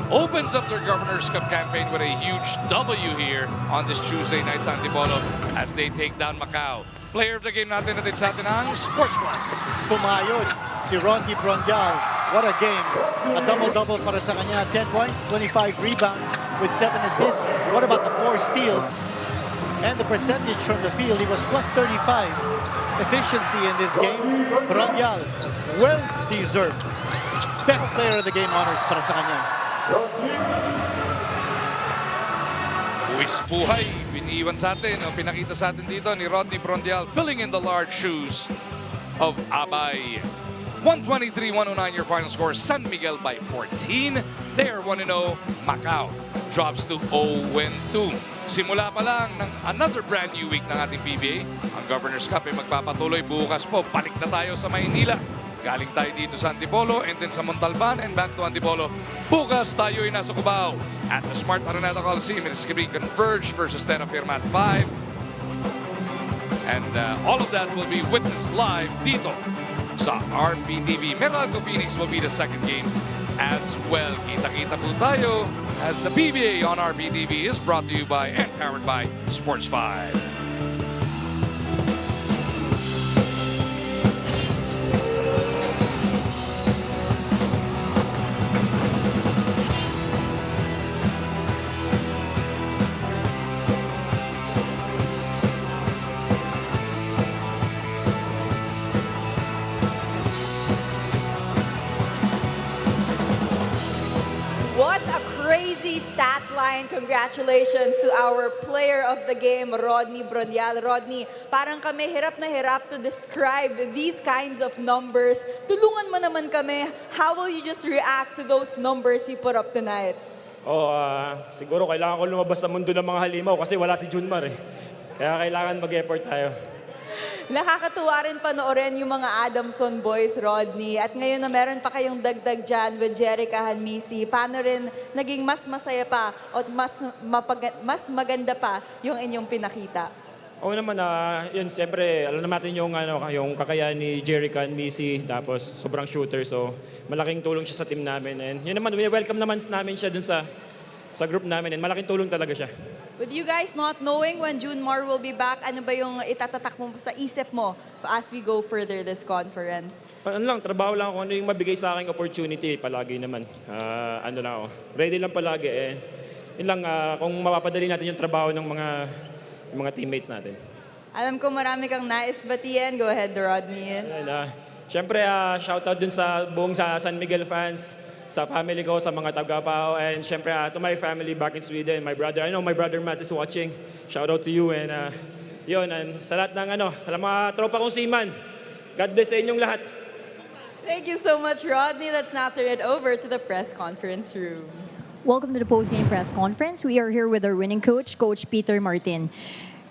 opens up their Governor's Cup campaign with a huge W here on this Tuesday night sa Antipolo as they take down Macau. Player of the game natin sa atin ang Sports Plus. Pumayod si Rodney Brondial. What a game. A double-double para sa kanya. 10 points, 25 rebounds with 7 assists. What about the 4 steals? And the percentage from the field, he was plus 35. Efficiency in this game. Brondial, well-deserved. Best player of the game honors para sa kanya. Buwis buhay, biniwan sa atin, o pinakita sa atin dito ni Rodney Brondial, filling in the large shoes of Abay. 123-109 your final score. San Miguel by 14. They are 1-0. Macau drops to 0-2. Simula pa lang ng another brand new week ng ating PBA. Ang Governor's Cup ay magpapatuloy bukas po. Balik na tayo sa Maynila. Galing tayo dito sa Antipolo and then sa Montalban and back to Antipolo. Bukas tayo ay nasa Cubao at the Smart Araneta Coliseum. It is going to be Converge versus Tena Firmat 5. And all of that will be witnessed live dito sa RPTV. Meralco Phoenix will be the second game as well. Kita-kita po tayo as the PBA on RPTV is brought to you by and powered by Sports 5. What a crazy stat line. Congratulations to our player of the game, Rodney Brondial. Rodney, parang kami hirap na hirap to describe these kinds of numbers. Tulungan mo naman kami. How will you just react to those numbers you put up tonight? Siguro kailangan ko lumabas sa mundo ng mga halimaw kasi wala si Junmar eh. Kaya kailangan mag-effort tayo. Nakakatuwa rin panoorin yung mga Adamson boys, Rodney. At ngayon na meron pa kayong dagdag dyan with Jerica Hanmisi. Paano rin naging mas masaya pa at mas maganda pa yung inyong pinakita? Oo naman, yun, siyempre, alam naman natin yung kakayahan ni Jerica Hanmisi, tapos sobrang shooter. So, malaking tulong siya sa team namin. And yun naman, welcome naman namin siya dun sa group namin. And malaking tulong talaga siya. With you guys not knowing when Junmar will be back, ano ba yung itatatak mo sa isip mo as we go further this conference? Ano lang, trabaho lang kung ano yung mabigay sa aking opportunity palagi naman. Ano lang ako, ready lang palagi eh. Yun lang, kung mapapadali natin yung trabaho ng mga teammates natin. Alam ko marami kang nais batiin. Go ahead, Rodney. Siyempre, shoutout dun sa buong sa San Miguel fans, sa family ko, sa mga taga-Pao, and syempre to my family back in Sweden, my brother. I know my brother Mats is watching. Shout out to you, and yun, and sa lahat ng sa mga tropa kong seaman, God bless sa inyong lahat. Thank you so much, Rodney. Let's now turn it over to the press conference room. Welcome to the post-game press conference. We are here with our winning coach, Coach Peter Martin.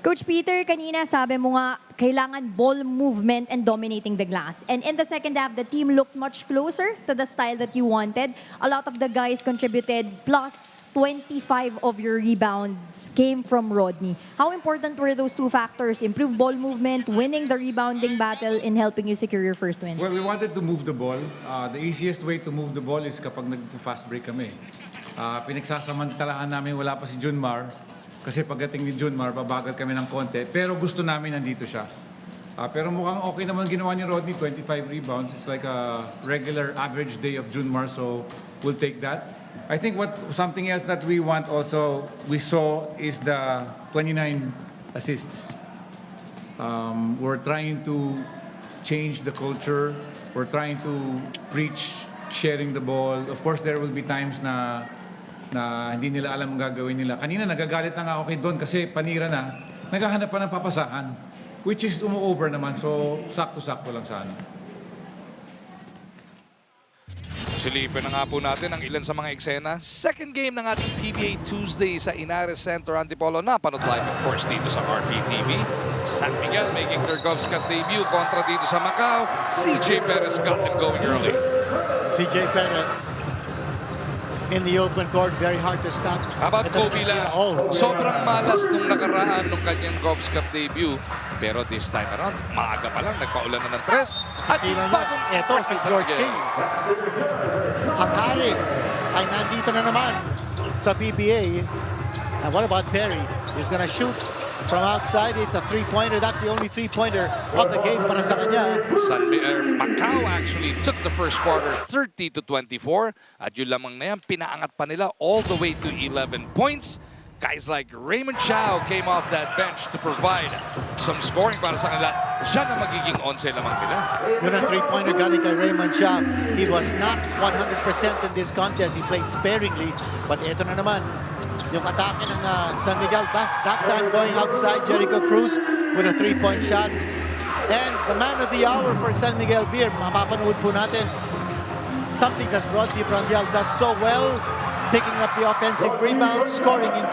Coach Peter, kanina sabi mo nga, kailangan ball movement and dominating the glass. And in the second half, the team looked much closer to the style that you wanted. A lot of the guys contributed, plus 25 of your rebounds came from Rodney. How important were those two factors? Improved ball movement, winning the rebounding battle, in helping you secure your first win? Well, we wanted to move the ball. The easiest way to move the ball is kapag nag-fast break kami. Pinagsasamantalaan namin wala pa si Junmar. Kasi pagdating ni Junmar, babagal kami ng konti. Pero gusto namin nandito siya. Pero mukhang okay naman ginawa ni Rodney, 25 rebounds. It's like a regular average day of Junmar, so we'll take that. I think something else that we want also, we saw is the 29 assists. We're trying to change the culture. We're trying to preach sharing the ball. Of course, there will be times na hindi nila alam ang gagawin nila. Kanina nagagalit na nga ako kay Don kasi panira na, naghahanap pa ng papasahan, which is umu-over naman. So, sakto-sakto lang sana. Silipin na nga po natin ang ilan sa mga eksena. Second game ng ating PBA Tuesday sa Inares Center, Antipolo. Napanood live, of course, dito sa RPTV. San Miguel making their Govs Cup debut kontra dito sa Macau. CJ Perez got them going early. CJ Perez in the open court, very hard to stop. How about Kobe lang? Sobrang malas nung nakaraan nung kanyang Govs Cup debut. Pero this time around, maaga pa lang, nagpaulan na ng tres. At bagong ito si George King. Ang hari ay nandito na naman sa PBA. And what about Perry? He's gonna shoot from outside. It's a three-pointer. That's the only three-pointer of the game para sa kanya. Macau actually took the first quarter 30-24. At yun lamang na yan, pinaangat pa nila all the way to 11 points. Guys like Raymond Chow came off that bench to provide some scoring para sa kanila. Siya na magiging 11 lamang nila. Yun ang three-pointer galing kay Raymond Chow. He was not 100% in this contest. He played sparingly. But ito na naman, yung atake ng San Miguel. That time going outside, Jericho Cruz with a three-point shot. And the man of the hour for San Miguel Beer, mapapanood po natin something that Rodney Brundial does so well. Picking up the offensive rebound, scoring in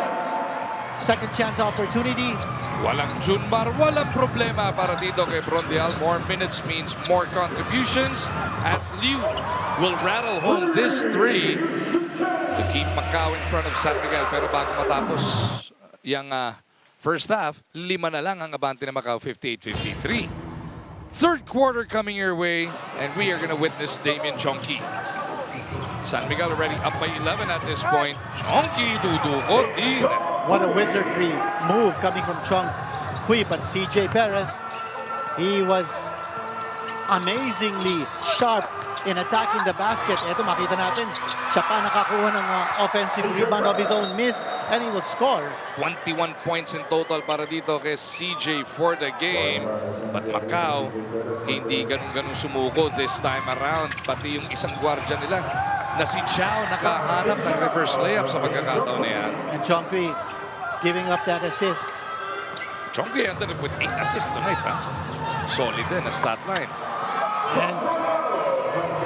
second chance opportunity. Walang Junmar, walang problema para dito kay Brondial. More minutes means more contributions as Liu will rattle home this three to keep Macau in front of San Miguel. Pero bago matapos yung first half, 5 na lang ang abante ng Macau, 58-53. Third quarter coming your way, and we are going to witness Damian Chonky. San Miguel already up by 11 at this point. Chonky dudukot din. What a wizardry move coming from Chong Hui, but CJ Perez, he was amazingly sharp in attacking the basket. Ito makita natin, siya pa nakakuha ng offensive rebound of his own miss, and he will score. 21 points in total para dito kay CJ for the game. But Macau, hindi ganun-ganun sumuko this time around. Pati yung isang gwardiya nila na si Chow nakahanap ng reverse layup sa pagkakataon na yan. And Chong Hui giving up that assist. Chong Hui ended up with 8 assists tonight. Solid din na stat line. And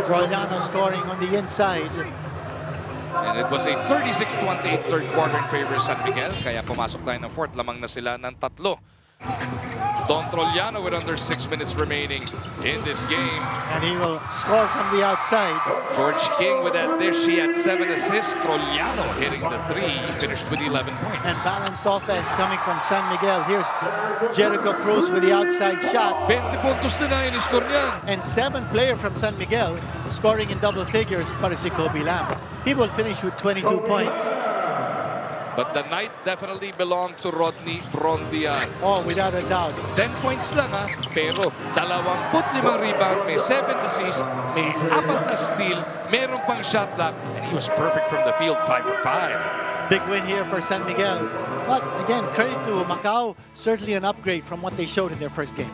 Troiano scoring on the inside. And it was a 36-28 third quarter in favor of San Miguel. Kaya pumasok tayo ng fourth. Lamang na sila ng 3. Don Troiano with under 6 minutes remaining in this game. And he will score from the outside. George King with that dish. He had 7 assists. Troiano hitting the 3. He finished with 11 points. And balanced offense coming from San Miguel. Here's Jericho Cruz with the outside shot. 20 puntos na in-score niyan. And 7 player from San Miguel scoring in double figures para si Kobe Lam. He will finish with 22 points. But the night definitely belonged to Rodney Brondial. Oh, without a doubt. 10 points lang pero 25 rebound, may 7 assists, may 4 na steal, meron pang shot block, and he was perfect from the field, 5 for 5. Big win here for San Miguel. But again, credit to Macau, certainly an upgrade from what they showed in their first game.